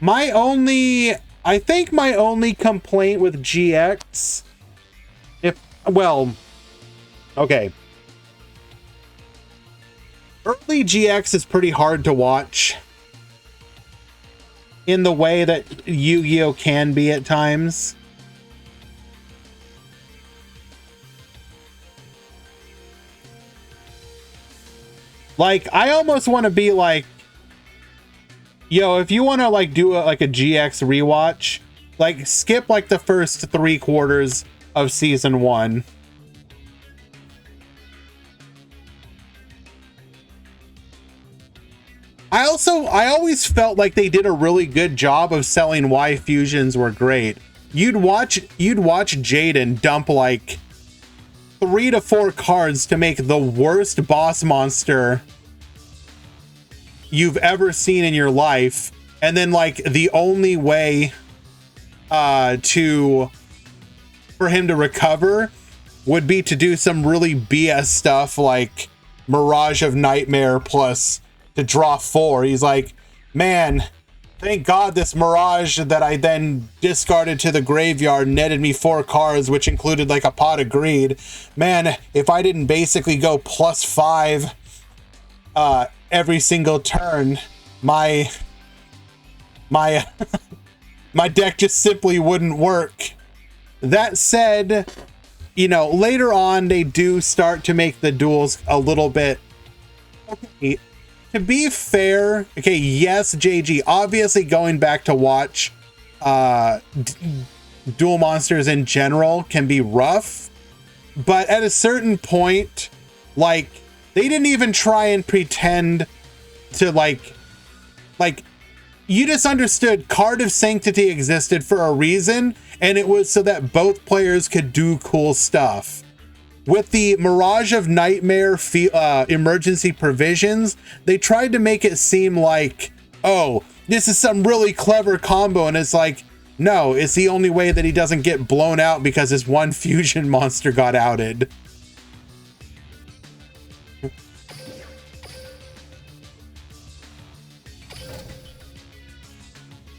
I think my only complaint with GX, okay. Early GX is pretty hard to watch in the way that Yu-Gi-Oh! Can be at times. Like, I almost want to be like, yo, if you want to like do a GX rewatch, like skip like the first 3/4 of season 1. I always felt like they did a really good job of selling why fusions were great. You'd watch Jaden dump like 3 to 4 cards to make the worst boss monster you've ever seen in your life, and then like the only way for him to recover would be to do some really BS stuff like Mirage of Nightmare plus to draw 4. He's like, man, Thank God this Mirage that I then discarded to the graveyard netted me 4 cards, which included like a Pot of Greed. Man, if I didn't basically go +5 every single turn, my my deck just simply wouldn't work. That said, you know, later on they do start to make the duels a little bit okay. To be fair, okay, yes, JG, obviously going back to watch Duel Monsters in general can be rough, but at a certain point, like, they didn't even try and pretend to like you just understood Card of Sanctity existed for a reason, and it was so that both players could do cool stuff. With the Mirage of Nightmare emergency provisions, they tried to make it seem like, oh, this is some really clever combo, and it's like, no, it's the only way that he doesn't get blown out because his one fusion monster got outed.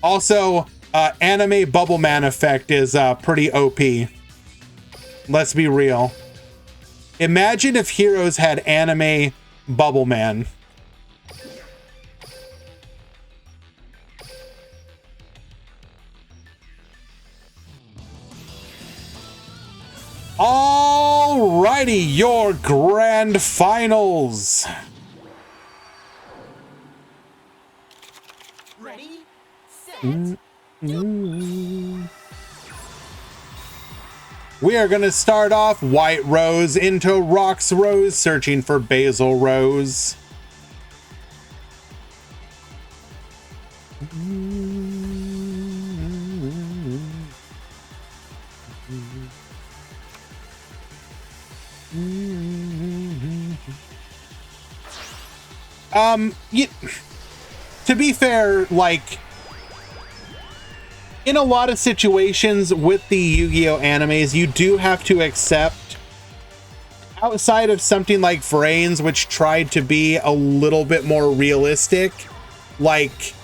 Also, anime Bubble Man effect is pretty OP. Let's be real. Imagine if Heroes had anime Bubble Man. Alrighty, your grand finals. Ready, set, go. We are going to start off White Rose into Rox Rose, searching for Basil Rose. To be fair, like, in a lot of situations with the Yu-Gi-Oh animes, you do have to accept, outside of something like Vrains, which tried to be a little bit more realistic, like,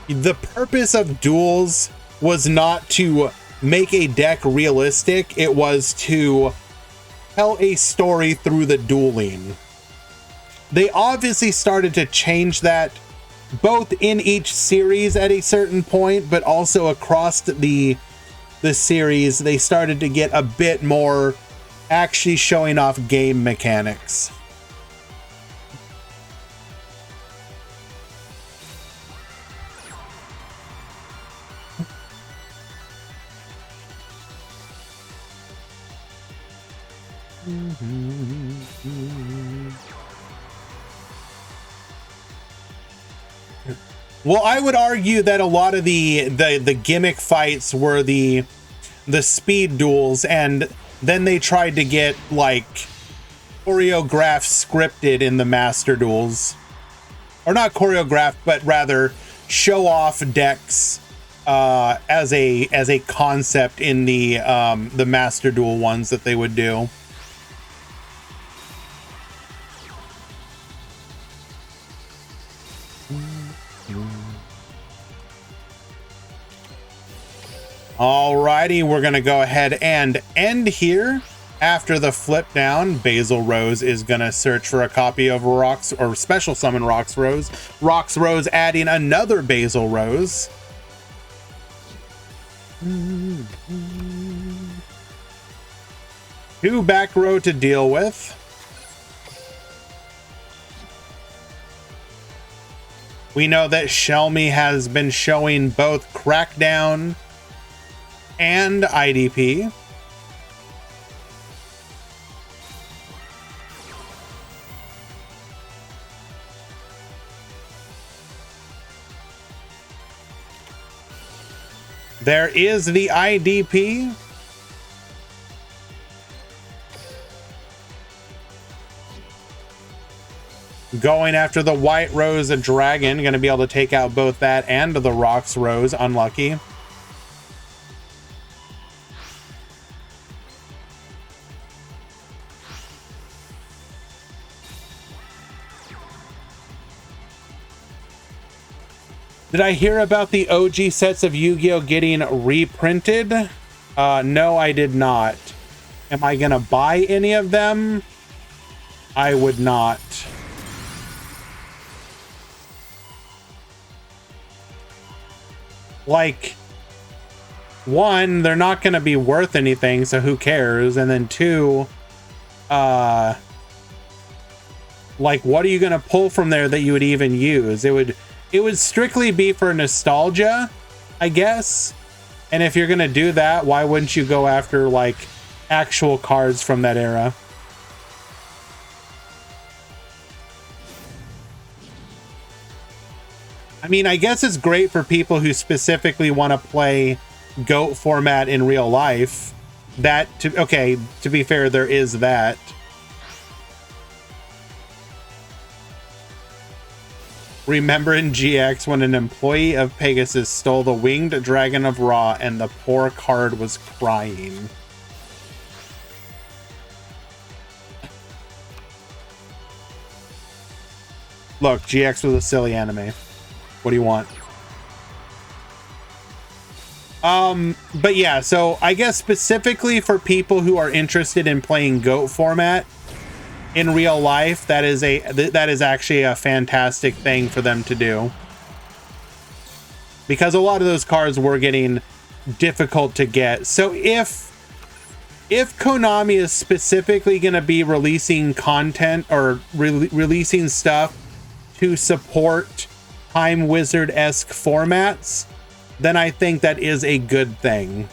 the purpose of Duels was not to make a deck realistic, it was to tell a story through the dueling. They obviously started to change that both in each series at a certain point, but also across the series, they started to get a bit more actually showing off game mechanics. Well, I would argue that a lot of the gimmick fights were the speed duels, and then they tried to get like choreographed scripted in the master duels, or not choreographed, but rather show off decks as a concept in the master duel ones that they would do. Alrighty, we're gonna go ahead and end here. After the flip down, Basil Rose is gonna search for a copy of Rox, or special summon Rox Rose. Rox Rose adding another Basil Rose. Two back row to deal with. We know that Shelmy has been showing both Crackdown and IDP. There is the IDP. Going after the White Rose, a dragon. Going to be able to take out both that and the Rox Rose. Unlucky. Did I hear about the OG sets of Yu-Gi-Oh getting reprinted? No, I did not. Am I gonna buy any of them? I would not. Like, one, they're not gonna be worth anything, so who cares? And then two, like, what are you gonna pull from there that you would even use? It would strictly be for nostalgia, I guess. And if you're gonna do that, why wouldn't you go after like actual cards from that era? I mean, I guess it's great for people who specifically want to play GOAT format in real life. Okay, to be fair, there is that. Remember in GX when an employee of Pegasus stole the winged dragon of Ra and the poor card was crying. Look, GX was a silly anime. What do you want? But yeah, so I guess specifically for people who are interested in playing GOAT format in real life, that is actually a fantastic thing for them to do. Because a lot of those cards were getting difficult to get. So if Konami is specifically going to be releasing content or releasing stuff to support Time Wizard-esque formats, then I think that is a good thing.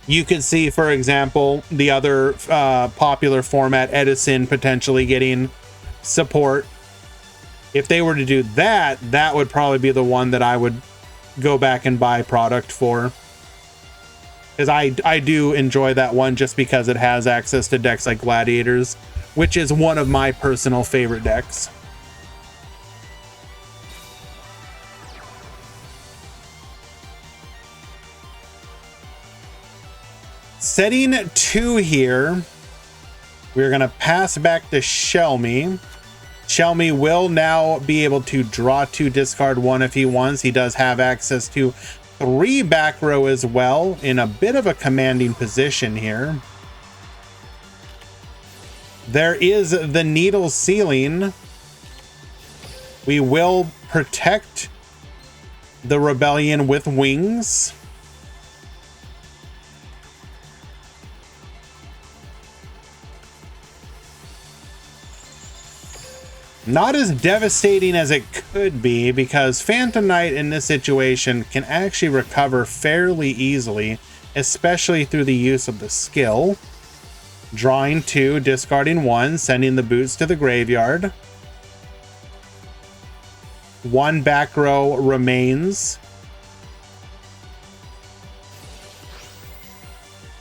You could see, for example, the other popular format, Edison, potentially getting support. If they were to do that, that would probably be the one that I would go back and buy product for. Because I do enjoy that one just because it has access to decks like Gladiators, which is one of my personal favorite decks. Setting 2 here, we're going to pass back to Shelmy. Shelmy will now be able to draw 2, discard 1 if he wants. He does have access to 3 back row as well, in a bit of a commanding position here. There is the Needle Ceiling. We will protect the Rebellion with Wings. Not as devastating as it could be, because Phantom Knight in this situation can actually recover fairly easily, especially through the use of the skill. Drawing 2, discarding 1, sending the boots to the graveyard. 1 back row remains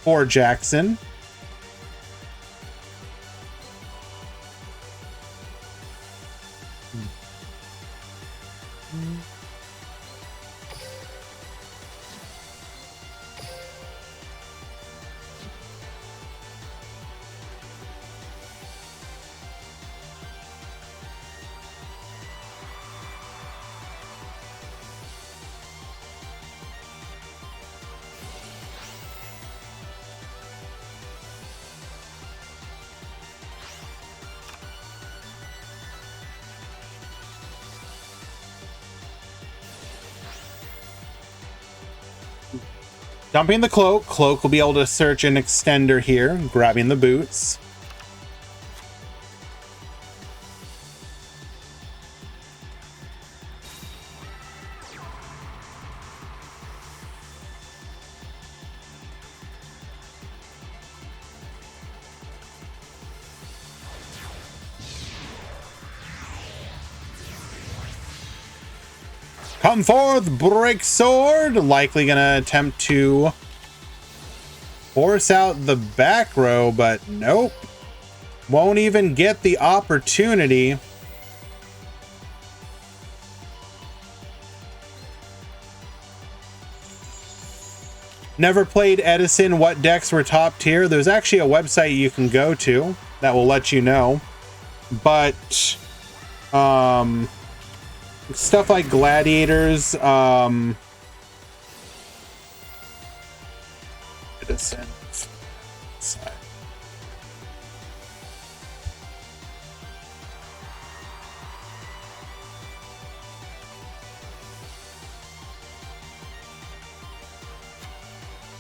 for Jackson. Dumping the cloak. Cloak will be able to search an extender here, grabbing the boots. Come forth, Break Sword. Likely gonna attempt to force out the back row, but nope. Won't even get the opportunity. Never played Edison. What decks were top tier? There's actually a website you can go to. that will let you know. But stuff like gladiators, Edison.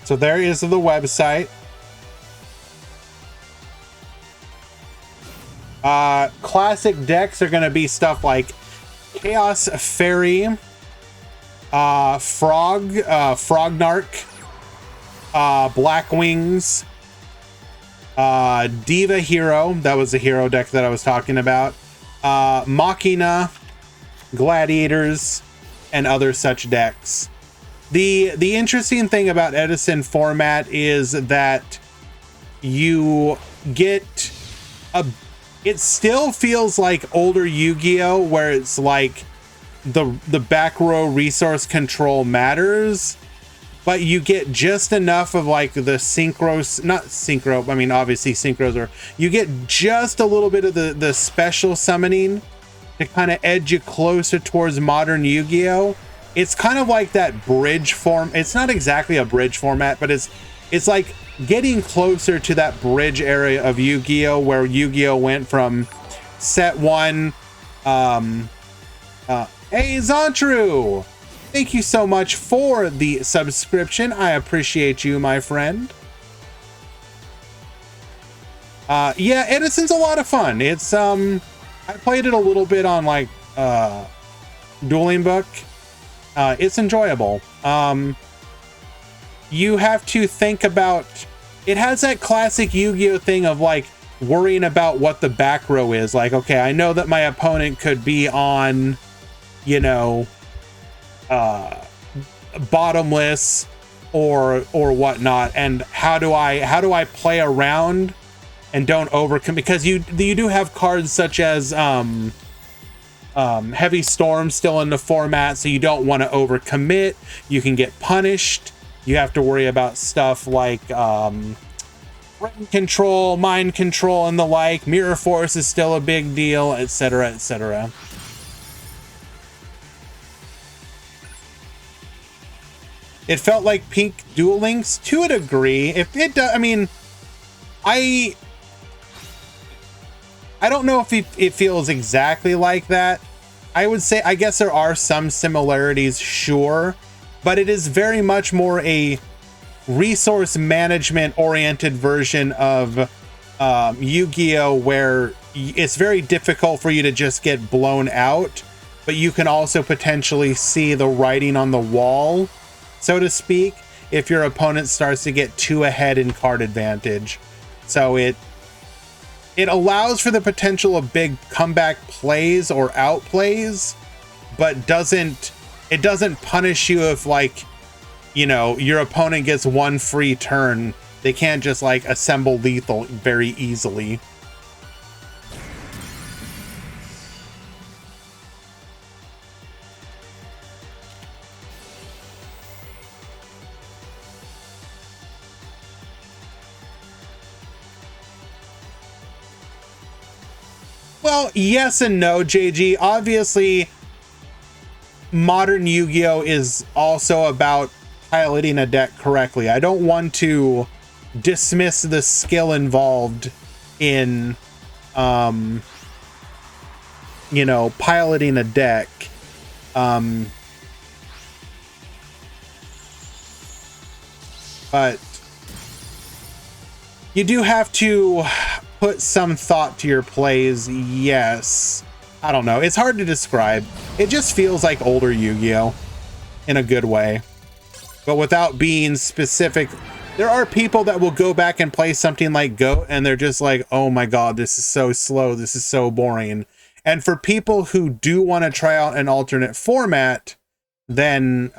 So there is the website. Classic decks are going to be stuff like Chaos Fairy, Frognark, Black Wings, Diva Hero. That was the hero deck that I was talking about. Machina, Gladiators, and other such decks. The interesting thing about Edison format is that you get it still feels like older Yu-Gi-Oh, where it's like the back row resource control matters, but you get just enough of like the synchros, not synchro, I mean obviously synchros are, you get just a little bit of the special summoning to kind of edge you closer towards modern Yu-Gi-Oh. It's kind of like that bridge form. It's not exactly a bridge format, but it's like getting closer to that bridge area of Yu-Gi-Oh, where Yu-Gi-Oh went from set one. Hey Zontru, thank you so much for the subscription. I appreciate you, my friend. Yeah, Edison's a lot of fun. It's I played it a little bit on like Dueling Book. It's enjoyable. You have to think about, it has that classic Yu-Gi-Oh thing of like worrying about what the back row is. Like, okay, I know that my opponent could be on, you know, bottomless or whatnot, and how do I play around and don't overcommit, because you do have cards such as Heavy Storm still in the format, so you don't want to overcommit. You can get punished. You have to worry about stuff like brain control, mind control, and the like. Mirror Force is still a big deal, etc., etc. It felt like Pink Duel Links to a degree. If it does, I mean, I don't know if it feels exactly like that. I would say, I guess there are some similarities, sure, but it is very much more a resource management oriented version of Yu-Gi-Oh, where it's very difficult for you to just get blown out, but you can also potentially see the writing on the wall, so to speak, if your opponent starts to get too ahead in card advantage. So it allows for the potential of big comeback plays or outplays, but it doesn't punish you if, like, you know, your opponent gets one free turn. They can't just like assemble lethal very easily. Well, yes and no, JG. Obviously, modern Yu-Gi-Oh is also about piloting a deck correctly. I don't want to dismiss the skill involved in, you know, piloting a deck. But you do have to put some thought to your plays, yes. I don't know. It's hard to describe. It just feels like older Yu-Gi-Oh! In a good way. But without being specific, there are people that will go back and play something like GOAT and they're just like, oh my god, this is so slow, this is so boring. And for people who do want to try out an alternate format, then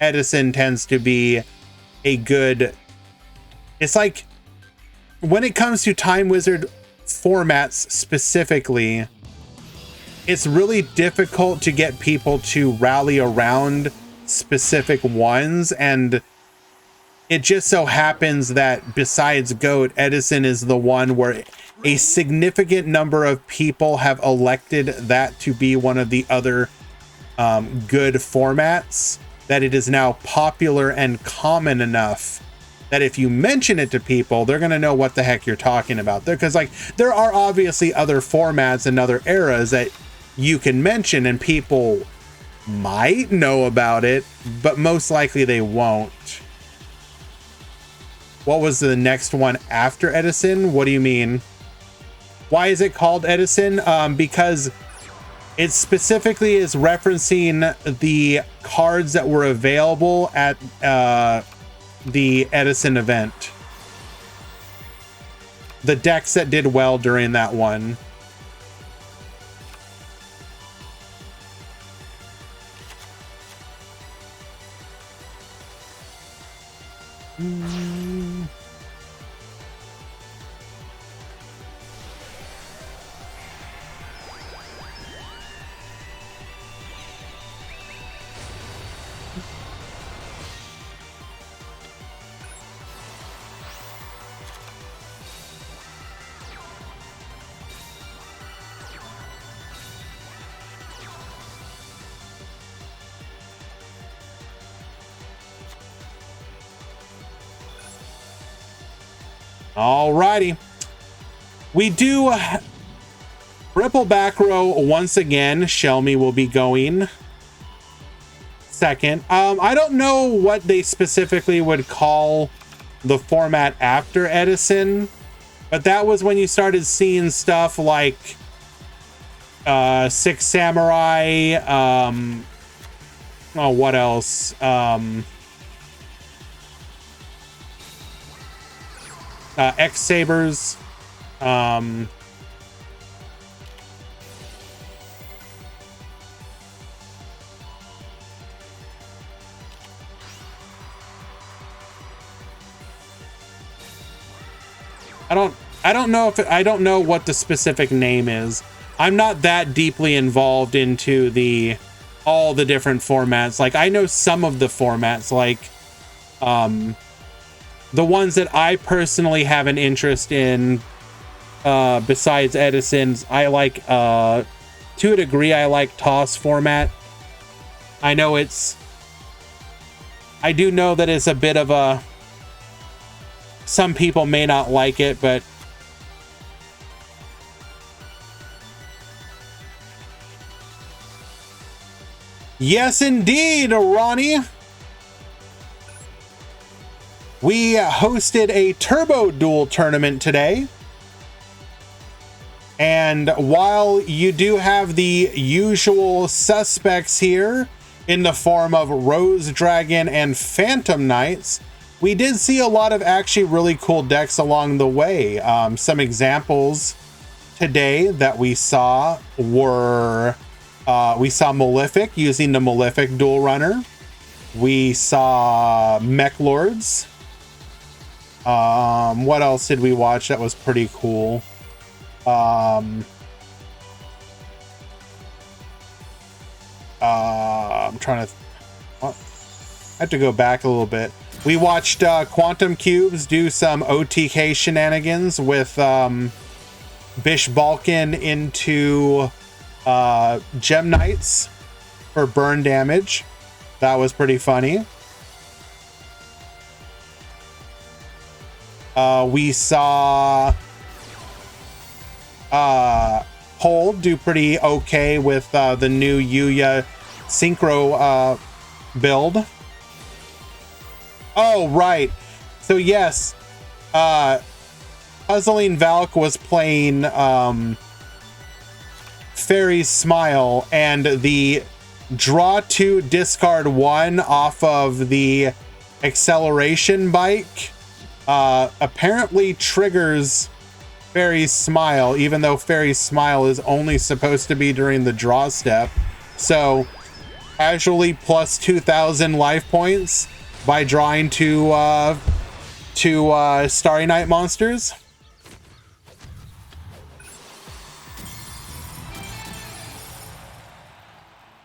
Edison tends to be a good... It's like, when it comes to Time Wizard formats specifically, it's really difficult to get people to rally around specific ones, and it just so happens that besides GOAT, Edison is the one where a significant number of people have elected that to be one of the other good formats, that it is now popular and common enough that if you mention it to people, they're going to know what the heck you're talking about. Because like there are obviously other formats and other eras that you can mention and people might know about it, but most likely they won't. What was the next one after Edison? What do you mean? Why is it called Edison? Because it specifically is referencing the cards that were available at the Edison event. The decks that did well during that one. Alrighty. We do Ripple back row once again. Shelmy will be going second. I don't know what they specifically would call the format after Edison, but that was when you started seeing stuff like Six Samurai. Oh, what else? X Sabers. I don't know if I don't know what the specific name is. I'm not that deeply involved into all the different formats. Like I know some of the formats, like the ones that I personally have an interest in, besides Edison's. I like, to a degree, I like toss format. I know I do know that it's a bit of a, some people may not like it, but yes, indeed, Ronnie. We hosted a Turbo Duel tournament today. And while you do have the usual suspects here in the form of Rose Dragon and Phantom Knights, we did see a lot of actually really cool decks along the way. Some examples today that we saw were, we saw Malefic using the Malefic Duel Runner. We saw Mech Lords. What else did we watch that was pretty cool? I'm trying to, I have to go back a little bit. We watched Quantum Cubes do some OTK shenanigans with Bish Balkan into Gem Knights for burn damage. That was pretty funny. We saw Hold do pretty okay with the new Yuya Synchro build. Oh, right. So yes, Puzzling Valk was playing Fairy's Smile, and the draw 2, discard 1 off of the acceleration bike apparently triggers Fairy's Smile, even though Fairy's Smile is only supposed to be during the draw step. So casually plus 2,000 life points by drawing two Starry Night monsters.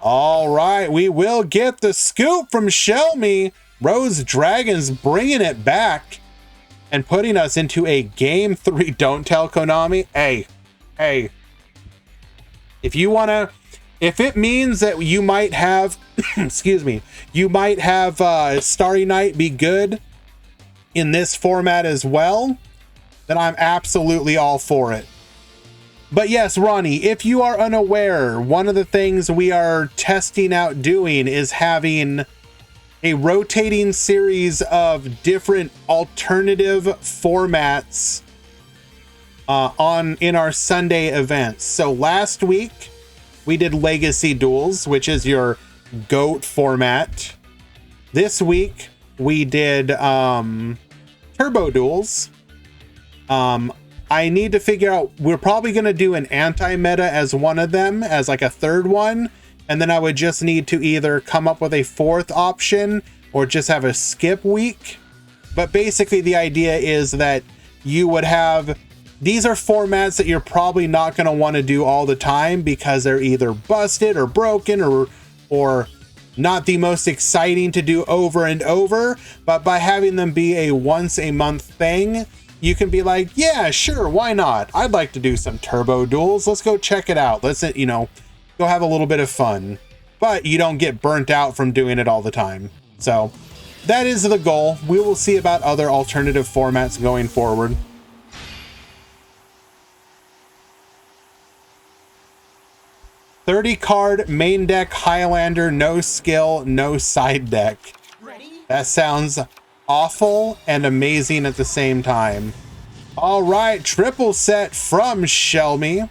All right, we will get the scoop from Shelmy. Rose Dragon's bringing it back. and putting us into a game 3. Don't tell Konami. Hey, if you want to, if it means that you might have, excuse me, you might have Starry Night be good in this format as well, then I'm absolutely all for it. But yes, Ronnie, if you are unaware, one of the things we are testing out doing is having a rotating series of different alternative formats in our Sunday events. So last week we did Legacy Duels, which is your GOAT format. This week we did Turbo Duels. I need to figure out, we're probably going to do an anti-meta as one of them, as like a third one. And then I would just need to either come up with a fourth option or just have a skip week. But basically the idea is that you would have, these are formats that you're probably not going to want to do all the time because they're either busted or broken or not the most exciting to do over and over. But by having them be a once a month thing, you can be like, yeah, sure, why not? I'd like to do some Turbo Duels. Let's go check it out. Let's, you know, go have a little bit of fun. But you don't get burnt out from doing it all the time. So that is the goal. We will see about other alternative formats going forward. $30 main deck Highlander, no skill, no side deck. That sounds awful and amazing at the same time. All right, triple set from Shelmy.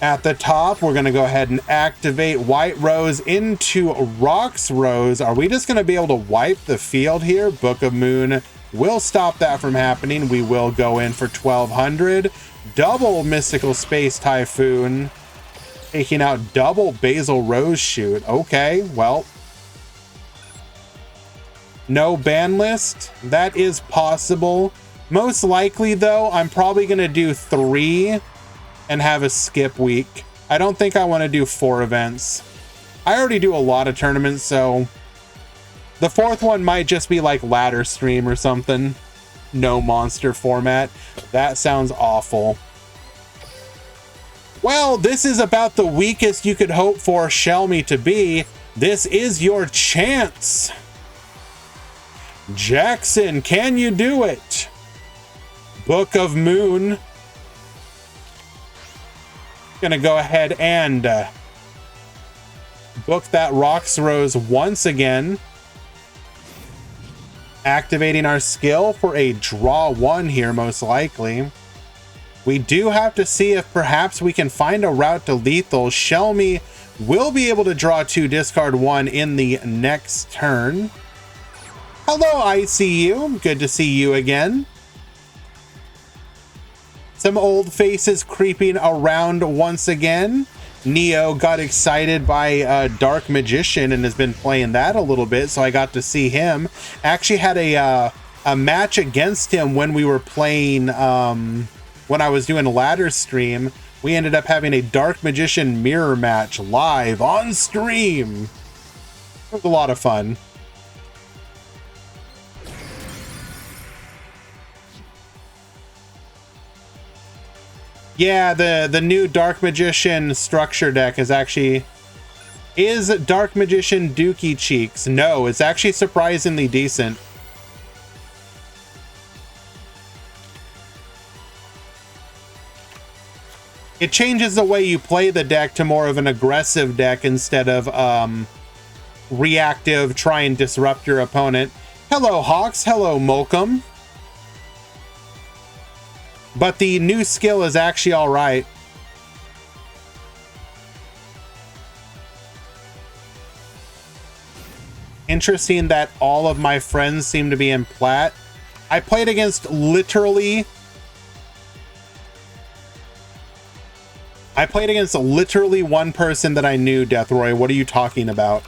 At the top, we're going to go ahead and activate White Rose into Rocks Rose. Are we just going to be able to wipe the field here? Book of Moon will stop that from happening. We will go in for 1200. Double Mystical Space Typhoon. Taking out double Basil Rose Shoot. Okay, well, no ban list. That is possible. Most likely, though, I'm probably going to do 3 and have a skip week. I don't think I want to do 4 events. I already do a lot of tournaments, so the 4th one might just be like ladder stream or something. No monster format. That sounds awful. Well, this is about the weakest you could hope for Shelmy to be. This is your chance. Jackson, can you do it? Book of Moon. Gonna go ahead and book that Rocks Rose once again. Activating our skill for a draw 1 here, most likely. We do have to see if perhaps we can find a route to lethal. Shelmy will be able to draw 2, discard 1 in the next turn. Hello, ICU. Good to see you again. Some old faces creeping around once again. Neo got excited by Dark Magician and has been playing that a little bit, so I got to see him. Actually had a match against him when we were playing, when I was doing a ladder stream. We ended up having a Dark Magician mirror match live on stream. It was a lot of fun. Yeah, the new Dark Magician structure deck is Dark Magician Dookie Cheeks? No, it's actually surprisingly decent. It changes the way you play the deck to more of an aggressive deck instead of reactive, try and disrupt your opponent. Hello, Hawks. Hello, Molcom. But the new skill is actually all right. Interesting that all of my friends seem to be in plat. I played against literally one person that I knew, Deathroy. What are you talking about?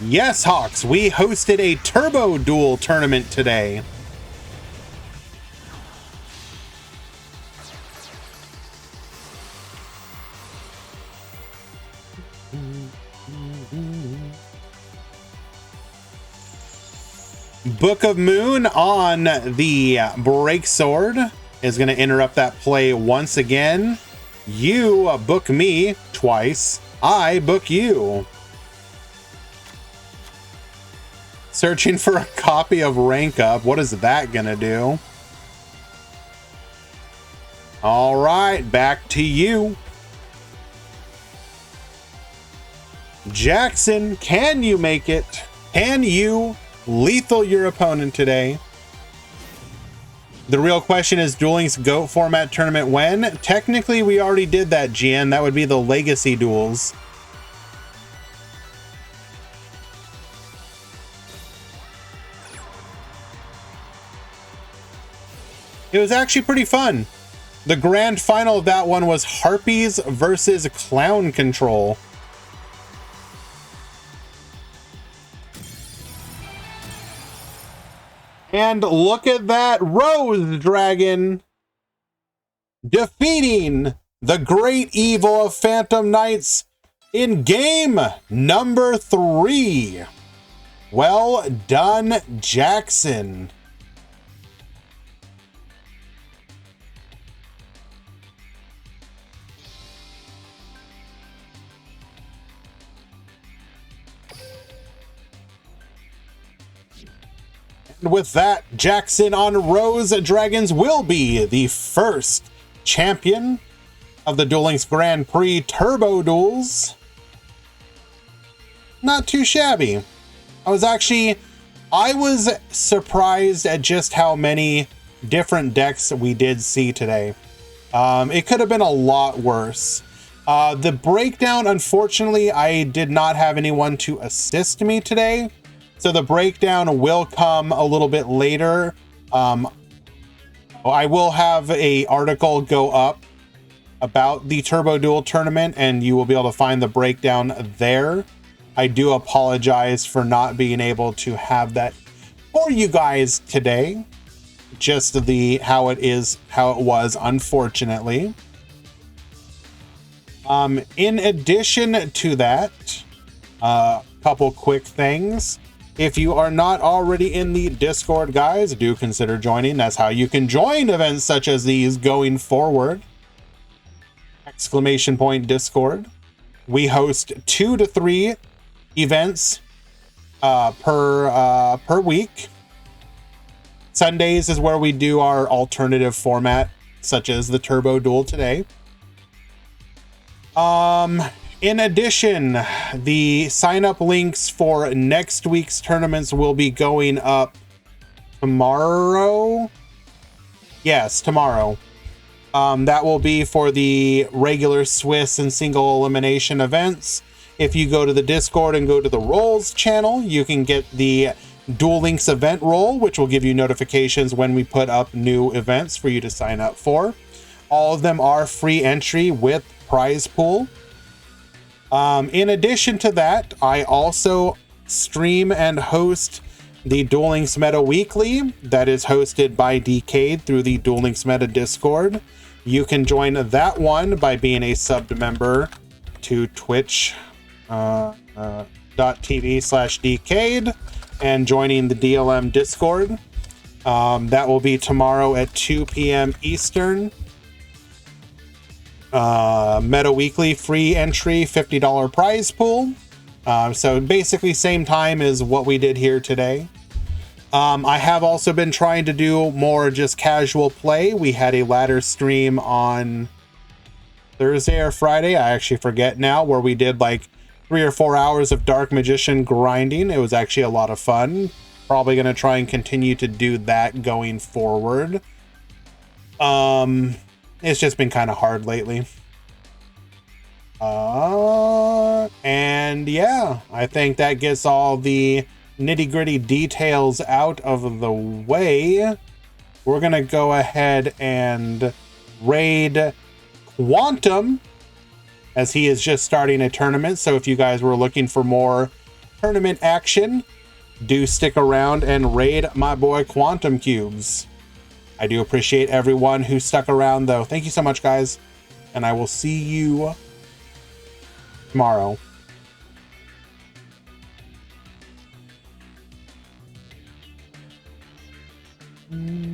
Yes, Hawks, we hosted a Turbo Duel tournament today. Book of Moon on the break sword is going to interrupt that play once again. You book me twice. I book you. Searching for a copy of Rank Up. What is that going to do? All right, back to you. Jackson, can you make it? Can you lethal your opponent today? The real question is Dueling's GOAT format tournament when? Technically, we already did that, GN. That would be the Legacy Duels. It was actually pretty fun. The grand final of that one was Harpies versus Clown Control. And look at that, Rose Dragon defeating the great evil of Phantom Knights in game number 3. Well done, Jackson. With that, Jackson on Rose Dragons will be the first champion of the Duel Links Grand Prix Turbo Duels. Not too shabby. I was surprised at just how many different decks we did see today. It could have been a lot worse. The breakdown, unfortunately, I did not have anyone to assist me today. So the breakdown will come a little bit later. I will have an article go up about the Turbo Duel tournament, and you will be able to find the breakdown there. I do apologize for not being able to have that for you guys today. Just how it was, unfortunately. In addition to that, a couple quick things. If you are not already in the Discord, guys, do consider joining. That's how you can join events such as these going forward. ! Discord. We host 2 to 3 events per week. Sundays is where we do our alternative format, such as the Turbo Duel today. In addition, the sign-up links for next week's tournaments will be going up tomorrow. Yes, tomorrow. That will be for the regular Swiss and single elimination events. If you go to the Discord and go to the Rolls channel, you can get the Duel Links event roll, which will give you notifications when we put up new events for you to sign up for. All of them are free entry with prize pool. In addition to that, I also stream and host the Duel Links Meta Weekly that is hosted by DK through the Duel Links Meta Discord. You can join that one by being a subbed member to twitch.tv/DK and joining the DLM Discord. That will be tomorrow at 2 p.m. Eastern. Meta Weekly free entry, $50 prize pool. So basically same time as what we did here today. I have also been trying to do more just casual play. We had a ladder stream on Thursday or Friday, I actually forget now, where we did like 3 or 4 hours of Dark Magician grinding. It was actually a lot of fun. Probably going to try and continue to do that going forward. It's just been kind of hard lately. And yeah, I think that gets all the nitty-gritty details out of the way. We're gonna go ahead and raid Quantum, as he is just starting a tournament. So if you guys were looking for more tournament action, do stick around and raid my boy Quantum Cubes. I do appreciate everyone who stuck around, though. Thank you so much, guys. And I will see you tomorrow. Mm.